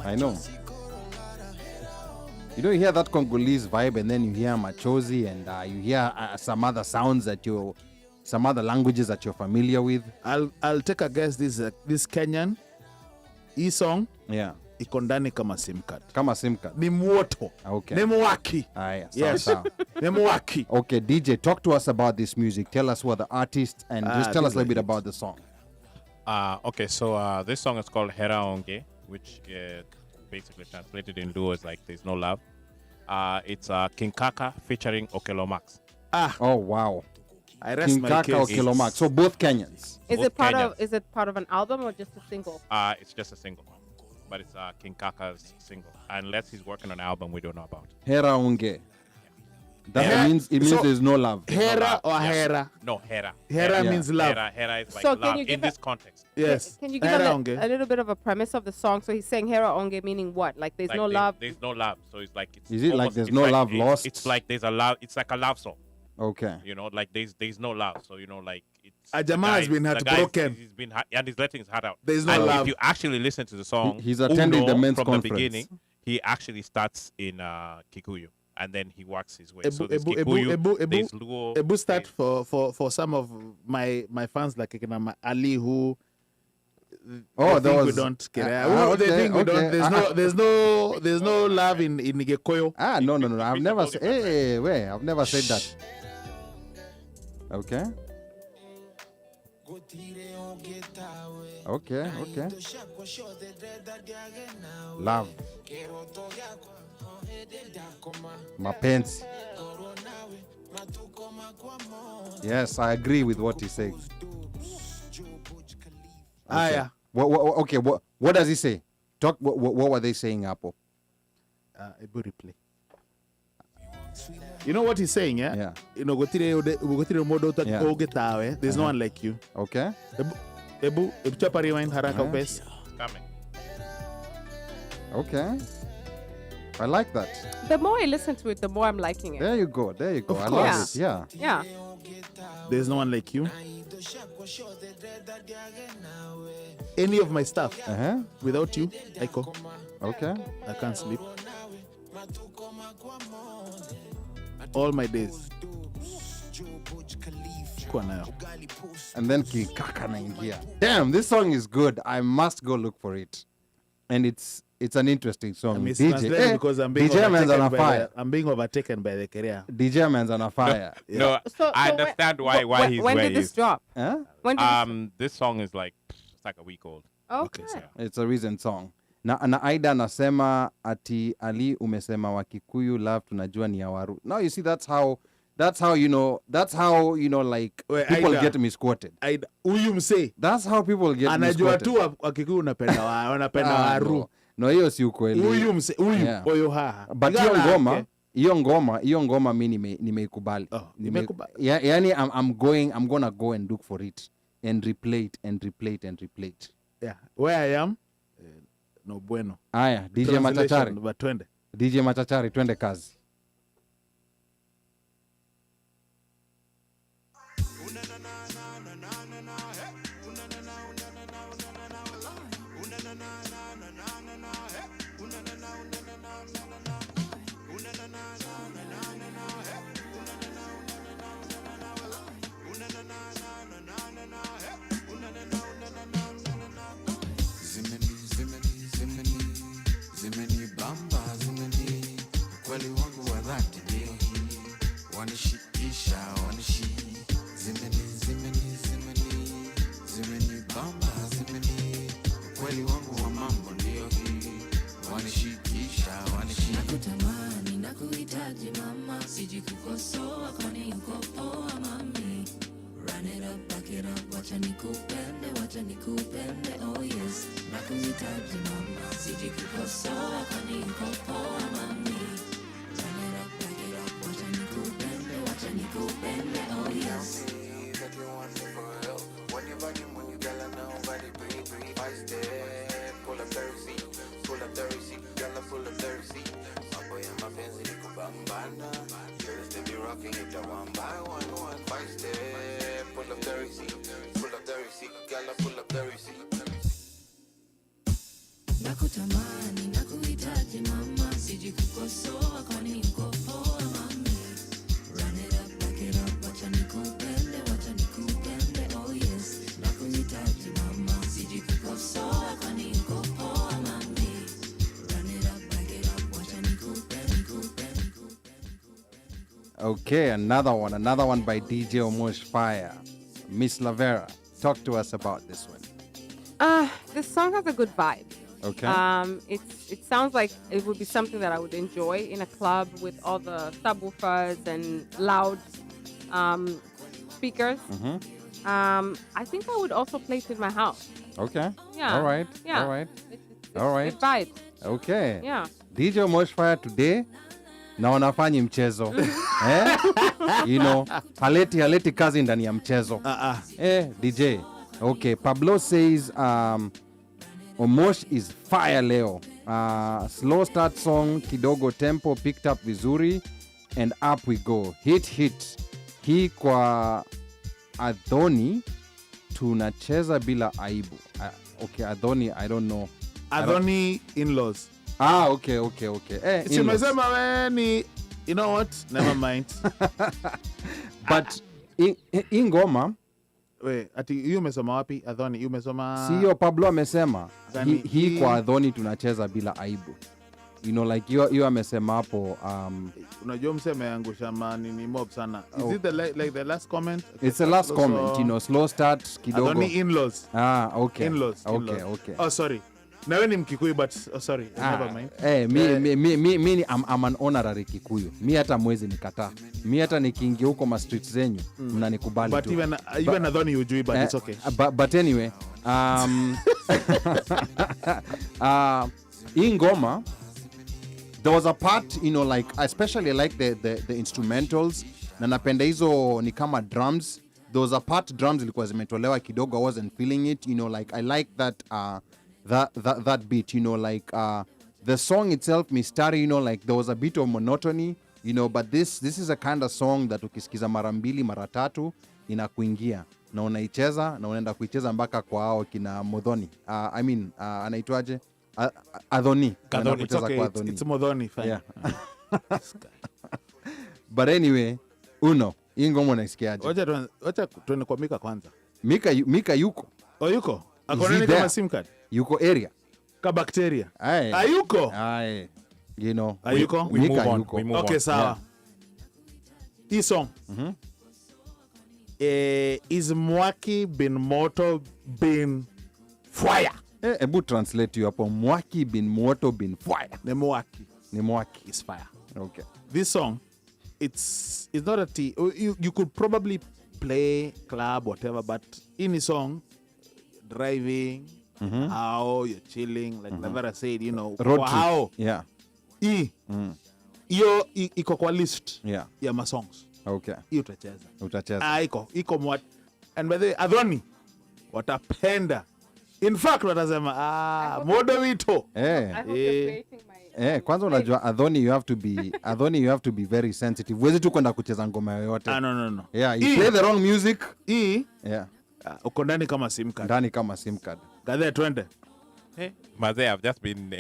I know. You don't hear that Congolese vibe, and then you hear Machozi, and you hear some other sounds some other languages that you're familiar with. I'll take a guess. This Kenyan song. Yeah. Iko ndani kama SIM card. Kama SIM card. Ni moto. Okay. Ni mwaki. Aya, Yes. sawa. Ni mwaki. Okay, DJ, talk to us about this music. Tell us who are the artists, and just tell us a little bit about the song. Okay, so this song is called Hera Onge, which basically translated in Luo is like "There's No Love." It's King Kaka featuring Okelo Max. Oh wow. I rest King my Kaka or case. Kilo Max. So both Kenyans. Is Both it part Kenyans. of an album or just a single? It's just a single, but it's King Kaka's single. Unless he's working on an album we don't know about. Hera Unge. That Hera- means so- there's no love. Hera or Yeah. Hera? No, Hera. Hera means love. Hera is like So can love you give in this a- context. Yes. Can you give Hera a Onge. little bit of a premise of the song? So he's saying Hera Onge meaning what? Like there's Like no love. There's no love. So it's like it's Is it like almost- there's it's no like love it's- lost? It's like there's a love. It's like a love song. Okay. You know, like there's no love. So you know, like it's A Jamaa has been the guy is- heartbroken. He's been and he's letting his heart out. There's no and love. If you actually listen to the song, He's attending Uno, the men's from conference. the beginning. He actually starts in Kikuyu and then he works his way. So Ebu, there's Ebu, Kikuyu, Ebu, Ebu, there's Luo. Ebu start there's- for some of my fans like Ali who Oh, they there think was we don't care. okay, They think we okay. don't. There's no love in Gikoyo. No. I've never totally said. Hey, wait, I've never said that. Okay. Okay. Love. Mapenzi. Yes, I agree with what he's saying. Yeah. What does he say? Talk. What were they saying, Apple? Ebu replay. You know what he's saying, yeah? Yeah. You know, there's Yeah. no one like you. Okay. Ebu chapa rewind haraka best. coming. Okay. I like that. The more I listen to it, the more I'm liking it. There you go. There you go. Of I course. love it. Yeah. Yeah. There's no one like you. Any of my stuff without you, Echo, Okay. I can't sleep. All my days. Chukua nayo. And then King Kaka naingia. Damn, this song is good. I must go look for it. And it's an interesting song. I mistranslated because I'm being DJ man's on a overtaken by fire. I'm being overtaken by the career. DJ man's on a fire. No, So I when- understand why he's when where did he this is. drop? Huh? When did This song is like it's like a week old. Okay. It's a recent song. Na Aida anasema ati Ali umesema wa Kikuyu love tunajua ni ya Waru. Now you see that's how like Wait, people Aida. get misquoted. Huyu msee That's how people get anajua misquoted. tu Wakikuyu wanapenda Ah, Waru. no, hiyo si ukweli. Huyu msee huyu Yeah. huyo haha. But hiyo Igala ngoma, yake. hiyo ngoma mimi nimeikubali. Yani I'm gonna go and look for it and replay it. Yeah, where I am no bueno. Aya, DJ Machachari. Twende. DJ Machachari, twende kazi. Zimeni bamba, zimeni ukweli wangu wa dhati wanishikisha, zimeni bamba, zimeni ukweli wangu wa mambo ndio hii wanishikisha. Nakutamani, nakuhitaji mama, siji kukosoa kwani uko poa mami. Run it up, back it up, wacha nikupende, oh yes. Nakuhitaji mama, siji kukosoa kwani uko poa mami. Run it up, back it up, wacha nikupende, oh yes. That you want me for real. When you body, when you girl, I know body breathe. I step, pull up the receipt, girl, pull up the receipt. Mambo ya mapenzi ni kubambana. Girls they be rocking it one by one. 5 step, pull up the receipt, girl, pull up the receipt. Nakutamani, nakuhitaji mama, siji kukosoa kwani uko poa mami. Run it up, back it up, wacha nikupende, oh yes. Nakuhitaji mama, siji kukosoa kwani uko poa mami. Run it up, back it up, wacha nikupende. Okay, another one by DJ OmoshFaya. Miss Lavera, talk to us about this one. This song has a good vibe. Okay. It sounds like it would be something that I would enjoy in a club with all the subwoofers and loud speakers. I think I would also play it in my house. Okay. Yeah. All right. Yeah. All right. It vibes. Okay. Yeah. DJ OmoshFaya today na wanafanyi mchezo. You know, haleti kazi ndani ya mchezo. DJ. Okay, Pablo says Omosh is fire leo. Slow start song, kidogo tempo picked up vizuri and up we go. Hit. Hii kwa Adhoni tunacheza bila aibu. Okay, Adhoni, I don't know. Adhoni in-laws. Okay. Simesema weni, you know what? Never mind. But ingoma ati hiyo umesoma wapi? Adhoni, hiyo umesoma? Sio, Pablo amesema hii kwa Adhoni tunacheza bila aibu. You know, like you amesema hapo unajua mseme angusha ni mob sana. Is it the last comment? It's the last comment, you know, slow start kidogo. Adhoni in-laws. Okay. In-laws. Okay. Oh, sorry. Na wewe ni Mkikuyu but sorry, never mind. Me I'm an honorary Kikuyu. Mi hata mwezi nikataa. Mi hata nikiingia huko ma streets zenyu mnanikubali tu. But even Adhoni hujui but it's okay. But anyway, in ngoma there was a part, you know, like especially like the instrumentals na napenda hizo ni kama drums. There was a part drums ilikuwa zimetolewa kidogo, I wasn't feeling it, you know, like I like that that beat, you know, like the song itself mistari, you know, like there was a bit of monotony, you know, but this is a kind of song that ukisikiza mara mbili mara tatu inakuingia na unaicheza na unaenda kuicheza mpaka kwa hao kina Modhoni. I mean anaitwaje? Adhoni. It's okay. It's Modhoni, fine. Yeah. But anyway, hii ngoma unaisikiaje? Wacha tuende kwa Mika kwanza. Mika yuko. Oh, yuko. Akona kama SIM card. Yuko area. Ka bacteria. Ayuko. You know. Ayuko. Mika yuko. Okay, sawa. Hii song. Is Mwaki bin Moto bin Fire. Ebu translate you hapo. Mwaki bin Moto bin Fire. Ni Mwaki is fire. Okay. This song, it's not a you could probably play club whatever, but in a song, driving, how you're chilling, like Lavera said, you know, road how trip. Yeah. Hii hiyo iko kwa list Yeah. ya masongs. Okay. Hiyo utacheza. Utacheza. Iko mwat. And by the way, Adhoni watapenda. In fact watasema modo wito. Kwanza unajua Adhoni you have to be very sensitive. Huwezi tu kwenda kucheza ngoma yoyote. No. Yeah, you play the wrong music. Yeah. Uko ndani kama SIM card. Ndani kama SIM card. Gadhe twende. Hey, Maze, I've just been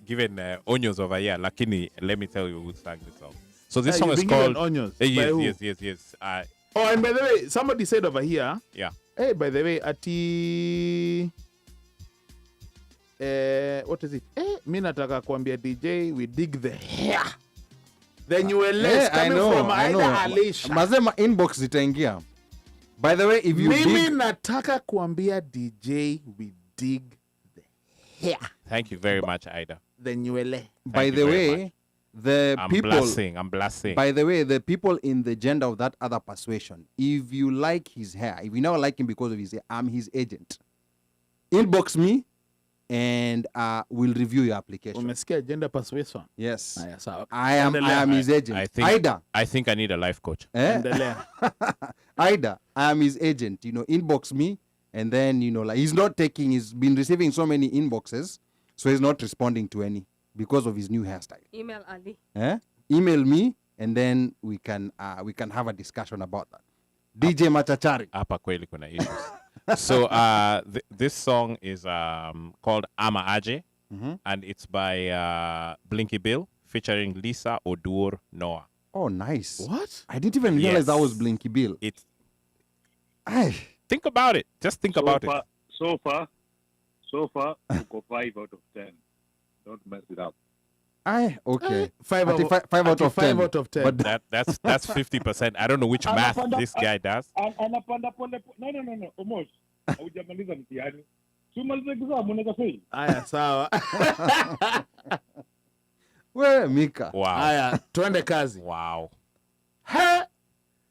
given onions over here. Lakini, let me tell you who sang this song. So this song is called Onions. Yes. And by the way, somebody said over here. Yeah. Hey, by the way, ati what is it? Mimi nataka kuambia DJ we dig the hair. Then you will less coming from either Alicia. Mazema inbox zitaingia. By the way, if you Mimi nataka kuambia DJ we dig the hair. Thank you very much, Ida. Then you will. By the way, I'm blushing. By the way, the people in the gender of that other persuasion, if you like his hair, if you never like him because of his hair, I'm his agent. Inbox me and we'll review your application. Umesikia gender persuasion? Yes. Sawa. I am his agent. I think I need a life coach. Ida, I am his agent. Inbox me and then, like he's been receiving so many inboxes, so he's not responding to any because of his new hairstyle. Email Ali. Email me and then we can have a discussion about that. DJ Machachari. Hapa kweli kuna issues. So this song is called Ama Aje, and it's by Blinky Bill featuring Lisa Odur Noah. Oh, nice. What? I didn't even realize that was Blinky Bill. Think about it. Just think about it. So far, you go 5 out of 10. Don't mess it up. Okay. 5 out of 10. 5 out of 10. But that's 50%. I don't know which math this guy does. Anapanda pole. No. Omosh. Hujamaliza mtihani. Tumalize exam unaweza fail. Aya, sawa. We Mika. Wow. Aya, twende kazi. Wow.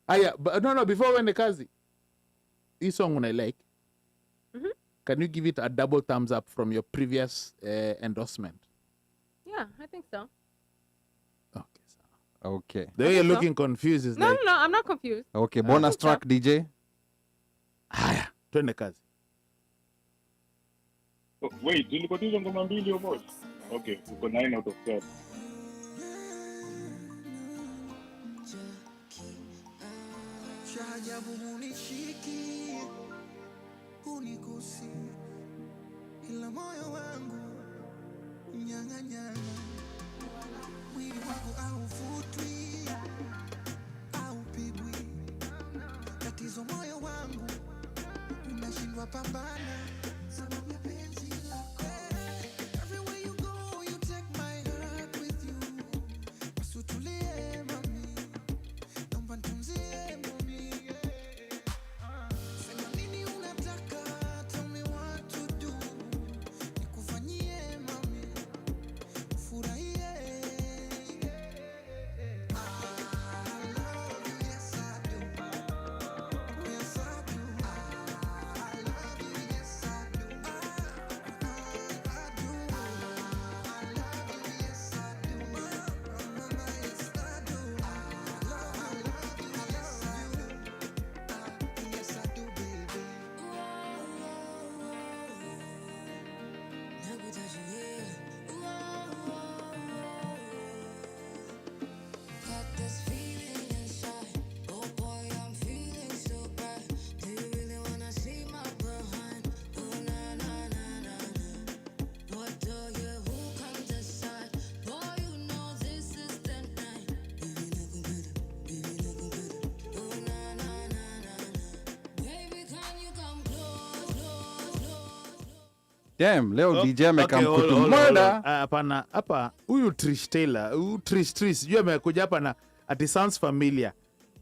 Aya, no, before we ende kazi. This song I like. Can you give it a double thumbs up from your previous endorsement? Yeah, I think so. Okay. The way you're looking confused is No, like... no, I'm not confused. Okay, bonus track, DJ. Haya, twende kazi. Wait, tulikuwa tuzo ngoma mbili Omosh. Okay, uko 9 out of 10. Shajabu hunishiki, hunigusi, ila moyo wangu nyang'anyana. Mwili wangu haufutwi, haupigwi. Tatizo moyo wangu unashindwa pambana sababu ya penzi lako. Everywhere you go, you take my heart with you. Usutulie mami, naomba nitunzie mami. Sema nini unataka, tell me what to do. Nikufanyie mami, ufurahie. Damn, leo DJ amekam kutumada. Hapana, hapa huyu Trish Taylor, huyu Trish, sijui amekuja hapa na it sounds familiar.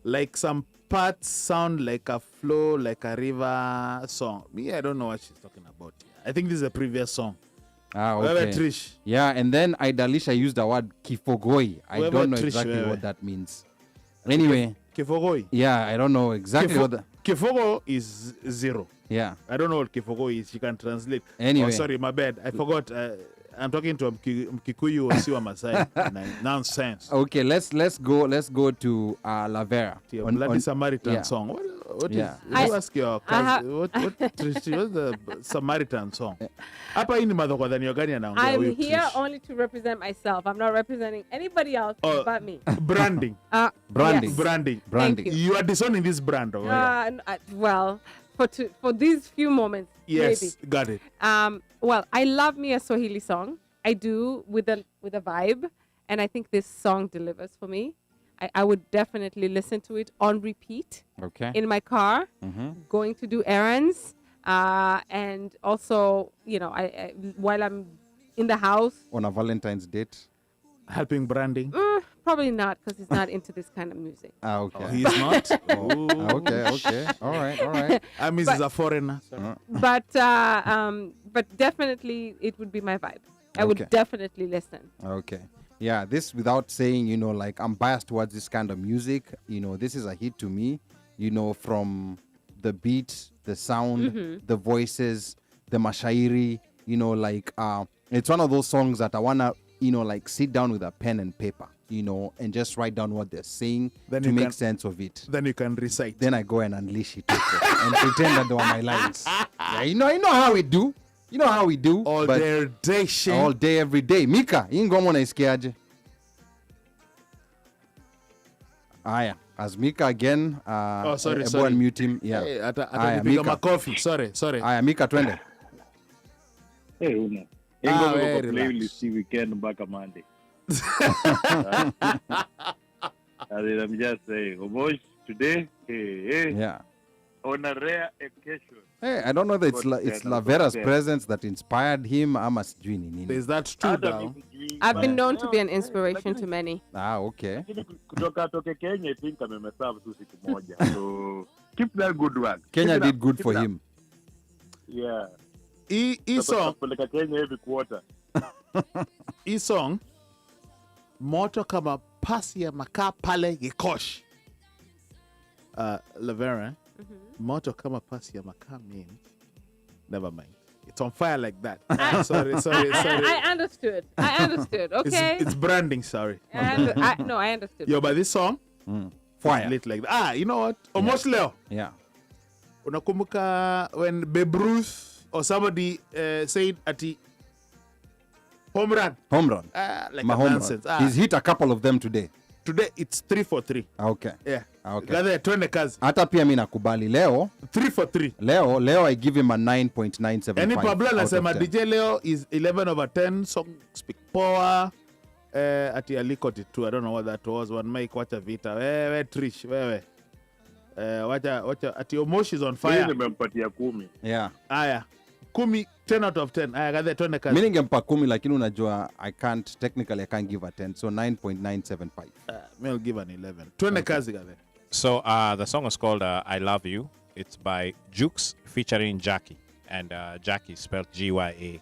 Like some parts sound like a flow, like a river song. Me, I don't know what she's talking about. I think this is a previous song. Okay. Trish. Yeah, and then Idalisha used the word kifogoi. I don't know Trish, exactly what that means. Anyway. Kifogoi? Yeah, I don't know exactly what that... Kifogo is 0. Yeah. I don't know what Kifogo is. You can translate. Anyway. Oh, sorry, my bad. I forgot. I'm talking to a Mkikuyu or Siwa Masai. Nonsense. Okay, let's go to Lavera. Your bloody Samaritan song. What is? Yeah. You ask your cousin. What's the Samaritan song? Hapa hii ni madhokodhani gani anaongea huyu? I'm here only to represent myself. I'm not representing anybody else but me. Branding. Branding. Yes. Branding. Branding. You are disowning this brand. Well, for these few moments, yes, maybe. got it. Well, I love me a Swahili song. I do with a vibe, and I think this song delivers for me. I would definitely listen to it on repeat. Okay. In my car, going to do errands, and also, I while I'm in the house On a Valentine's date. Helping branding. Probably not, because he's not into this kind of music. Okay. He is not. Okay. All right. I mean, he's a foreigner. But definitely it would be my vibe. I would definitely listen. Okay. Yeah, this without saying, like I'm biased towards this kind of music. This is a hit to me, from the beat, the sound, the voices, the mashairi, it's one of those songs that I want to, sit down with a pen and paper, and just write down what they're saying Then to you make can- sense of it. Then you can recite. Then I go and unleash it and pretend that they were my lines. Yeah, you know how we do. You know how we do. All but day, day, shit. all day, every day. Mika, hii ngoma unaisikiaje? Aya, as Mika again. Sorry. Unmute him. Yeah. Hey, Aya, atanipiga Mika. makofi. Sorry. Aya, Mika, twende. Hey, Una. Very Ingo playlist hii weekend mpaka Monday. I'm just saying, Omosh, today, hey, Yeah. on a rare occasion. Hey, I don't know that it's But, Lavera's yeah. presence that inspired him ama sijui ni nini. Is that true Hata now? mimi sijui, I've been but- known to be an No, inspiration lakini- to many. Okay. lakini kutoka toke Kenya, I think amemeserve tu siku moja. So keep that good work. Kenya Keep it did up, good keep for it up. him. Yeah. Hii song, Peleka Kenya every quarter. hii song, moto kama pasi ya makaa pale Gikosh. Lavera, moto kama pasi ya makaa means, never mind. It's on fire like that. Sorry. I understood. Okay. It's branding, sorry. I understood. Yo, but this song, Fire. lit like that. You know what? Almost Leo. Yeah. Unakumbuka when Babe Ruth or somebody said ati home run. Home run. Like Ma a home run. nonsense. He's hit a couple of them today. Today it's 3 for 3. Okay. Yeah. Okay. Gather twende kazi. Hata pia mimi nakubali leo. 3 for 3. Leo I give him a 9.975. Yani Pablo out of anasema 10. DJ Leo is 11 over 10. Song speak power. Ati alikot it too. I don't know what that was. One mic wacha vita. Wewe Trish, wewe. Wacha ati Omosh is on Mimi fire. nimempatia 10. Yeah. Aya. 10 out of 10. Aya, gather twende kazi. Mimi ningempa 10 lakini unajua I can't give a 10. So 9.975. I'll give an 11. Twende kazi gather. So the song is called I Love You. It's by Jukes featuring Jackie. And Jackie spelled Gyakie.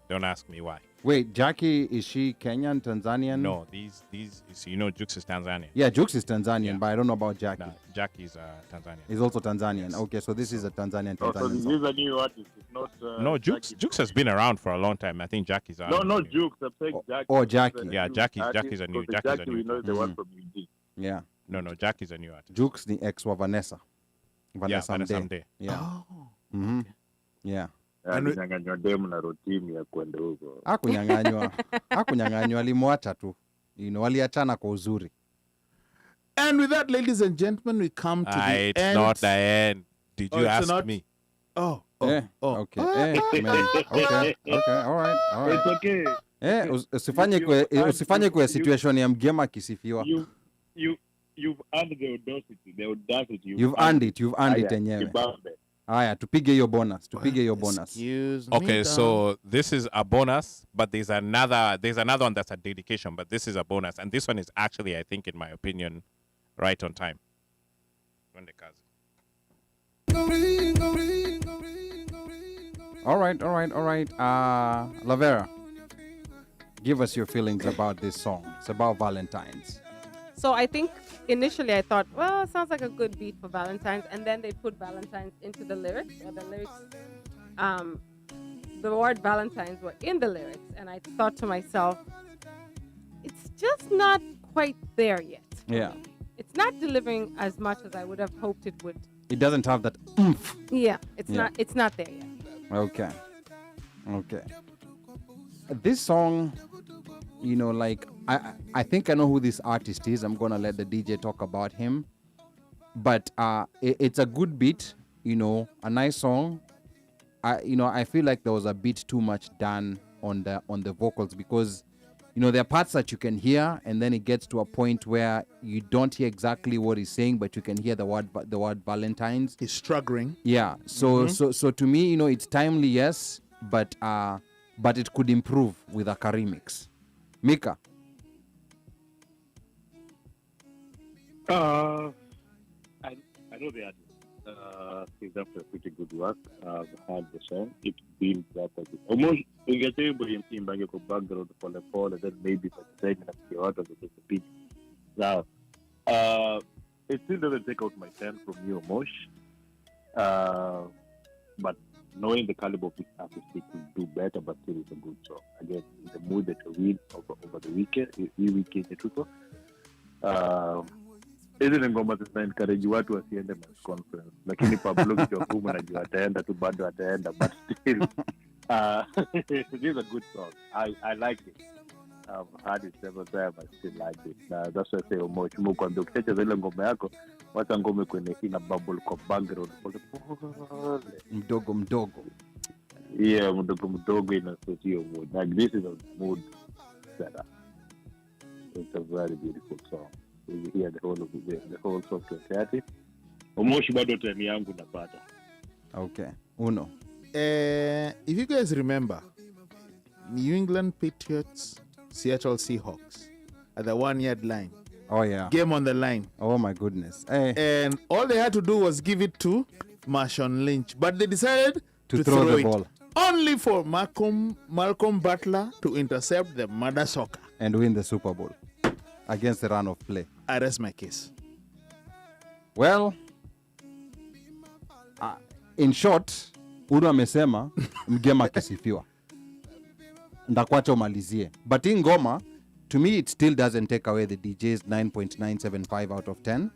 Don't ask me why. Wait, Jackie, is she Kenyan, Tanzanian? No, these Jukes is Tanzanian. Yeah, Jukes is Tanzanian, Yeah. but I don't know about Jackie. No, Jackie's Tanzanian. He's also Tanzanian. Okay, so this is a Tanzanian So song. this is a new artist. It's not. No, Jukes Jackie. Jukes has been around for a long time. I think Jackie's No, not Jukes. I'm saying Jackie. Oh, Jackie. Is a Yeah, new Jackie's artist, a new- because Jackie's a Jackie new- we know is the one from UG. Yeah. No, Jackie's a new artist. Jukes ni ex wa Vanessa. Yeah, Vanessa Vanessa Mdee. Mdee. Yeah. Oh. Mhm. Yeah. Alinyang'anywa demu na rotimi ya kwenda huko. Hakunyang'anywa, alimwacha tu. Waliachana kwa uzuri. And with that, ladies and gentlemen, we come to the It's end. not the end. Did Oh, you it's ask not? me? Oh. Okay. Man. Okay. All right. It's okay. Usifanye kwa situation ya mgema akisifiwa. You've earned the audacity. You've earned it yenyewe. Kibambe. Haya, tupige hiyo bonus. Excuse me. Okay, so this is a bonus, but there's another one that's a dedication, but this is a bonus, and this one is actually, I think, in my opinion, right on time. Twende kazi. All right. Lavera, give us your feelings about this song. It's about Valentines. So I think initially I thought, well, it sounds like a good beat for Valentine's, and then they put Valentine's into the lyrics, or the lyrics the word Valentines were in the lyrics, and I thought to myself, it's just not quite there yet. Yeah. It's not delivering as much as I would have hoped it would. It doesn't have that oomph. Yeah, it's Yeah. not. It's not there yet. Okay. Okay. This song, you know, like I think I know who this artist is. I'm gonna let the DJ talk about him. But it's a good beat, you know, a nice song. I feel like there was a bit too much done on the vocals, because you know there are parts that you can hear, and then it gets to a point where you don't hear exactly what he's saying, but you can hear the word Valentines. He's struggling. Yeah. So to me, you know, it's timely, yes, but it could improve with a remix. Mika. I know the artist. He's done a pretty good work. I've heard the song. It builds up a bit. Almost ungetable imbange kwa background pole pole, then maybe by the time nasikia watu wamepita pitch. Now, it still doesn't take out my 10 from you, Omosh. But knowing the caliber of this artist, it will do better, but still it's a good song. Again, in the mood that you're in over the weekend, hizi ni ngoma zina encourage watu wasiende mass conference, lakini Pablo Kichokuma najua ataenda tu, bado ataenda, but still it is a good song. I like it. I've heard it several times. I still like it. That's why I say Omosh, mukwambia ukicheza ile ngoma yako, wacha ngoma kwenye ina bubble kwa background pole pole, Mdogo mdogo. yeah, mdogo ina suit your mood. Like this is a mood setter. It's a very beautiful song. You hear the whole song to 30. Omoshi bado time yangu napata. Okay. Uno. If you guys remember, New England Patriots, Seattle Seahawks at the 1 yard line. Oh yeah. Game on the line. Oh my goodness. Hey. And all they had to do was give it to Marshawn Lynch. But they decided To throw the it. ball. Only for Malcolm Butler to intercept the mother soccer. And win the Super Bowl against the run of play. I rest my case. Well, in short, Uno amesema mgema akisifiwa. Ndakuacha umalizie. But in ngoma, to me it still doesn't take away the DJ's 9.975 out of 10.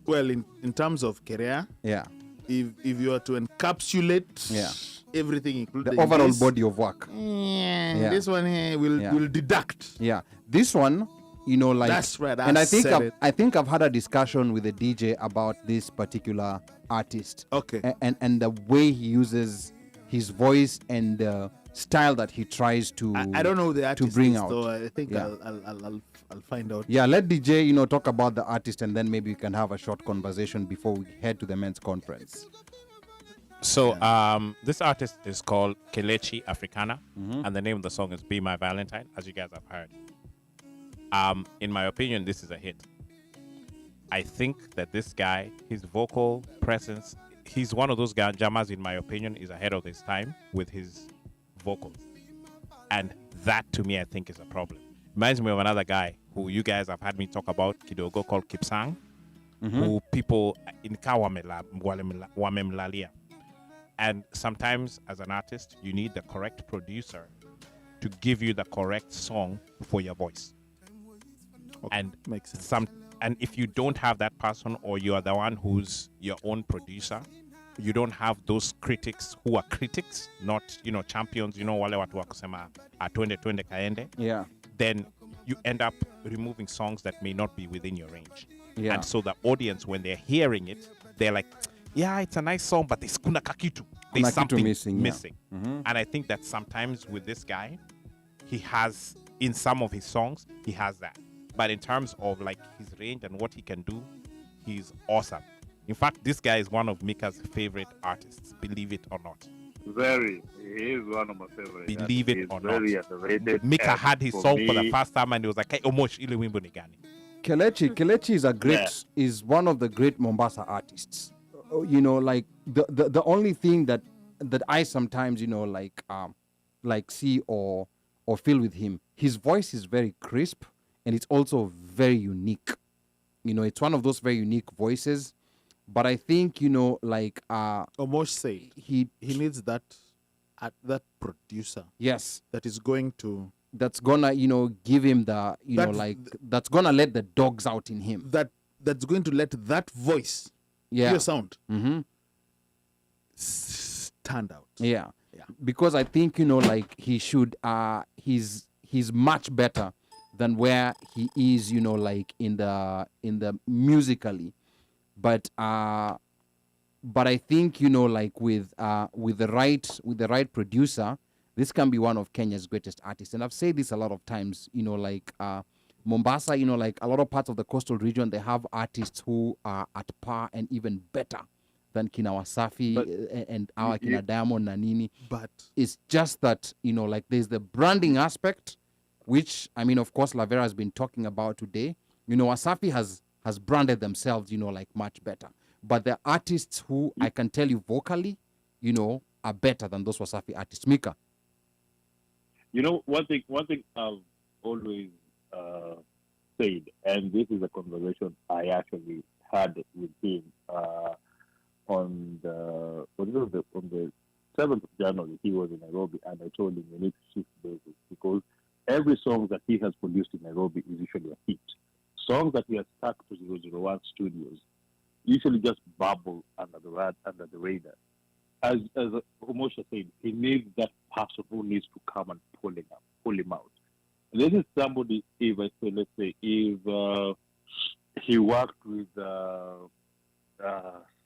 Well, in terms of career, Yeah. if you are to encapsulate everything including The overall this, body of work. yeah, this one here will deduct. Yeah. This one, you know, like, That's right, and I think said it. I think I've had a discussion with the DJ about this particular artist. Okay. And the way he uses his voice and the style that he tries to I don't know the artist to bring is, out. so I think Yeah. I'll find out. Yeah, let DJ, you know, talk about the artist, and then maybe we can have a short conversation before we head to the men's conference. So this artist is called Kelechi Africana, and the name of the song is Be My Valentine, as you guys have heard. In my opinion, this is a hit. I think that this guy, his vocal presence, he's one of those jammers, in my opinion, is ahead of his time with his vocals. And that, to me, I think is a problem. Reminds me of another guy who you guys have had me talk about, Kidogo, called Kipsang, who people in wamemlalia. And sometimes, as an artist, you need the correct producer to give you the correct song for your voice. Okay. And Makes sense. And if you don't have that person, or you are the one who's your own producer, you don't have those critics who are critics, not, you know, champions, you know, wale watu wa kusema twende kaende. Yeah. Then you end up removing songs that may not be within your range. Yeah. And so the audience, when they're hearing it, they're like, yeah, it's a nice song, but there's kuna kakitu. Kuna There's kitu something missing, yeah. missing. And I think that sometimes with this guy, he has, in some of his songs, he has that. But in terms of like his range and what he can do, he's awesome. In fact, this guy is one of Mika's favorite artists, believe it or not. Very. He is one of my favorites. Believe it He's or very not. underrated. Mika And had his song for the me, first time and he was like, hey, Omosh, ile wimbo ni gani? Kelechi is a great, is one of the great Mombasa artists. You know, like the only thing that I sometimes, you know, like see or feel with him, his voice is very crisp and it's also very unique. You know, it's one of those very unique voices. But I think, you know, like Omosh said he needs that that producer Yes. that is going to That's gonna, give him the, That's that's gonna let the dogs out in him. that's going to let that voice, Yeah. your sound, Mm-hmm. stand out. Yeah. Yeah. Because I think, he should, he's much better than where he is, in the musically. But I think, with the right producer, this can be one of Kenya's greatest artists. And I've said this a lot of times, Mombasa, a lot of parts of the coastal region, they have artists who are at par and even better than Kina Wasafi and our Kina Diamond Nanini. But it's just that, there's the branding aspect, which, of course, Lavera has been talking about today. Wasafi has branded themselves, much better. But the artists who I can tell you vocally, are better than those Wasafi artists. Mika. One thing I've always said, and this is a conversation I actually had with him on the 7th of January. He was in Nairobi, and I told him we need to shift basis because every song that he has produced in Nairobi is usually a hit. Songs that he has stuck to 001 Studios usually just bubble under the radar. As Omosha said, he needs that person who needs to come and pull him out. And this is somebody, if he worked with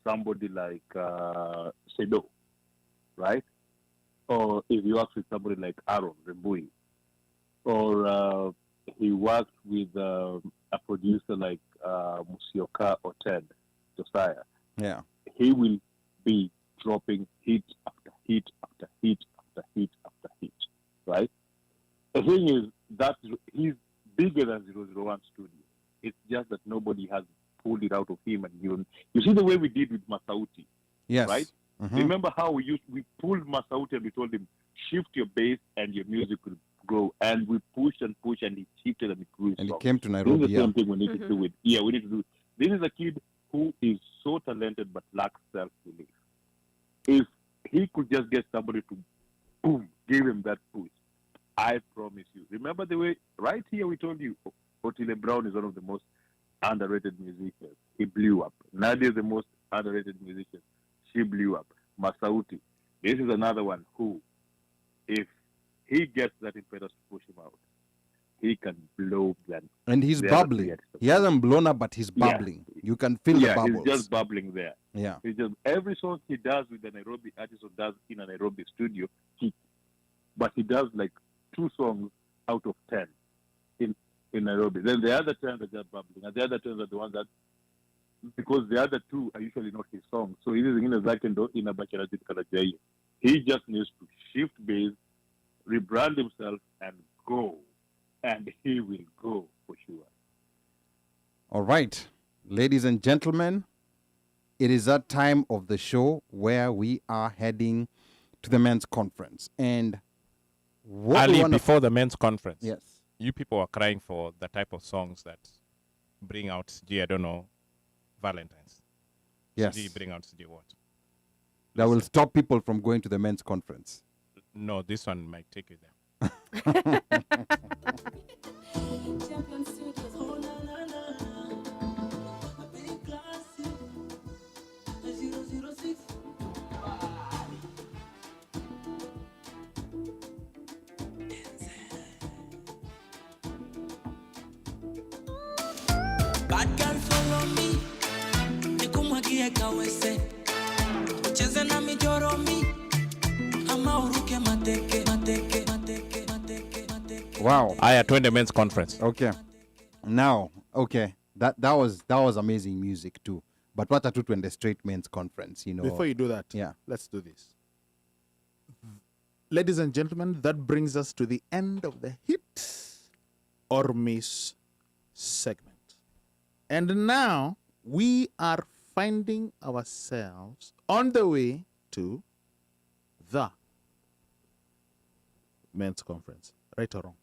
somebody like Sedo, right? Or if he works with somebody like Aaron Rembui, or he worked with a producer like Musioka or Ted Josiah, Yeah. he will be dropping hit after hit after hit after hit after hit, right? The thing is that he's bigger than 001 Studio. It's just that nobody has pulled it out of him and given. You see the way we did with Masauti, Yes. right? Mhm. Remember how we pulled Masauti and we told him, shift your bass and your music will grow. And we pushed and pushed and he shifted and it grew. And he strong. came to This Nairobi. is the Yeah. same thing we need to do with. Yeah, we need to do. This is a kid who is so talented but lacks self-belief. If he could just get somebody to, boom, give him that push, I promise you. Remember the way, right here we told you, Otile Brown is one of the most underrated musicians. He blew up. Nadia is the most underrated musician. She blew up. Masauti. This is another one who, if he gets that impetus to push him out, he can blow them. And he's the other bubbling. three artists. He hasn't blown up, but he's Yeah. bubbling. You can feel the Yeah, bubbles. he's just bubbling there. Yeah. It's just every song he does with the Nairobi artist or does in a Nairobi studio, but he does like 2 songs out of 10 in Nairobi. Then the other 10 are just bubbling, and the other 10 are the ones that, because the other 2 are usually not his songs. So he is in a Zakendo in a Bacharatit Kalajai. He just needs to shift base, rebrand himself, and go, and he will go for sure. All right, ladies and gentlemen, it is that time of the show where we are heading to the men's conference. And what we Ali, wanna- before the men's conference, Yes. you people are crying for the type of songs that bring out, I don't know, Valentines. Yes. Bring out what? That will stop people from going to the men's conference. No, this one might take you there. Bad girl follow me, nikumwagie kawese, ucheze na mijoro mi, ama uruke mateke, mateke, mateke, mateke, mateke. Wow. Aya, twende men's conference. Okay. Now, okay. That was amazing music too. But what to in the straight men's conference, Before you do that, Yeah. let's do this. Ladies and gentlemen, that brings us to the end of the hit or miss segment. And now we are finding ourselves on the way to the men's conference. Right or wrong?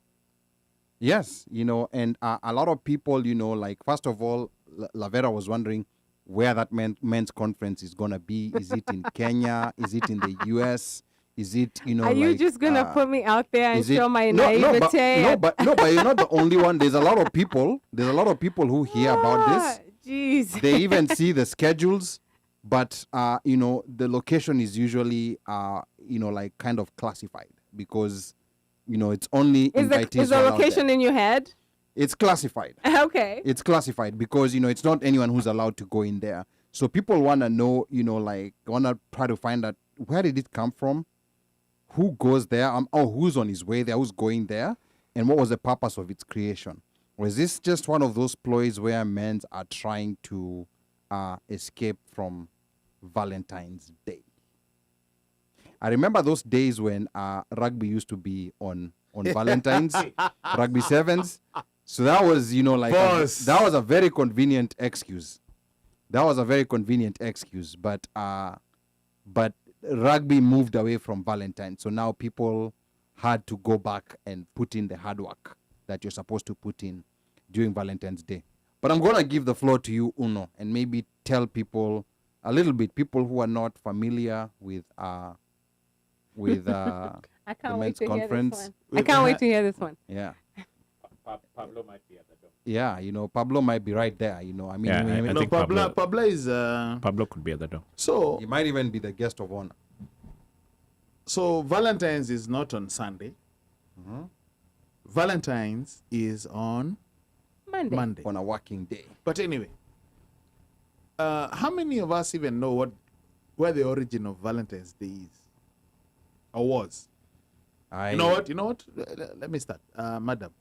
Yes, and a lot of people, like, first of all, Lavera was wondering where that men's conference is going to be. Is it in Kenya? Is it in the US? Is it, you know, Are you like, just gonna put me out there and is it- show my no, naivete? no, but you're not the only one. There's a lot of people. There's a lot of people who hear about this. Jeez. They even see the schedules, but you know, the location is usually you know, like kind of classified because, you know, it's only Is the invitees who are allowed location there. in your head? It's classified. Okay. It's classified because, you know, it's not anyone who's allowed to go in there. So people want to know, you know, like want to try to find out where did it come from, who goes there, or who's on his way there, who's going there, and what was the purpose of its creation. Or is this just one of those ploys where men are trying to escape from Valentine's Day? I remember those days when rugby used to be on Valentine's, rugby sevens. So that was, you know, like that was a very convenient excuse. That was a very convenient excuse, but rugby moved away from Valentine, so now people had to go back and put in the hard work that you're supposed to put in during Valentine's Day. But I'm gonna give the floor to you, Uno, and maybe tell people a little bit, people who are not familiar with I the can't wait men's to conference. hear this one. I can't wait to hear this one. Yeah. Pablo might be at the door. Yeah, you know, Pablo might be right there. You know, I mean, Yeah, I think Pablo is. Pablo could be at the door. So he might even be the guest of honor. So Valentine's is not on Sunday. Valentine's is on Monday. On a working day. But anyway, how many of us even know where the origin of Valentine's Day is or was? You know what? Let me start, madam.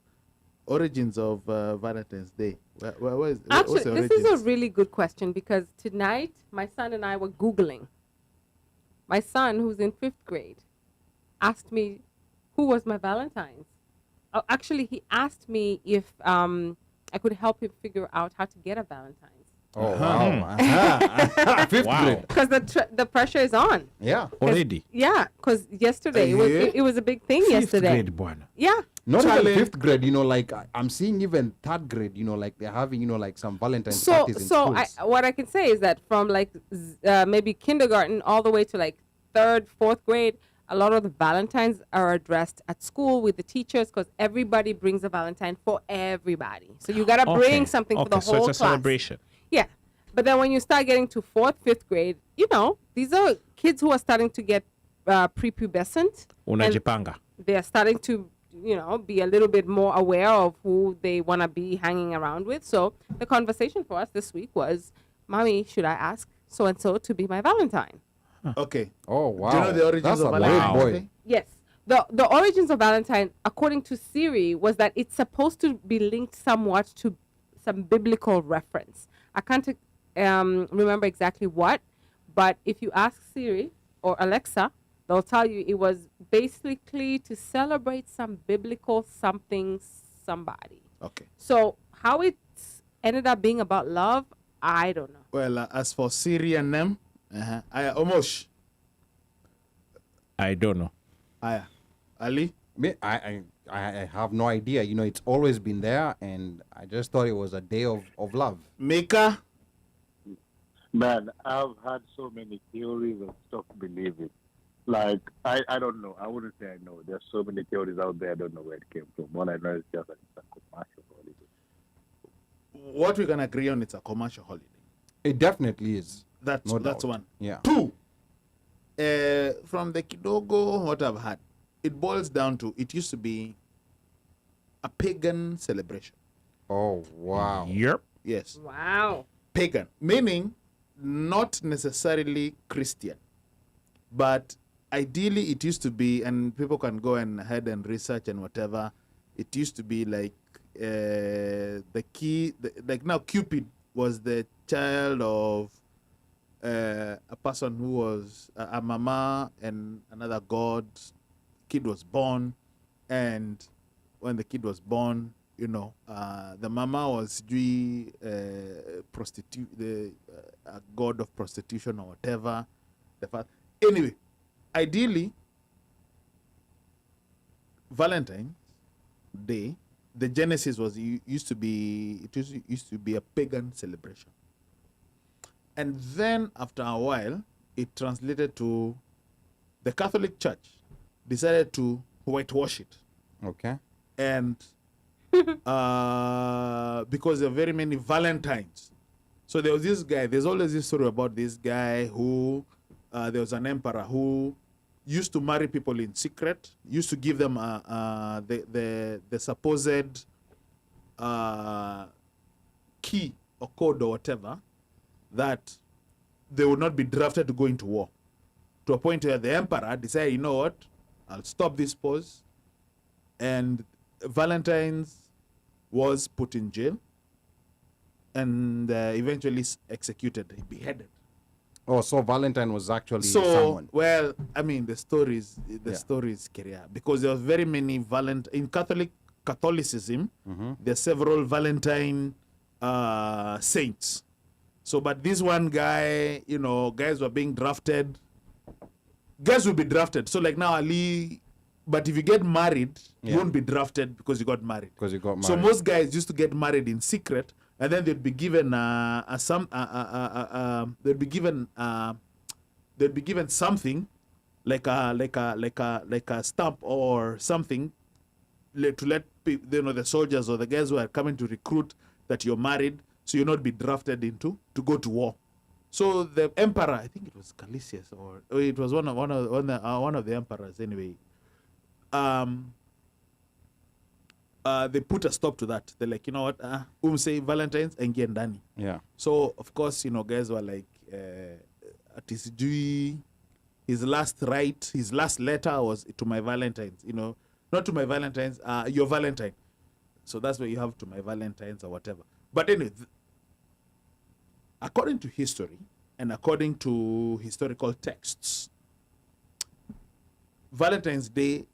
Origins of Valentine's Day. Where is, Actually, what's the this is a origins? really good question because tonight my son and I were Googling. My son, who's in 5th grade, asked me who was my Valentine's. Oh, actually, he asked me if I could help him figure out how to get a Valentine's. Oh, wow. 5th grade. Because the pressure is on. Yeah. Already. Yeah, because yesterday it was a big thing yesterday. Grade, bwana. Yeah. Not even 5th grade, you know, like I'm seeing even 3rd grade, you know, like they're having, you know, like some Valentine's parties in schools. What I can say is that from like maybe kindergarten all the way to like 3rd, 4th grade, a lot of the Valentines are addressed at school with the teachers because everybody brings a Valentine for everybody. So you got to bring something for the whole so class. it's a celebration. Yeah. But then when you start getting to 4th, 5th grade, you know, these are kids who are starting to get prepubescent. Unajipanga. They're starting to, you know, be a little bit more aware of who they want to be hanging around with. So the conversation for us this week was, Mommy, should I ask so-and-so to be my Valentine? Okay. Oh, wow. Do you know the origins That's of a Valentine's boy. Day? Yes. The origins of Valentine, according to Siri, was that it's supposed to be linked somewhat to some biblical reference. I can't remember exactly what, but if you ask Siri or Alexa, they'll tell you it was basically to celebrate some biblical somebody. Okay. So how it ended up being about love, I don't know. Well, as for Siri and them, Omosh. I don't know. Ali? I have no idea. You know, it's always been there, and I just thought it was a day of love. Mika? Man, I've had so many theories and stuff believing. Like, I don't know. I wouldn't say I know. There's so many theories out there. I don't know where it came from. All I know is just that it's a commercial holiday. What we can agree on, it's a commercial holiday. It definitely is. That's No doubt. one. Yeah. 2, from the Kidogo, what I've had, it boils down to it used to be a pagan celebration. Oh, wow. Yep. Yes. Wow. Pagan, meaning not necessarily Christian, but ideally it used to be, and people can go and ahead and research and whatever, it used to be like like now Cupid was the child of a person who was a mama and another god. Kid was born, and when the kid was born, you know, the mama was a god of prostitution or whatever. Anyway, ideally, Valentine's Day, the genesis was used to be a pagan celebration, and then after a while, it translated to the Catholic Church decided to whitewash it. Okay. And because there are very many Valentines. So there was this guy, there's always this story about this guy who, there was an emperor who used to marry people in secret, used to give them the supposed key or code or whatever, that they would not be drafted to go into war. To a point where the emperor decided, you know what, I'll stop this pause. And Valentines was put in jail and eventually executed, beheaded. Oh, so Valentine was actually So, someone. well, I mean, the story is career, because there are very many in Catholicism, there are several Valentine saints. So, but this one guy, you know, guys were being drafted. Guys will be drafted. So, like now, Ali, but if you get married, you won't be drafted because you got married. Because you got married. So most guys used to get married in secret, and then they'd be given they'd be given something like a stamp or something to let people, you know, the soldiers or the guys who are coming to recruit that you're married, so you'll not be drafted to go to war. So the emperor, I think it was Calisius, or it was one of the emperors anyway. They put a stop to that. They're like, you know what, say Valentine's and get ndani. Yeah. So of course, you know, guys were like, his last letter was to my Valentines, you know, not to my Valentines, your Valentine. So that's where you have to my Valentines or whatever. But anyway, according to history and according to historical texts, Valentine's Day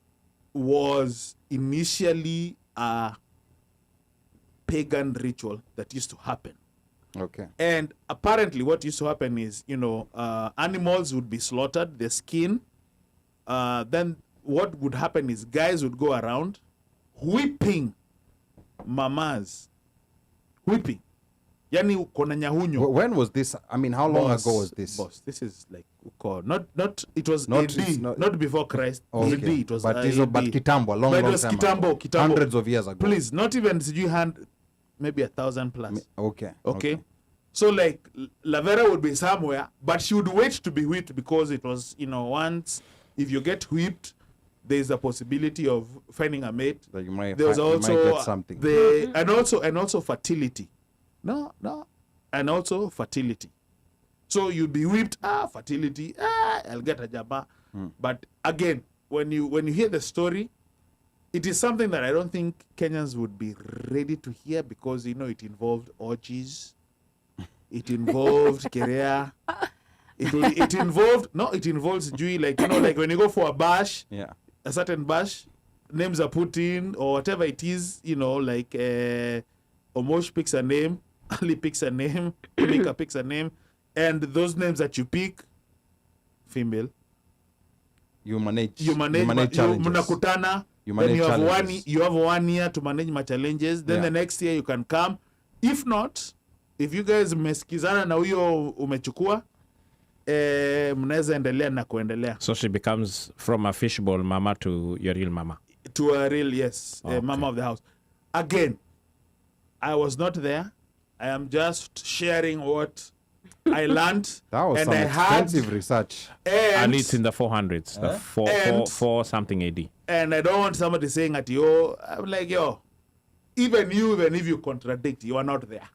was initially a pagan ritual that used to happen. Okay. And apparently what used to happen is, you know, animals would be slaughtered, the skin. Then what would happen is guys would go around whipping mamas. Whipping. Yani kona nyahunyo. When was this? I mean, how long ago was this? Boss, this is like, not it was Not- AD, not before Christ. Okay. AD, it was But AD. but kitambo, long, But it long was time kitambo, ago. kitambo. Hundreds of years ago. Please, not even maybe 1,000 plus. Okay. Okay. So like Lavera would be somewhere, but she would wait to be whipped because it was, you know, once if you get whipped, there's a possibility of finding a mate. That you might, There's you also might get something. and also fertility. No, and also fertility. So you'd be whipped, fertility, I'll get a jaba. But again, when you hear the story, it is something that I don't think Kenyans would be ready to hear because, you know, it involved orgies. It involved career. It involves Jui, like, you know, like when you go for a bash, a certain bash, names are put in or whatever it is, you know, like Omosh picks a name, Ali picks a name, Mika picks a name, and those names that you pick, female. You manage challenges. Mnakutana. You manage then challenges. you have 1 year to manage my challenges. Then the next year you can come. If not, if you guys mmesikizana na huyo umechukua, mnaweza endelea na kuendelea. So she becomes from a fishbowl mama to your real mama. To a real, yes, mama of the house. Again, I was not there. I am just sharing what I learned. That was and some I extensive research. And it's in the 400s, the four something AD. And I don't want somebody saying at yo, I'm like, yo, even if you contradict, you are not there.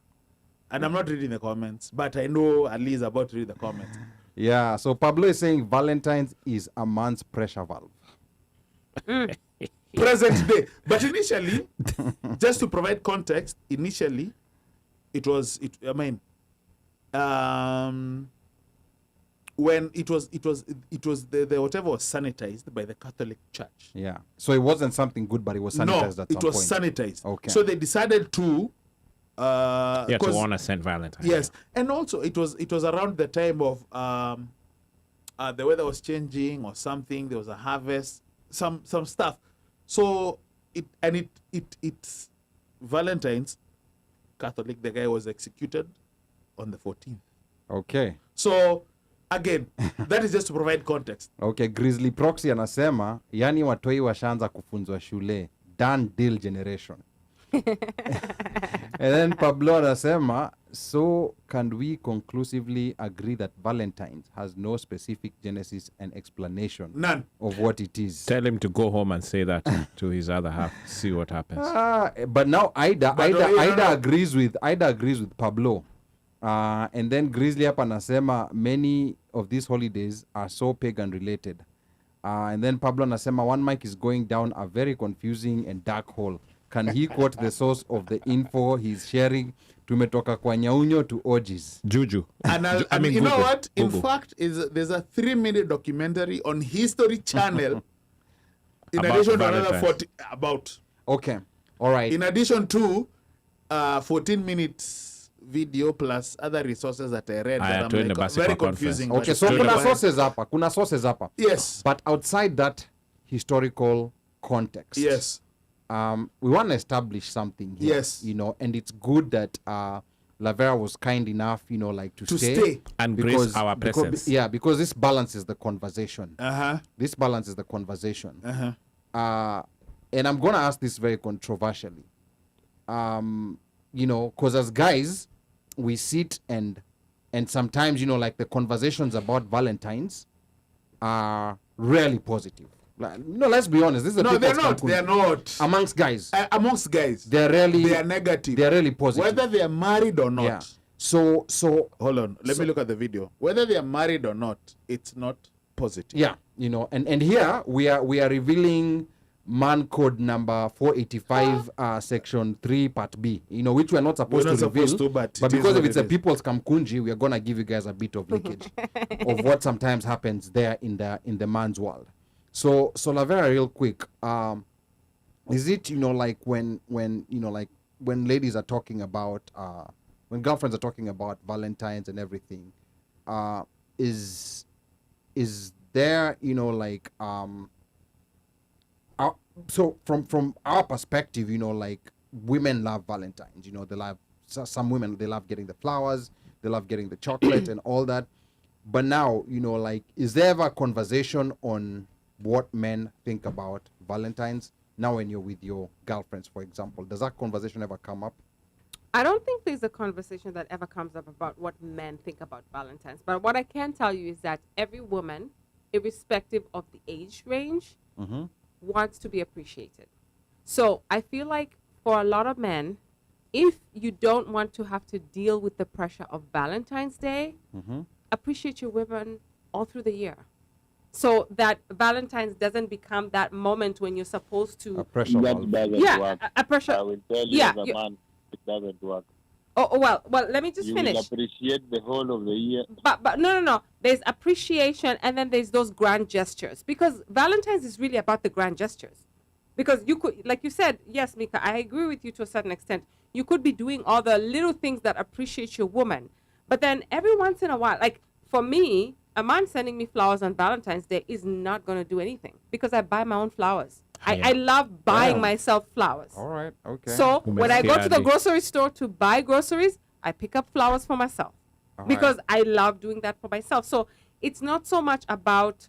And I'm not reading the comments, but I know Ali is about to read the comments. Yeah, so Pablo is saying Valentine's is a man's pressure valve. Present day. But initially, just to provide context, initially, when it was the whatever was sanitized by the Catholic Church. Yeah. So it wasn't something good, but it was sanitized at some point. It was sanitized. Okay. So they decided to to honor Saint Valentine. Yes. And also it was around the time of the weather was changing or something, there was a harvest, some stuff. So it's Valentine's Catholic, the guy was executed on the 14th. Okay. So Again, that is just to provide context. Okay, Grizzly Proxy anasema yani watoi washaanza kufunzwa shule, done deal generation. And then Pablo anasema, so can we conclusively agree that Valentine's has no specific genesis and explanation None. of what it is? Tell him to go home and say that to his other half. See what happens. But now Ida no. agrees with Pablo. And then Grizzly hapa anasema many of these holidays are so pagan related. And then Pablo anasema one mic is going down a very confusing and dark hole. Can he quote the source of the info he's sharing? Tumetoka kwa nyaunyo to orgies. Juju. And I mean, you know Google. what? In Google. fact, there's a 3-minute documentary on History Channel. In About addition to another Valentine's. 40 about. Okay, all right. In addition to 14 minutes video plus other resources that I read that to I'm the like, Basico very conference. confusing. Okay, but so still kuna go ahead. sources hapa. Yes. But outside that historical context. Yes. We want to establish something here. Yes. You know, and it's good that Lavera was kind enough, you know, like to stay. And grace our presence. Because this balances the conversation. Uh-huh. This balances the conversation. Uh-huh. And I'm going to ask this very controversially. You know, because as guys, we sit and sometimes, you know, like the conversations about Valentines are really positive. Like, no, let's be honest. This is a No, they're people's not. Cancun. They're not. Amongst guys. Amongst guys. They are negative. They're really positive. Whether they are married or not. Yeah. So hold on. Let me look at the video. Whether they are married or not, it's not positive. yeah, you know, and here we are revealing man code number 485 section 3 part B, you know, which we're not supposed We're to not reveal, supposed to, but it is because what if it's it a is. people's kamkunji, we're gonna give you guys a bit of leakage of what sometimes happens there in the man's world. So Lavera, real quick, is it, you know, like when you know, like when ladies are talking about when girlfriends are talking about Valentines and everything, is there, you know, like so from our perspective, you know, like women love Valentines, you know, they love, some women, they love getting the flowers, they love getting the chocolate and all that. But now, you know, like, is there ever a conversation on what men think about Valentines now when you're with your girlfriends, for example? Does that conversation ever come up? I don't think there's a conversation that ever comes up about what men think about Valentine's. But what I can tell you is that every woman, irrespective of the age range, wants to be appreciated. So I feel like for a lot of men, if you don't want to have to deal with the pressure of Valentine's Day, appreciate your women all through the year. So that Valentine's doesn't become that moment when you're supposed to... A pressure valve. Yeah, a pressure... I will tell you as a man, it doesn't work. Oh, well, let me just finish. You will appreciate the whole of the year. But no. There's appreciation, and then there's those grand gestures. Because Valentine's is really about the grand gestures. Because you could, like you said, yes, Mika, I agree with you to a certain extent. You could be doing all the little things that appreciate your woman. But then every once in a while, like for me, a man sending me flowers on Valentine's Day is not going to do anything. Because I buy my own flowers. I love buying myself flowers. All right, okay. So when I go to the grocery store to buy groceries, I pick up flowers for myself. Because I love doing that for myself. So it's not so much about,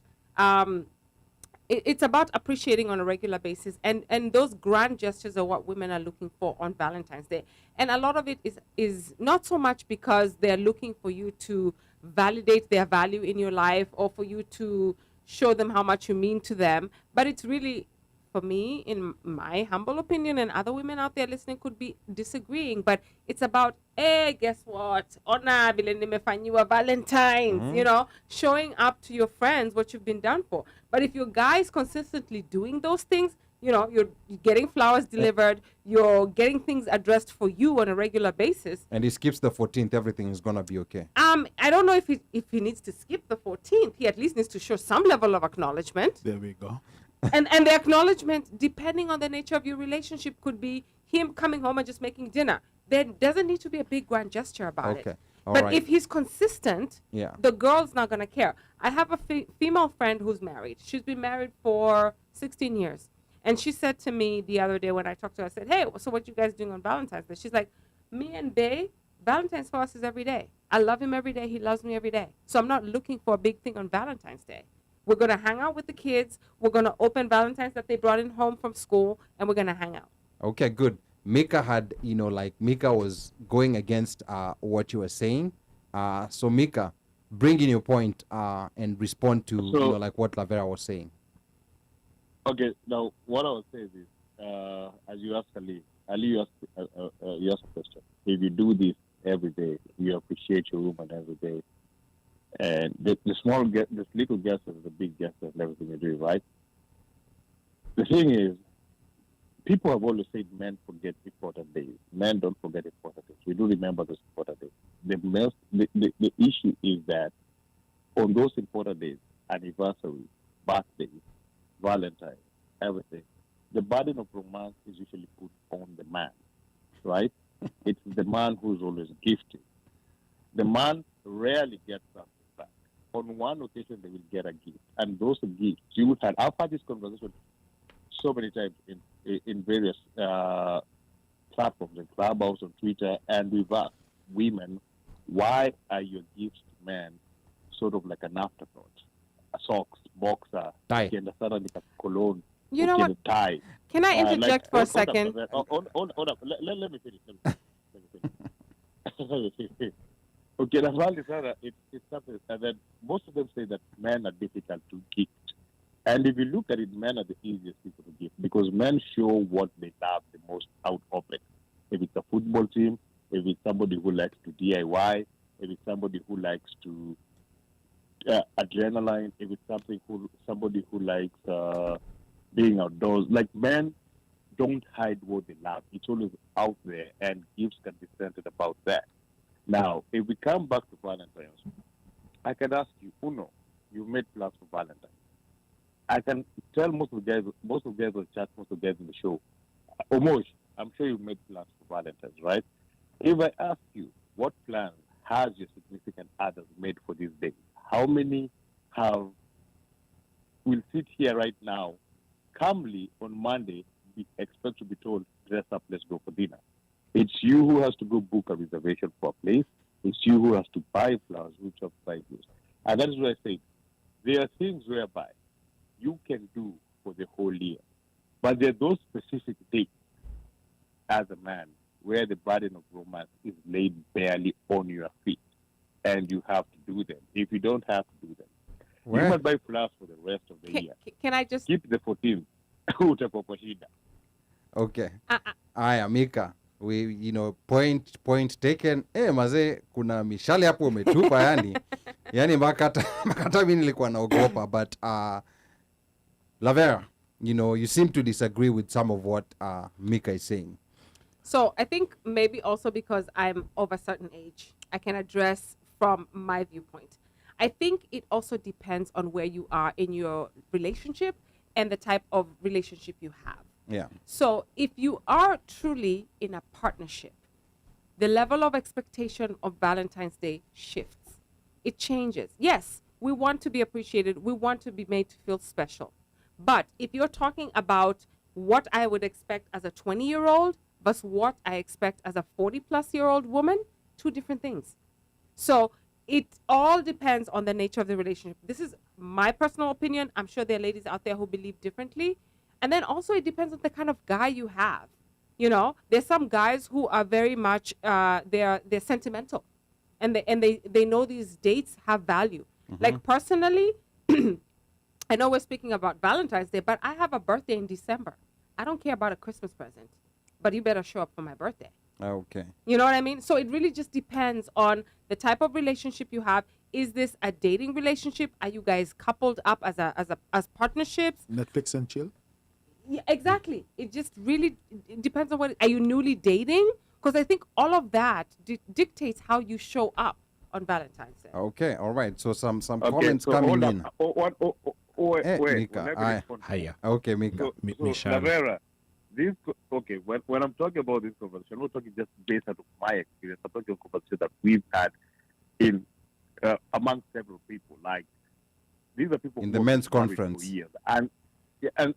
it's about appreciating on a regular basis. And those grand gestures are what women are looking for on Valentine's Day. And a lot of it is not so much because they're looking for you to validate their value in your life or for you to show them how much you mean to them. But it's really, for me, in my humble opinion, and other women out there listening could be disagreeing, but it's about, hey, guess what? Ona vile nimefanyiwa Valentine's, you know, showing up to your friends what you've been done for. But if your guy's consistently doing those things, you know, you're getting flowers delivered, you're getting things addressed for you on a regular basis. And he skips the 14th, everything is going to be okay. I don't know if he needs to skip the 14th. He at least needs to show some level of acknowledgement. There we go. and the acknowledgement, depending on the nature of your relationship, could be him coming home and just making dinner. There doesn't need to be a big grand gesture about it. But if he's consistent, the girl's not going to care. I have a female friend who's married. She's been married for 16 years. And she said to me the other day when I talked to her, I said, hey, so what you guys doing on Valentine's Day? She's like, me and Bae, Valentine's for us is every day. I love him every day. He loves me every day. So I'm not looking for a big thing on Valentine's Day. We're going to hang out with the kids. We're going to open Valentines that they brought in home from school, and we're going to hang out. Okay, good. Mika had, Mika was going against what you were saying. So Mika, bring in your point and respond to, what Lavera was saying. Okay, now what I would say is this, as you asked Ali, you asked a question. If you do this every day, you appreciate your woman every day. And this little gesture is a big gesture in everything you do, right? The thing is, people have always said men forget important days. Men don't forget important days. We do remember those important days. The issue is that on those important days, anniversaries, birthdays, Valentines, everything, the burden of romance is usually put on the man, right? It's the man who's always gifting. The man rarely gets something back. On one occasion, they will get a gift. And those gifts, I've had this conversation so many times in various platforms, in Clubhouse, on Twitter, and we've asked women, why are your gifts to men sort of like an afterthought? A socks, boxer, cologne, you know what? Tie. Can I interject for a second? Hold up. Let me finish. Let me finish. Okay, that's why it's something, and then most of them say that men are difficult to gift. And if you look at it, men are the easiest people to gift because men show what they love the most out open. If it's a football team, if it's somebody who likes to DIY, if it's somebody who likes to adrenaline, if it's somebody who likes being outdoors. Like, men don't hide what they love. It's always out there, and gifts can be centered about that. Now, if we come back to Valentine's, I can ask you, Uno, you made plans for Valentine's. I can tell most of the guys on chat, most of the guys in the show, Omosh, I'm sure you made plans for Valentine's, right? If I ask you, what plans has your significant others made for this day? How many will sit here right now, calmly on Monday, expect to be told, dress up, let's go for dinner? It's you who has to go book a reservation for a place. It's you who has to buy flowers, which are buy those. And that is what I say. There are things whereby you can do for the whole year. But there are those specific dates as a man where the burden of romance is laid barely on your feet. And you have to do them. If you don't have to do them, you must buy flowers for the rest of the year. Can I just... Keep the 14th. Okay. Aya, Mika. We, point taken. Maze, kuna mishale hapo umetupa yani. Yani makata mimi nilikuwa naogopa. But, Lavera, you seem to disagree with some of what Mika is saying. So I think maybe also because I'm of a certain age, I can address from my viewpoint. I think it also depends on where you are in your relationship and the type of relationship you have. Yeah. So if you are truly in a partnership, the level of expectation of Valentine's Day shifts. It changes. Yes, we want to be appreciated. We want to be made to feel special. But if you're talking about what I would expect as a 20-year-old versus what I expect as a 40-plus-year-old woman, two different things. So it all depends on the nature of the relationship. This is my personal opinion. I'm sure there are ladies out there who believe differently. And then also it depends on the kind of guy you have. There's some guys who are very much, they're sentimental. And they know these dates have value. Mm-hmm. Like personally, I know we're speaking about Valentine's Day, but I have a birthday in December. I don't care about a Christmas present, but you better show up for my birthday. Okay. You know what I mean? So it really just depends on the type of relationship you have. Is this a dating relationship? Are you guys coupled up as partnerships? Netflix and chill? Yeah, exactly. It just really it depends on what. Are you newly dating? Because I think all of that dictates how you show up on Valentine's Day. Okay, all right. So some comments coming in. Wait, Mika. Okay, Mika. Lavera, when I'm talking about this conversation, I'm not talking just based out of my experience. I'm talking about conversation that we've had in among several people. Like, these are people in the men's conference. For years. And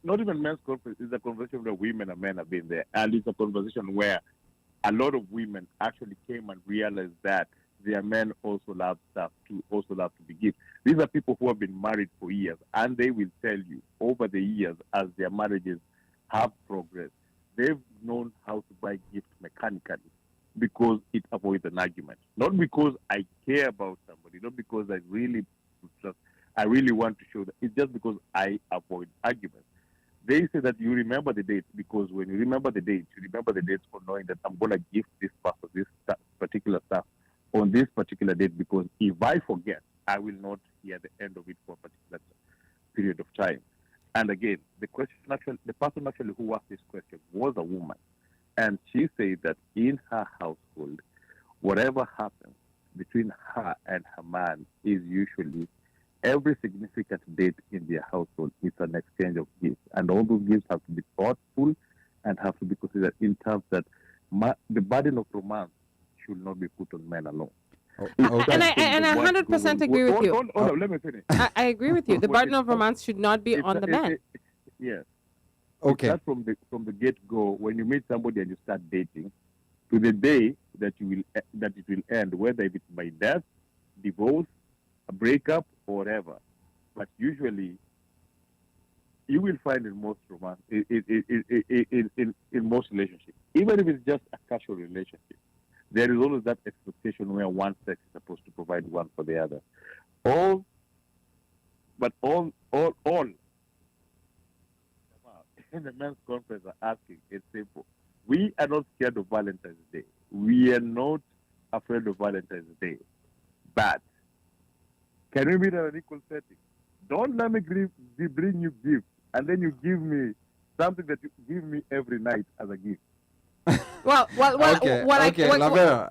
not even men's conference. It's a conversation where women and men have been there. And it's a conversation where a lot of women actually came and realized that their men also love stuff too, also love to be gifted. These are people who have been married for years, and they will tell you over the years as their marriages have progressed, they've known how to buy gifts mechanically because it avoids an argument. Not because I care about somebody, not because I really want to show that. It's just because I avoid arguments. They say that you remember the date because when you remember the date, you remember the dates for knowing that I'm going to gift this person this particular stuff on this particular date, because if I forget, I will not hear the end of it for a particular period of time. And again, the person actually who asked this question was a woman. And she said that in her household, whatever happens between her and her man is usually every significant date in their household is an exchange of gifts. And all those gifts have to be thoughtful and have to be considered in terms that the burden of romance should not be put on men alone. And I 100% agree with you. Hold on, let me finish. I agree with you. The burden of romance should not be on the man. Yes. Okay. Start from the get-go, when you meet somebody and you start dating, to the day that it will end, whether if it's by death, divorce, a breakup, or whatever. But usually, you will find in most romance, in most relationships, even if it's just a casual relationship, there is always that expectation where one sex is supposed to provide one for the other. All in the men's conference are asking, it's simple. We are not scared of Valentine's Day. We are not afraid of Valentine's Day. But can we meet at an equal setting? Don't let me bring you gifts and then you give me something that you give me every night as a gift. Lavera,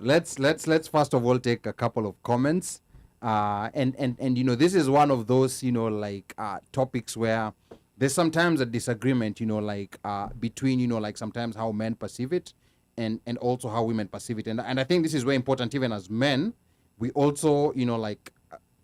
let's first of all take a couple of comments. And you know, this is one of those, you know, like topics where there's sometimes a disagreement, you know, like between, you know, like sometimes how men perceive it and also how women perceive it. And I think this is very important. Even as men, we also, you know, like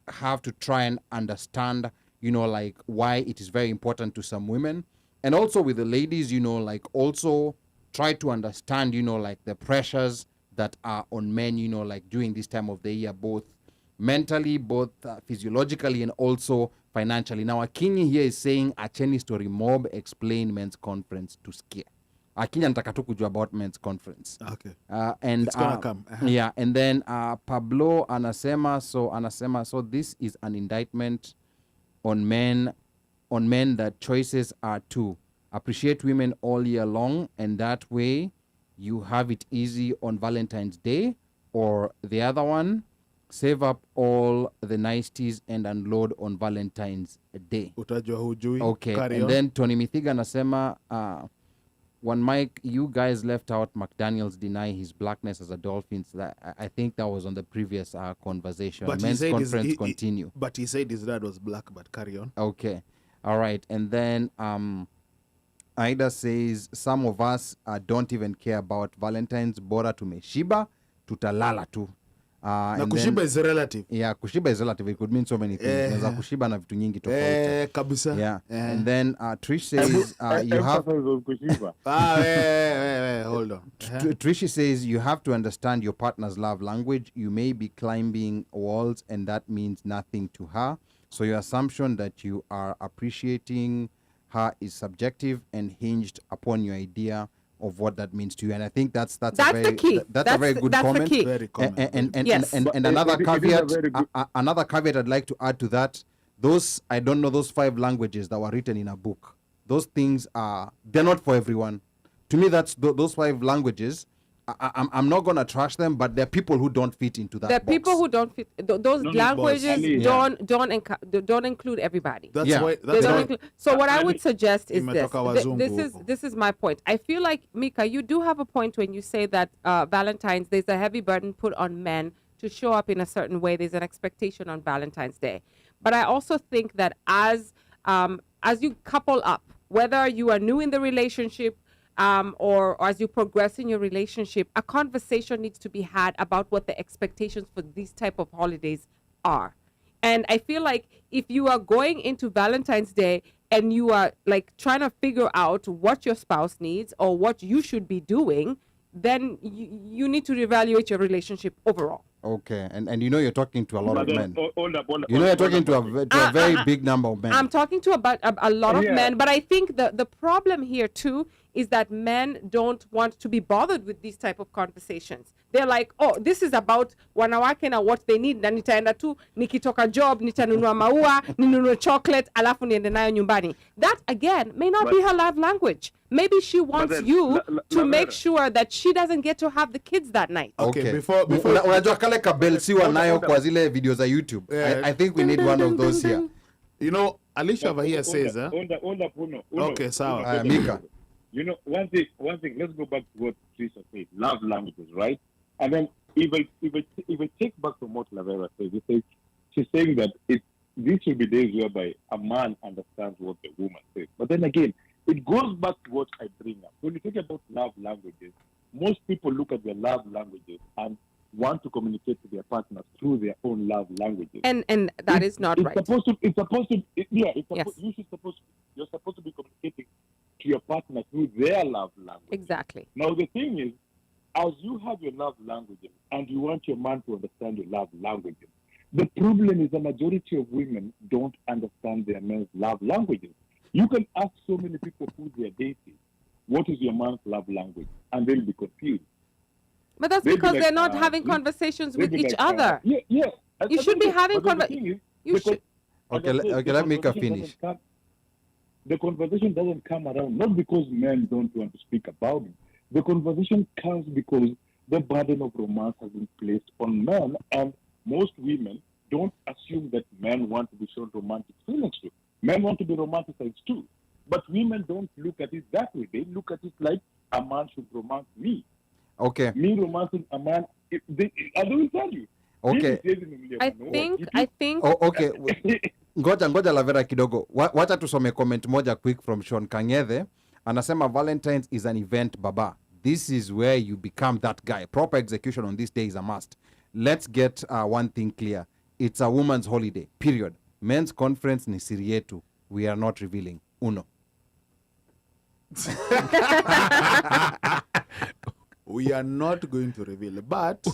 have to try and understand, you know, like why it is very important to some women. And also with the ladies, you know, like also try to understand, you know, like the pressures that are on men, you know, like during this time of the year, both mentally, both physiologically, and also financially. Now, Akinyi here is saying, acheni story mob explain men's conference to scare. Akinyi anataka tu kujua about men's conference. Okay. And it's gonna come. Yeah, and then Pablo anasema, so this is an indictment on men that choices are to appreciate women all year long, and that way you have it easy on Valentine's Day, or the other one, save up all the niceties and unload on Valentine's Day. Utajua hujui. Okay, Carry and on. then Tony Mithiga anasema, one Mike, you guys left out McDaniels deny his blackness as a dolphin. So that, I think that was on the previous conversation. But Men's conference continue. But he said his dad was black, but carry on. Okay. All right. And then Aida says, some of us don't even care about Valentine's. Bora tumeshiba, tutalala tu. Na kushiba is relative. Yeah, kushiba is relative. It could mean so many things. Unaweza kushiba na vitu nyingi tofauti. Kabisa. Yeah. And then Trish says, you have... Hold on. Trish says, you have to understand your partner's love language. You may be climbing walls and that means nothing to her. So your assumption that you are appreciating her is subjective and hinged upon your idea of what that means to you. And I think that's a very, the key. That's a very good comment. Very comment. And another caveat, another caveat I'd like to add to that, those, I don't know, those 5 languages that were written in a book, those things they're not for everyone. To me, that's those 5 languages. I'm not gonna trash them, but there are people who don't fit into that. There are box. people who don't fit. Those languages don't include everybody. That's Yeah. why. They That's don't why. include. So what I would suggest is this. Imetoka wazungu This is my point. I feel like, Mika, you do have a point when you say that Valentine's, there's a heavy burden put on men to show up in a certain way. There's an expectation on Valentine's Day. But I also think that as you couple up, whether you are new in the relationship, or as you progress in your relationship, a conversation needs to be had about what the expectations for these type of holidays are. And I feel like if you are going into Valentine's Day and you are like trying to figure out what your spouse needs or what you should be doing, then you need to reevaluate your relationship overall. Okay, and you know you're talking to a lot of But men. hold up, hold up, You know you're hold talking up. to a very big number of men. I'm talking to about a lot of Yeah. men, but I think the problem here too is that men don't want to be bothered with these type of conversations. They're like, oh, this is about wanawake na what they need, na nitaenda tu nikitoka job nitanunua maua, ninunue chocolate, alafu niende nayo nyumbani. That again may not be her love language. Maybe she wants then, you to make Lavera. sure that she doesn't get to have the kids that night. Okay, before unajua kale kabel si wanayo hold on. kwa zile video za YouTube. Yeah. I think we need one of those here. you know, Alicia over here says, Hold up, Uno. Okay, sawa. Mika. You know, one thing. Let's go back to what Teresa said. Love languages, right? And then if I take back from what Lavera said, she's saying that these will be days whereby a man understands what the woman says. But then again, it goes back to what I bring up. When you talk about love languages, most people look at their love languages and want to communicate to their partners through their own love languages. And that is not right. You're supposed to. You're supposed to be communicating to your partner through their love language. Exactly. Now the thing is, as you have your love languages and you want your man to understand your love languages, the problem is the majority of women don't understand their men's love languages. You can ask so many people who they are dating, what is your man's love language? And they'll be confused. But that's They'll be because like, they're not having conversations with each other. Yeah. You should be having conversations. Okay, let Mika finish. The conversation doesn't come around not because men don't want to speak about it. The conversation comes because the burden of romance has been placed on men, and most women don't assume that men want to be shown romantic feelings too. Men want to be romanticized too. But women don't look at it that way. They look at it like a man should romance me. Okay. Me romancing a man, I don't tell you. Okay. I think. Oh, okay. Ngoja Lavera kidogo. Wacha tusome comment moja quick from Sean Kang'ethe. Anasema Valentines is an event, baba. This is where you become that guy. Proper execution on this day is a must. Let's get one thing clear. It's a woman's holiday, period. Men's conference ni siri yetu. We are not revealing. Uno. We are not going to reveal it, but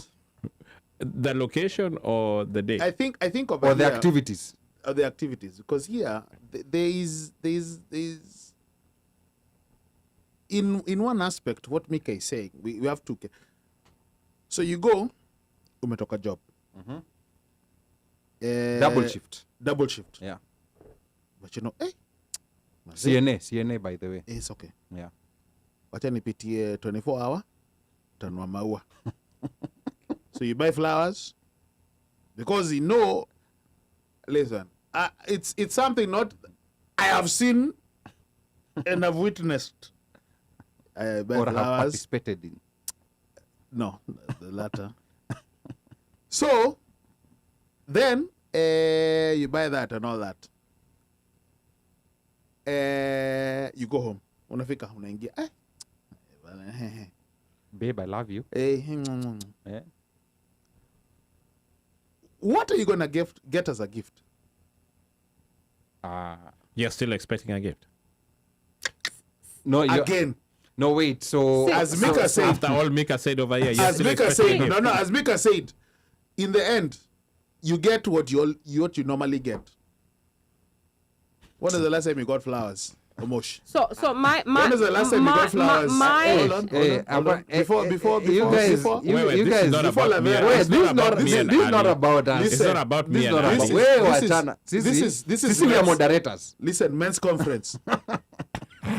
the location or the day? I think over Or the here- activities. Or the activities, because here there is in one aspect what Mika is saying. We have to. So you go, umetoka job. Double shift. Double shift. Yeah. But you know, CNA by the way. It's okay. Yeah. Wacha nipitie 24 hour tanua maua. So you buy flowers because you know, listen, it's something not I have seen and have witnessed. I buy Or have flowers. participated in. No, the latter. So then you buy that and all that. You go home. Unafika unaingia. Babe, I love you. Yeah. What are you gonna get as a gift? You're still expecting a gift? No, Again. No, wait. So As Mika said, After all Mika said over here, you're as still Mika expecting said, a gift. no, as Mika said, in the end, you get what you normally get. When was the last time you got flowers? Omosh. So my When was the last time you got flowers? Hold on. Before you guys, before you guys, not before about me. Lavera. wait, It's this is not about not me this and is Ali. not about us. It's not about This me is and not Ali. about. This is- Wewe this is- wachana. this is Sisi ni men's- moderators. Listen, men's conference.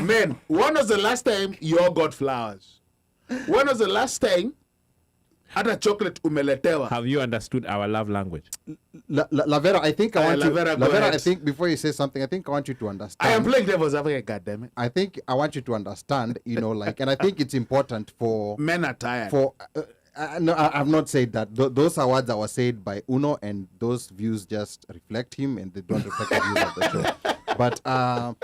Men, when was the last time you all got flowers? When was the last time hata chocolate umeletewa? Have you understood our love language? Lavera, I think I want you. Lavera, go Lavera, I ahead. think before you say something, I think I want you to understand. I am playing devil's advocate, goddammit. I think I want you to understand. You know, like, and I think it's important for Men are tired. for. No, I've not said that. Those are words that were said by Uno, and those views just reflect him, and they don't reflect the views of the show.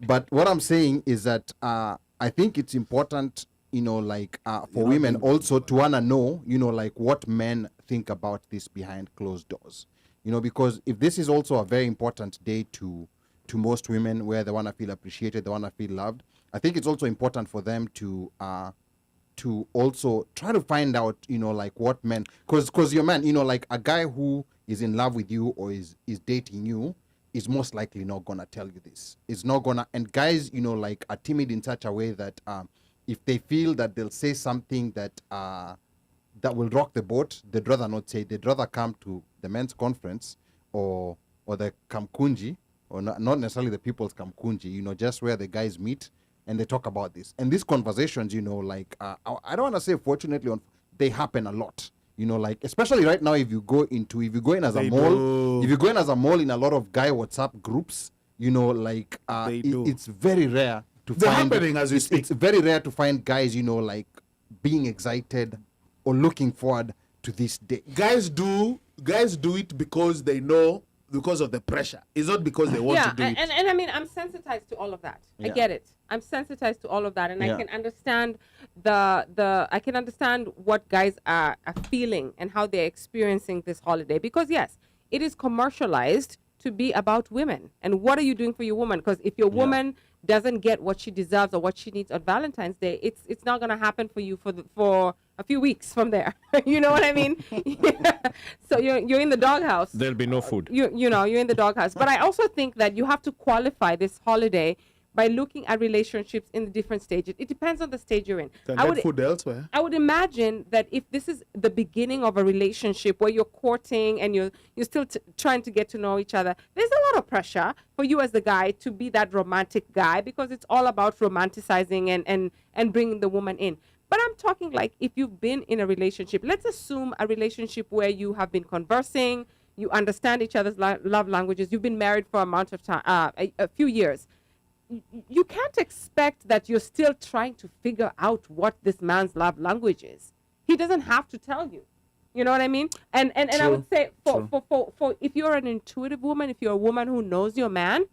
But what I'm saying is that I think it's important, you know, like for women also to wanna know, you know, like what men think about this behind closed doors. You know, because if this is also a very important day to most women, where they wanna feel appreciated, they wanna feel loved, I think it's also important for them to to also try to find out, like what men, because your man, like a guy who is in love with you or is dating you is most likely not gonna tell you this. It's not gonna, and guys, like are timid in such a way that if they feel that they'll say something that that will rock the boat, they'd rather not say. They'd rather come to the men's conference or the kamkunji, or not necessarily the people's kamkunji, just where the guys meet and they talk about this. And these conversations, like I don't want to say fortunately, they happen a lot. Like especially right now, if you go in as a mall, if you go in as a mall in a lot of guy WhatsApp groups, like it's very rare to They're find. happening as we speak. It's very rare to find guys, like being excited or looking forward to this day. Guys do it because they know, because of the pressure. It's not because they want to do it. And I mean, I'm sensitized to all of that. I Yeah. get it. I'm sensitized to all of that, and Yeah. I can understand I can understand what guys are feeling and how they're experiencing this holiday. Because yes, it is commercialized to be about women. And what are you doing for your woman? Because if your woman doesn't get what she deserves or what she needs on Valentine's Day, it's not going to happen for you for a few weeks from there. You know what I mean? So you're in the doghouse. There'll be no food. You're in the doghouse. But I also think that you have to qualify this holiday by looking at relationships in the different stages. It depends on the stage you're in. Can get food elsewhere. I would imagine that if this is the beginning of a relationship where you're courting and you're still trying to get to know each other, there's a lot of pressure for you as the guy to be that romantic guy, because it's all about romanticizing and bringing the woman in. But I'm talking like if you've been in a relationship, let's assume a relationship where you have been conversing, you understand each other's love languages, you've been married for amount of time, a few years. You can't expect that you're still trying to figure out what this man's love language is. He doesn't have to tell you. You know what I mean? And I would say for if you're an intuitive woman, if you're a woman who knows your man,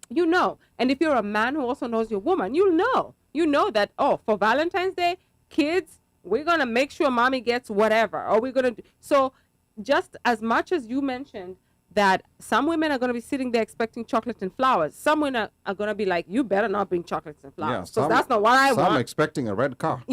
you know. And if you're a man who also knows your woman, you know. You know that, for Valentine's Day, kids, we're going to make sure mommy gets whatever. Or we're going to so just as much as you mentioned that some women are going to be sitting there expecting chocolates and flowers. Some women are going to be like, you better not bring chocolates and flowers. Because that's not what I want. Some expecting a red car.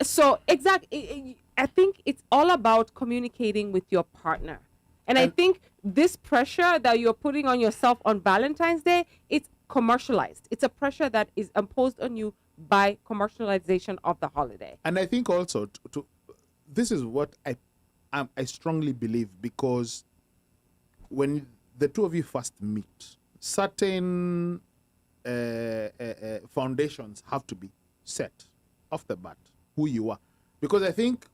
So exactly. I think it's all about communicating with your partner. And I think this pressure that you're putting on yourself on Valentine's Day, it's commercialized. It's a pressure that is imposed on you by commercialization of the holiday. And I think also, this is what I strongly believe, because when the two of you first meet, certain foundations have to be set off the bat, who you are. Because I think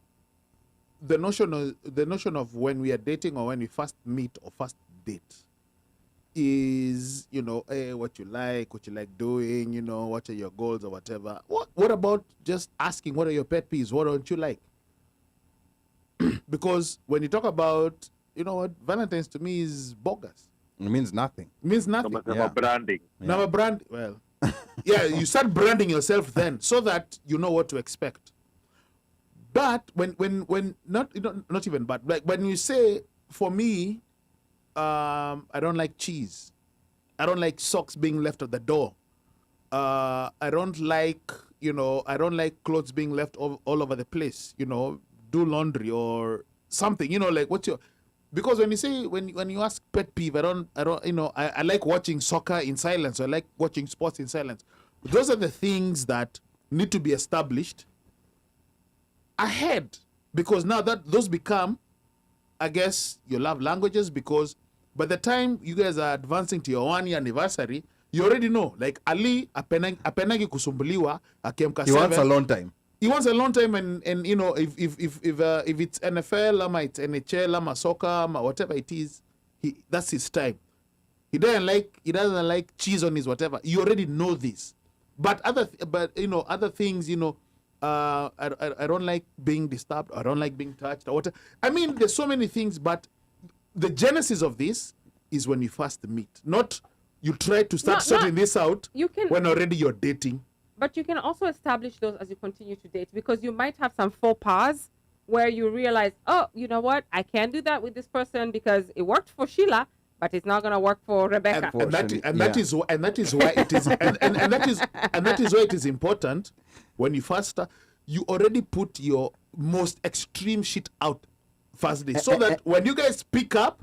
the notion of when we are dating or when we first meet or first date is, what you like doing, what are your goals or whatever. What about just asking, what are your pet peeves? What don't you like? Because when you talk about, Valentine's to me is bogus. It means nothing. It means nothing. Number branding. Number brand. Well, yeah, you start branding yourself then, so that you know what to expect. But when not even but like when you say, for me, I don't like cheese. I don't like socks being left at the door. I don't like clothes being left all over the place. Do laundry or something. Like what's your, because when you say when you ask pet peeve, I like watching soccer in silence. I like watching sports in silence. Those are the things that need to be established ahead, because now that those become, I guess, your love languages, because by the time you guys are advancing to your 1 year anniversary, you already know, like Ali apenagi kusumbuliwa akiamka 7. He wants a long time. He wants a long time, and if it's NFL, ama it's NHL, ama soccer, ama whatever it is, that's his time. He doesn't like cheese on his whatever. You already know this. But other things, I don't like being disturbed. I don't like being touched or whatever. I mean, there's so many things, but the genesis of this is when you first meet. Not you try to start sorting this out when already you're dating. But you can also establish those as you continue to date, because you might have some faux pas where you realize, oh, you know what? I can't do that with this person because it worked for Sheila, but it's not going to work for Rebecca. And that is why it is important when you first start. you already put your most extreme shit out first day, so that when you guys pick up,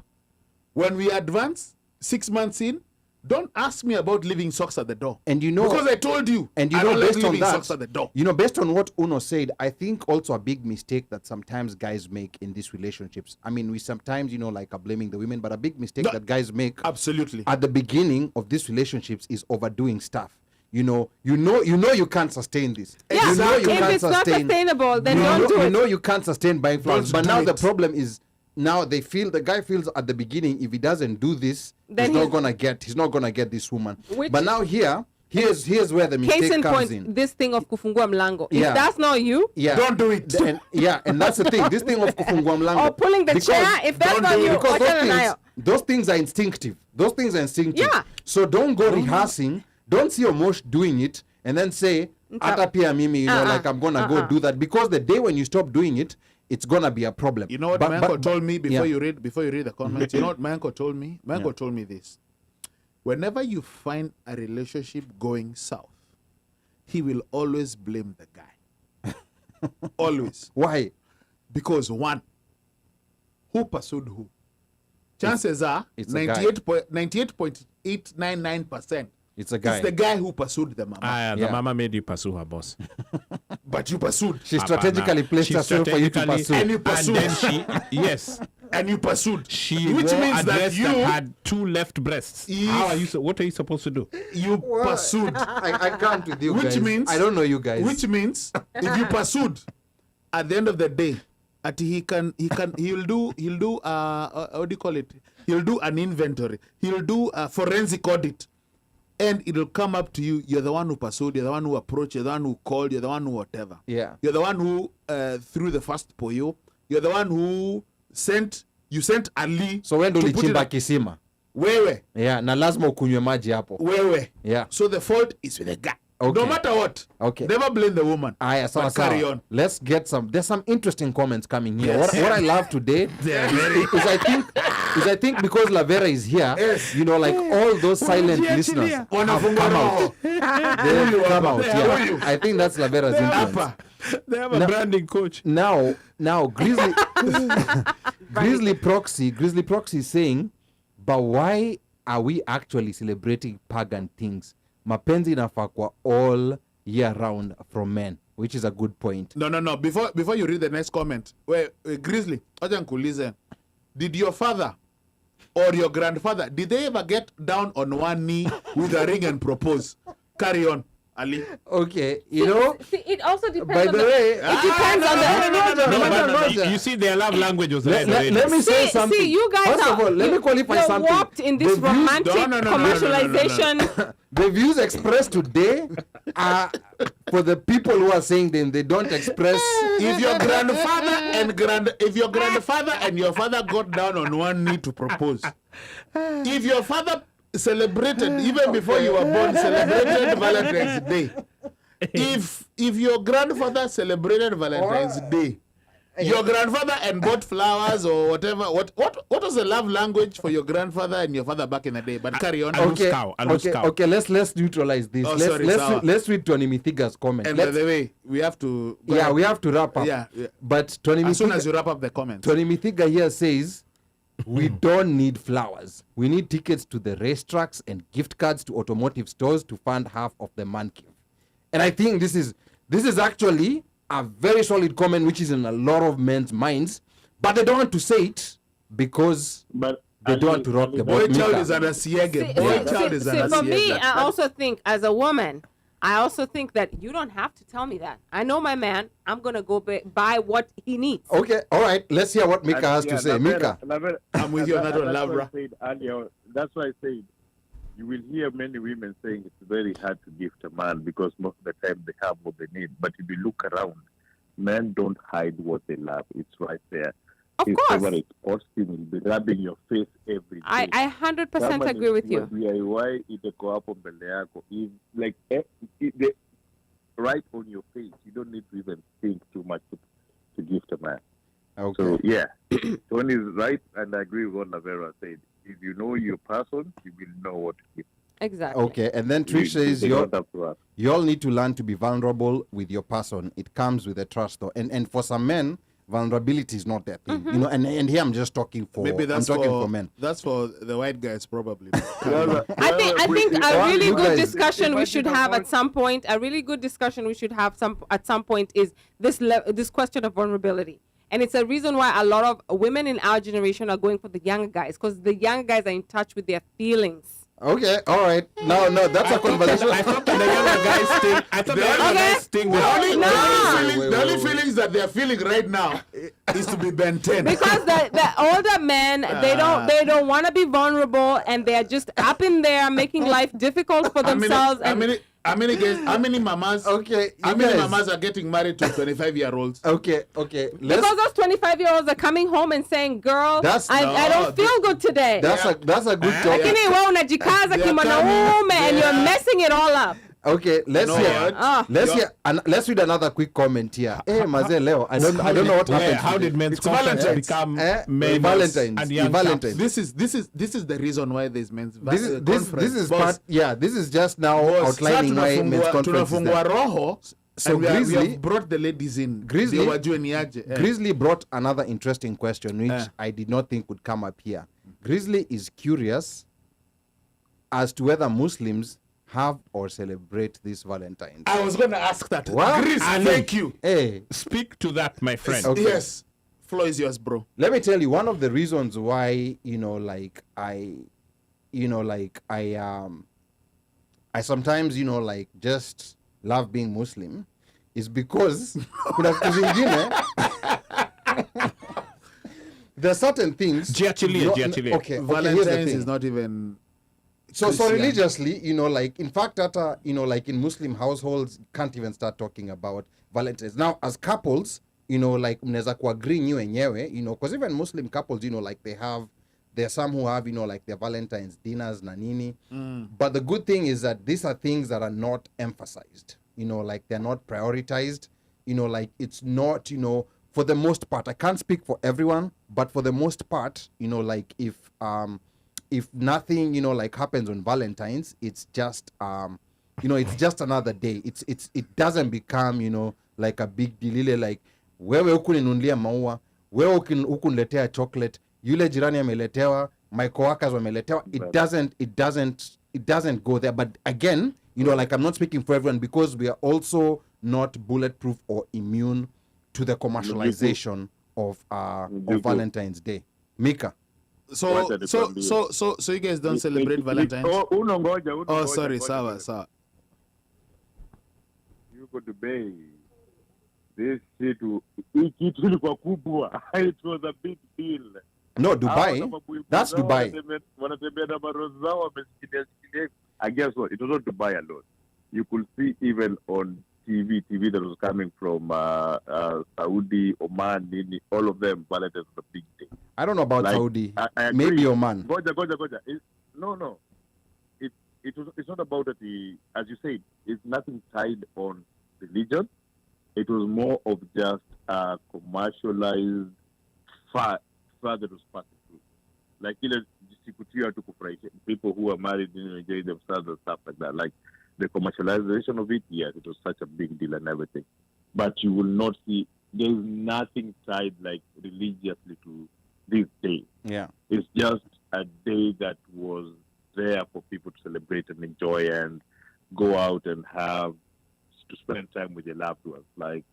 when we advance 6 months in, don't ask me about leaving socks at the door. And you know, because I told you, and you I know, don't like based on leaving that, socks at the door. you know, based on what Uno said, I think also a big mistake that sometimes guys make in these relationships. I mean, we sometimes, you know, like are blaming the women, but a big mistake that guys make absolutely at the beginning of these relationships is overdoing stuff. You know, you can't sustain this. Yeah, you know you if can't it's not sustain, sustainable, then you don't know, do you it. know you can't sustain buying flowers. Don't But do now the it. problem is, now the guy feels at the beginning, if he doesn't do this, Then he's not gonna get this woman. Which- But now here's where the Case mistake in comes point, in. this thing of kufungua mlango. Yeah. If that's not you, Yeah. Don't do it. And that's the thing. This thing of kufungua mlango. or pulling the Because chair, if that's don't not do it, you, because wachana nayo. those things are instinctive. Those things are instinctive. Yeah. So don't go rehearsing. Don't see Omosh doing it and then say, "Ata pia mimi, you know, like I'm gonna go do that." Because the day when you stop doing it, it's gonna be a problem. You know what my uncle told me before yeah. you read the comments? You know what my uncle told me? My uncle told me this. Whenever you find a relationship going south, he will always blame the guy. Always. Why? Because one, who pursued who? Chances are it's a guy. 98.899%. It's a guy. It's the guy who pursued the mama. The mama made you pursue her boss. But you pursued. She strategically placed She herself for you to strategically- pursue. And you pursued. And then yes, And you pursued. she Which wore means a that dress you that had 2 left breasts. How are you? What are you supposed to do? you pursued. I can't with you Which guys. means- I don't know you guys. Which means if you pursued, at the end of the day, he'll do what do you call it? He'll do an inventory. He'll do a forensic audit. And it'll come up to you. You're the one who pursued. You're the one who approached. You're the one who called. You're the one who whatever. Yeah. You're the one who threw the first poyo. You're the one who sent Ali. So when do to put it ulichimba up. kisima? Wewe. Yeah, na lazima ukunywe maji hapo. Wewe. Yeah. So the fault is with the guy. Okay. No matter what. Okay. Never blame the woman. Aya, sawa, But carry sawa. on. Let's get some. There's some interesting comments coming here. Yes. What I love today is I think because Lavera is here, Yes. you know, like all those silent listeners have come out. They have come out. Yeah. I think that's Lavera's influence. They have a branding coach. Now, Grizzly Proxy is saying, but why are we actually celebrating pagan things? Mapenzi inafaa kwa all year round from men, which is a good point. No. Before you read the next comment, Grizzly, acha nikuulize, did your father or your grandfather, did they ever get down on one knee with a ring and propose? Carry on, Ali. Okay, you know. See, it also depends By on the way, it depends on the You see, their love language was Let already. me say See, something. you guys First of are, all, let me qualify you're something. warped in this The views- romantic No. commercialization. The views expressed today are for the people who are saying them. They don't express. If your grandfather and your father got down on one knee to propose, if your father celebrated even before you were born, celebrated Valentine's Day, if your grandfather celebrated Valentine's Day, your grandfather and bought flowers or whatever, what was the love language for your grandfather and your father back in the day? But carry on. Okay. Let's neutralize this. Oh, sorry, let's read Tony Mithiga's comment. And by the way, we have to. We have to wrap up. Yeah. But Tony As soon Mithiga, as you wrap up the comments. Tony Mithiga here says, we don't need flowers. We need tickets to the racetracks and gift cards to automotive stores to fund half of the man cave. And I think this is actually a very solid comment, which is in a lot of men's minds, but they don't want to say it because they don't want to rock the boat. Boy child is under siege. Boy child is under For me, siege. I also think as a woman, I also think that you don't have to tell me that. I know my man. I'm going to go buy what he needs. Okay, all right. Let's hear what Mika has to say. Mika. I'm with you on that one, That's Lavra. why I said earlier, that's why I said you will hear many women saying it's very hard to gift a man because most of the time they have what they need. But if you look around, men don't hide what they love. It's right there. Of His course. favorite costume will be rubbing your face every day. I 100% agree with you. DIY itakuwa hapo mbele yako. Like right on your face. You don't need to even think too much to gift a man. Okay. So yeah, Tony is right, and I agree with what Lavera said. If you know your person, you will know what to give. Exactly. Okay, and then Trish says They don't have to ask. you all need to learn to be vulnerable with your person. It comes with a trust, though. And for some men, vulnerability is not their thing. You know, and here I'm just talking for Maybe that's I'm talking for men. That's for the white guys, probably. I think a really You good guys- discussion we should have at some point. A really good discussion we should have at some point is this question of vulnerability, and it's a reason why a lot of women in our generation are going for the younger guys, because the young guys are in touch with their feelings. Okay, all right. No, that's a conversation. I thought the younger guys think. I thought the younger guys think. The only feelings that they're feeling right now is to be Ben 10. Because the older men, they don't want to be vulnerable, and they're just up in there making life difficult for themselves. How many mamas? Okay, How you many guys- mamas are getting married to 25-year-olds? Okay. Let's. because those 25-year-olds are coming home and saying, "Girl, I don't feel good today." That's a good topic. Lakini wewe unajikaza They are kimwanaume coming. and you're messing it all up. Okay, let's No, hear. Ah. Let's read another quick comment here. Hey, Maze Leo, I don't know what happened. How today. did men's It's conference Valentine's. become Valentine's. Valentines and young Valentine's. This is the reason why there's men's This is Boss, part. Yeah, this is just now boss, outlining sasa why men's conference is tunafungua there. roho. So And we Grizzly- have brought the ladies in. Grizzly- Ndio wajue ni aje. Grizzly brought another interesting question, which I did not think would come up here. Grizzly is curious as to whether Muslims have or celebrate this Valentine's. I was going to ask that. What? Grizz, And thank you. Hey, Speak to that, my friend. Okay. Yes. Floor is yours, bro. let me tell you one of the reasons why I sometimes just love being Muslim is because kuna vitu zingine there are certain things. Jiachilie. Okay, here's the Valentine's thing. is not even. So Christian. religiously, in fact, in Muslim households, can't even start talking about Valentine's. Now, as couples, mnaweza kuagree nyi wenyewe, because even Muslim couples, there are some who have, their Valentine's dinners na nini. But the good thing is that these are things that are not emphasized, they're not prioritized, it's not, for the most part, I can't speak for everyone, but for the most part, if nothing happens on Valentine's, it's just it's just another day. It doesn't become like a big deal. Ile like wewe hukuninunulia maua, wewe hukuniletea chocolate, yule jirani ameletewa, my coworkers wameletewa. It doesn't go there. But again, I'm not speaking for everyone, because we are also not bulletproof or immune to the commercialization of Valentine's Day. Mika. So you guys don't celebrate Valentine's? Oh, sorry, sawa. Yuko Dubai. This shit, hii kitu ilikuwa kubwa. It was a big deal. No, Dubai. That's Dubai. Wanatembea na marozi zao wameshikilia. I guess what? It was not Dubai alone. You could see even on TV that was coming from Saudi, Oman, all of them, Valentine's was a big day. I don't know about Saudi. I agree. Maybe Oman. Goja. No. It's not about as you said, it's nothing tied on religion. It was more of just commercialized far that was passing through. Like people who are married enjoy themselves and stuff like that. Like the commercialization of it, yes, it was such a big deal and everything. But you will not see, there's nothing tied like religiously to this day. Yeah. It's just a day that was there for people to celebrate and enjoy and go out and have to spend time with your loved ones. Like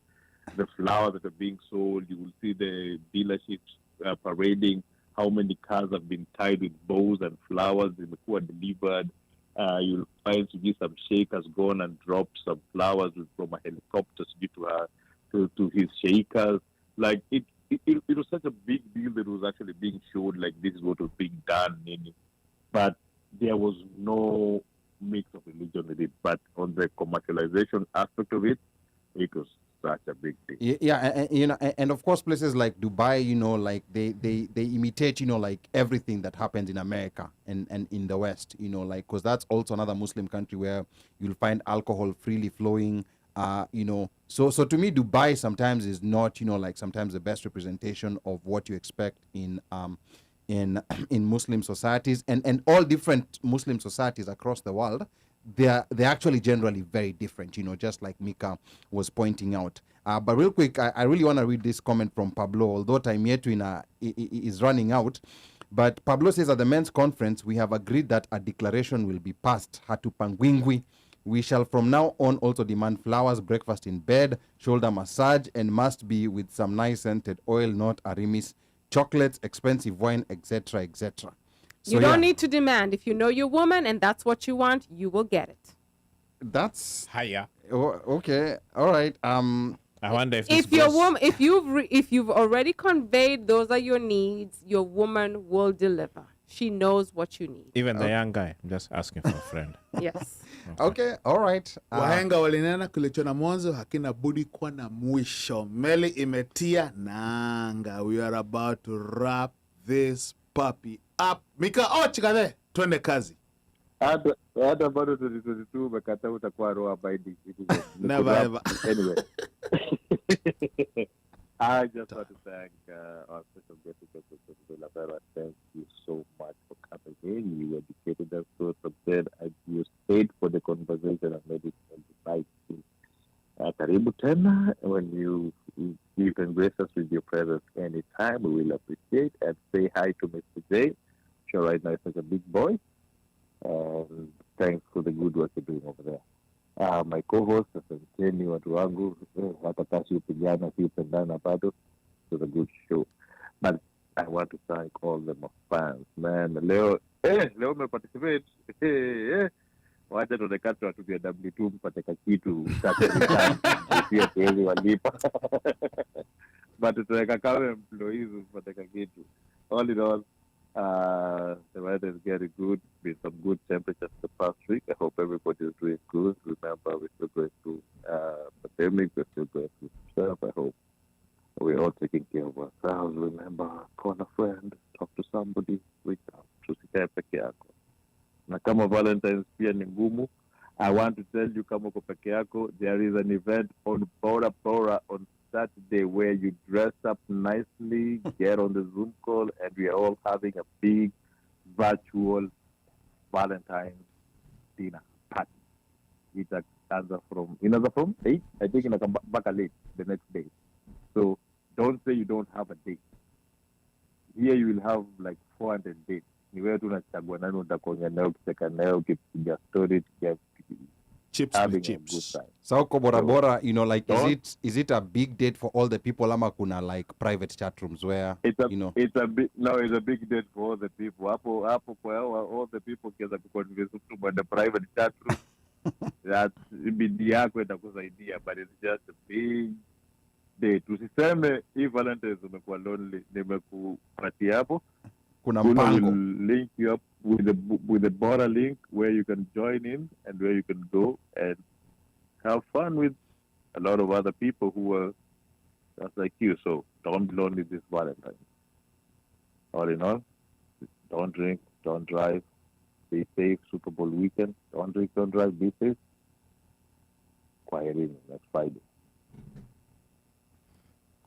the flowers that are being sold, you will see the dealerships parading how many cars have been tied with bows and flowers who are delivered. You'll find some sheikh has gone and dropped some flowers from a helicopter to his sheikhs. Like it was such a big deal that it was actually being showed like this is what was being done. But there was no mix of religion with it. But on the commercialization aspect of it, it was such a big thing. Yeah, and of course places like Dubai, they imitate, like everything that happens in America and in the West, because that's also another Muslim country where you'll find alcohol freely flowing. So to me, Dubai sometimes is not, sometimes the best representation of what you expect in in in Muslim societies and all different Muslim societies across the world, they're actually generally very different, just like Mika was pointing out. But real quick, I really want to read this comment from Pablo, although time yet is running out. But Pablo says, at the men's conference, we have agreed that a declaration will be passed. Hatupangwingwi. We shall from now on also demand flowers, breakfast in bed, shoulder massage, and must be with some nice scented oil, not Arimis, chocolates, expensive wine, etc., etc. So, you don't need to demand. If you know your woman and that's what you want, you will get it. That's Hiya. Okay. All right. I wonder if your woman, if you've already conveyed those are your needs, your woman will deliver. She knows what you need. Even the young guy, I'm just asking for a friend. Yes. Okay. All right. Wahenga walinena kilicho na mwanzo hakina budi kuwa na mwisho. Meli imetia nanga. We are about to wrap this puppy up. Mika chikade, twende kazi. Hata bado 2022 umekataa utakuwa raw abiding citizen. Never ever. Anyway. I just want to thank our special guest, LAVERAH. Thank you so much for coming in. You educated us so prepared, and you stayed for the conversation and made it insightful. Karibu tena. When you can grace us with your presence anytime, we will appreciate. And say hi to Mr. J. Sure, right now is such a big boy. And thanks for the good work you're doing over there. My co-host, asanteni watu wangu, hata kasi upigana si upendana bado. It was a good show. But I want to thank all the fans, man. Leo participate. Wacha tuonekane watumia W2 mpate kitu sio tuwezi walipa. But tutaweka kama employees mpate kitu. All in all, the weather is getting good. Been some good temperatures the past week. I hope everybody is doing good. Remember, we're still going through pandemic. We're still going through stuff. I hope we're all taking care of ourselves. Remember, call a friend, talk to somebody, reach out. Tusikae peke yako. Na kama Valentines pia ni ngumu, I want to tell you, kama uko peke yako, there is an event on Bora Bora on Saturday where you dress up nicely, get on the Zoom call, and we are all having a big virtual Valentine's dinner party. It another from 8, I think back late the next day. So don't say you don't have a date. Here you will have like 400 dates. Ni wewe tunachagua nani utakuongea nayo, kucheka nayo, kupiga story, having a good time. So Bora Bora, like is it a big date for all the people, ama kuna like private chat rooms where it's a big date for all the people. Hapo kwa all the people kiweza kuconvince mtu mwende private chat room. That bidii yako itakusaidia, but it's just a big date. Usiseme hii Valentine's umekuwa lonely, nimekupatia hapo. Kuna mpango. Will link you up with the Bora link where you can join in and where you can go and have fun with a lot of other people who are just like you. So don't be lonely this Valentine. All in all, don't drink, don't drive, be safe. Super Bowl weekend. Don't drink, don't drive, be safe. Quiet in next Friday.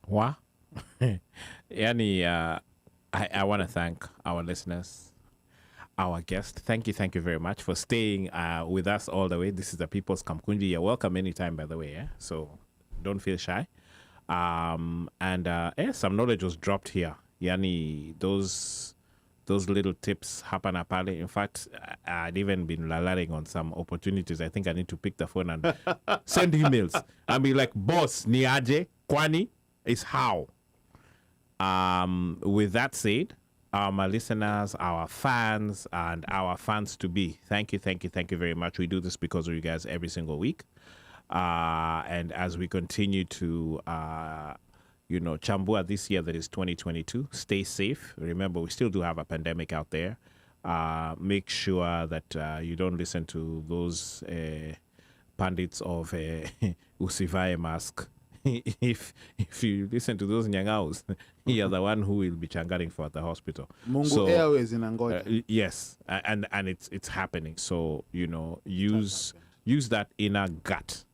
Wow. Yani, I want to thank our listeners, our guest. Thank you very much for staying with us all the way. This is the People's Kamkunji. You're welcome anytime, by the way. Yeah? So don't feel shy. Some knowledge was dropped here. Yani, those little tips happen apale. In fact, I'd even been lalaring on some opportunities. I think I need to pick the phone and send emails. I mean, like, boss, niaje, kwani, is how. With that said, my listeners, our fans, and our fans to be, thank you very much. We do this because of you guys every single week. And as we continue to, chambua this year that is 2022, stay safe. Remember, we still do have a pandemic out there. Make sure that you don't listen to those pundits of Usivae mask. If you listen to those nyangaus, you are the one who will be changaring for at the hospital. Mungu Airways in Angola. Yes, and it's happening. So use that inner gut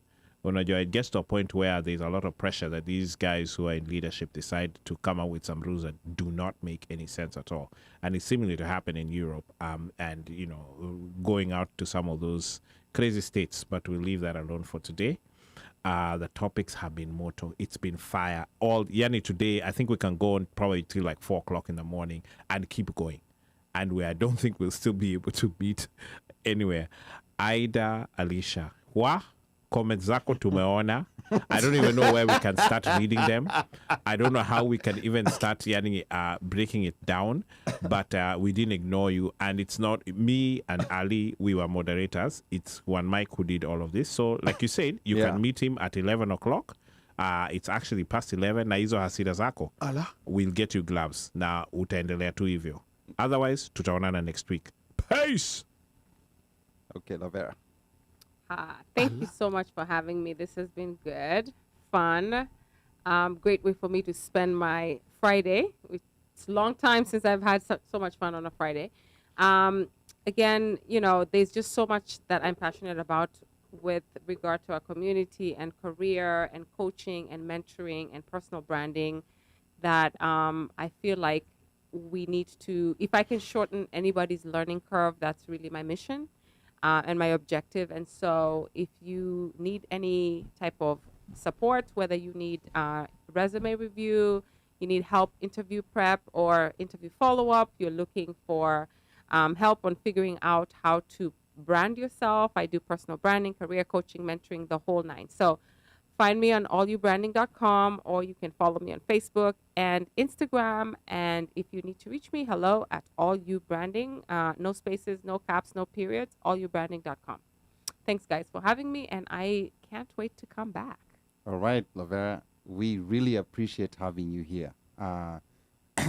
unajua, it gets to a point where there's a lot of pressure that these guys who are in leadership decide to come up with some rules that do not make any sense at all. And it's similar to happen in Europe, and, you know, going out to some of those crazy states, but we'll leave that alone for today. The topics have been moto. It's been fire. Yani today, I think we can go on probably till like 4 o'clock in the morning and keep going. And I don't think we'll still be able to meet anywhere. Aida, Alicia, comments zako tumeona. I don't even know where we can start reading them. I don't know how we can even start breaking it down, but we didn't ignore you. And it's not me and Ali, we were moderators. It's One Mike who did all of this. So like you said, you can meet him at 11 o'clock. It's actually past 11. Na hizo hasira zako. We'll get you gloves. Na utaendelea tu hivyo. Otherwise, tutaonana next week. Peace! Okay, Lavera. Thank you so much for having me. This has been good, fun, great way for me to spend my Friday. It's a long time since I've had so much fun on a Friday. Again, you know, there's just so much that I'm passionate about with regard to our community and career and coaching and mentoring and personal branding that I feel like we need to, if I can shorten anybody's learning curve, that's really my mission. And my objective. And so if you need any type of support, whether you need resume review, you need help interview prep or interview follow-up, you're looking for help on figuring out how to brand yourself, I do personal branding, career coaching, mentoring, the whole nine. So find me on allyoubranding.com, or you can follow me on Facebook and Instagram. And if you need to reach me, hello at allyoubranding. No spaces, no caps, no periods, allyoubranding.com. Thanks, guys, for having me, and I can't wait to come back. All right, Lavera, we really appreciate having you here.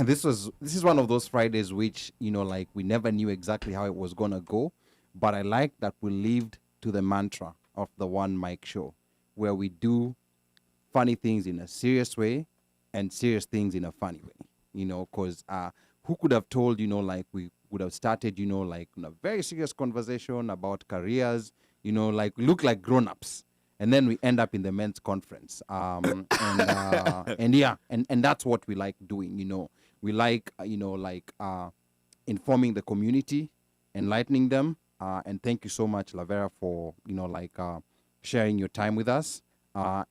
This is one of those Fridays which, you know, like we never knew exactly how it was going to go, but I like that we lived to the mantra of the One Mic Show, where we do funny things in a serious way and serious things in a funny way, you know, because who could have told, you know, like we would have started, you know, like in a very serious conversation about careers, you know, like we look like grown-ups, and then we end up in the men's conference. And that's what we like doing, you know. We like, you know, like informing the community, enlightening them, and thank you so much, Lavera, for, you know, like sharing your time with us,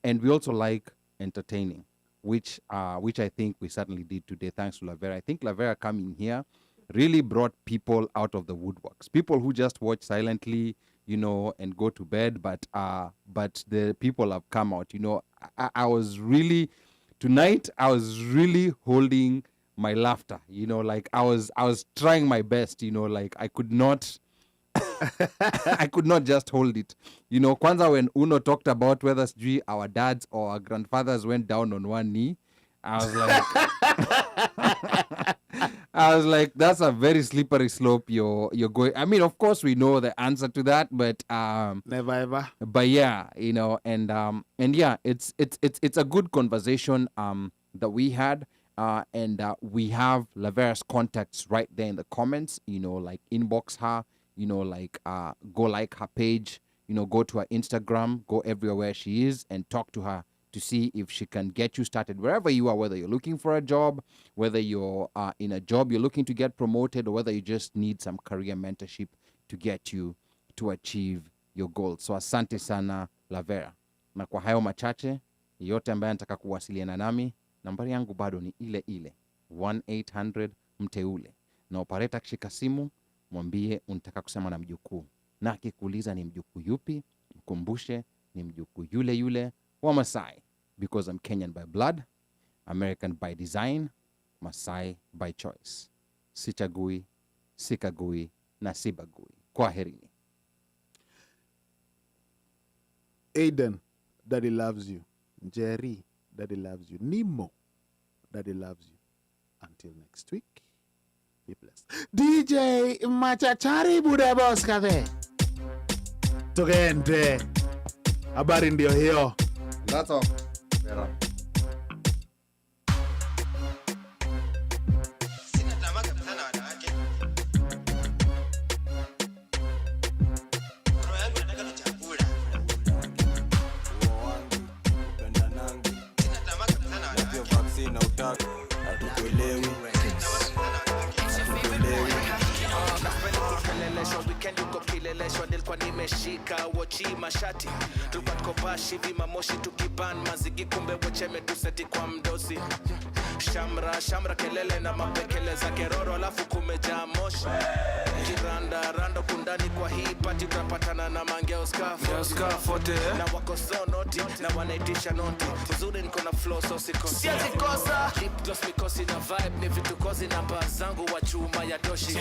and we also like entertaining, which I think we certainly did today. Thanks to Lavera. I think Lavera coming here really brought people out of the woodworks. People who just watch silently, you know, and go to bed, but the people have come out. You know, I was really holding my laughter. You know, like I was trying my best. You know, like I could not just hold it. You know, kwanza when Uno talked about whether our dads or our grandfathers went down on one knee, I was like, that's a very slippery slope you're going. I mean, of course we know the answer to that, but never ever. But yeah, you know, and yeah, it's a good conversation that we had, and we have Lavera's contacts right there in the comments. You know, like inbox her. You know, like go like her page, you know, go to her Instagram, go everywhere where she is and talk to her to see if she can get you started wherever you are, whether you're looking for a job, whether you're in a job you're looking to get promoted, or whether you just need some career mentorship to get you to achieve your goals. So asante sana Lavera. Na kwa hayo machache, yote ambaye anataka kuwasiliana nami, nambari yangu bado ni ile ile 1-800 mteule. Na operator kishika simu, mwambie unataka kusema na mjukuu, na akikuuliza ni mjukuu yupi, mkumbushe ni mjukuu yule yule wa Masai, because I'm Kenyan by blood, American by design, Masai by choice. Sichagui, sikagui na sibagui. Kwaherini. Aiden, Daddy loves you. Jerry, Daddy loves you. Nemo, Daddy loves you. Until next week. Be blessed. DJ Machachari Buda Boss Cafe. Tugende. Habari ndio hiyo. That's all. Better. nikileleshwa nilikuwa nimeshika wochi mashati. Tulikuwa tukobashi vima moshi tukiban mazigi kumbe wocheme tuseti kwa mdosi. Shamra kelele na mapekele za keroro alafu kumejaa moshi. Kiranda kundani kwa hii pati utapatana na mangeo skafote. Na wako so noti na wanaitisha noti. Uzuri niko na flow so sikosi. Siazi kosa lip gloss mikosi na vibe ni vitu kozi na baa zangu wa chuma ya doshi.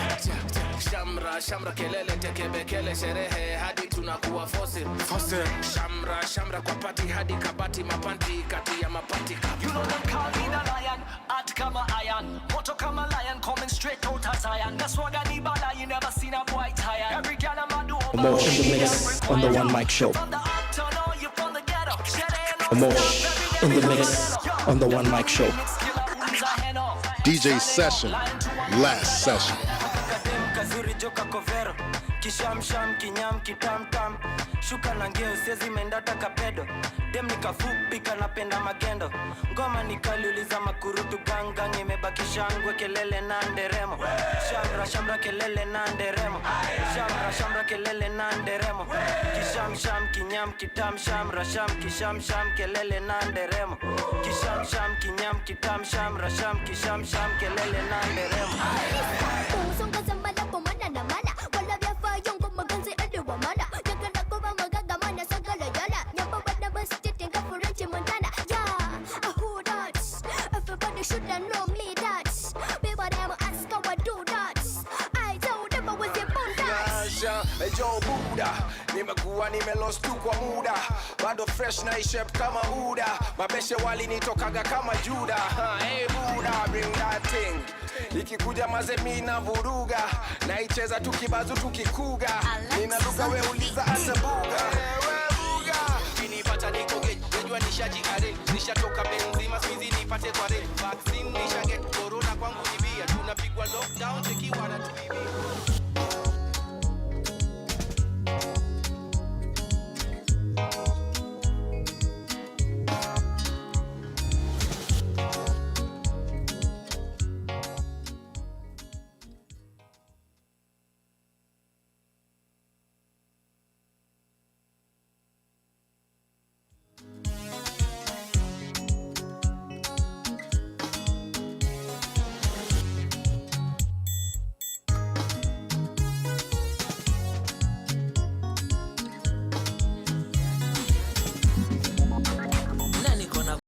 Shamra kelele tekebekele sherehe hadi tunakuwa fosi. Shamra kwa pati hadi kabati mapanti kati ya mapati. You know them call me the lion, hot kama iron, moto kama lion, coming straight out of Zion. That's what I need, but you never seen a boy tired. Every girl I'm a do Omosh in the mix on the One Mic Show. Omosh in the mix on the One Mic Show. DJ session, last session. Kazuri joka kovero, kishamsham kinyam kitamtam, shuka na ngeo sezi mendata kapedo, dem nikafupi kanapenda magendo, ngoma nikaliuliza makurutu gangang imebaki shangwe kelele na nderemo, shamra kelele na nderemo, shamra kelele na nderemo, kishamsham kinyam kitam shamra kishamsham kelele na nderemo, kishamsham kinyam kitam shamra kishamsham kelele na nderemo. Yo Buddha, nimekuwa nimelost tu kwa muda, bado fresh na shape kama Buddha, mabeshe walinitokaga kama Juda. Hey Buddha, bring that thing. Ikikuja mazemi na vuruga, naicheza tukibazu tukikuga, nina lugha we uliza asabuga. Nipata niko gejwa nishajikare, nishatoka benzima swizi nipate kwa re, vaccine nishaget corona kwangu nibia, tunapigwa lockdown tekiwa na tubia.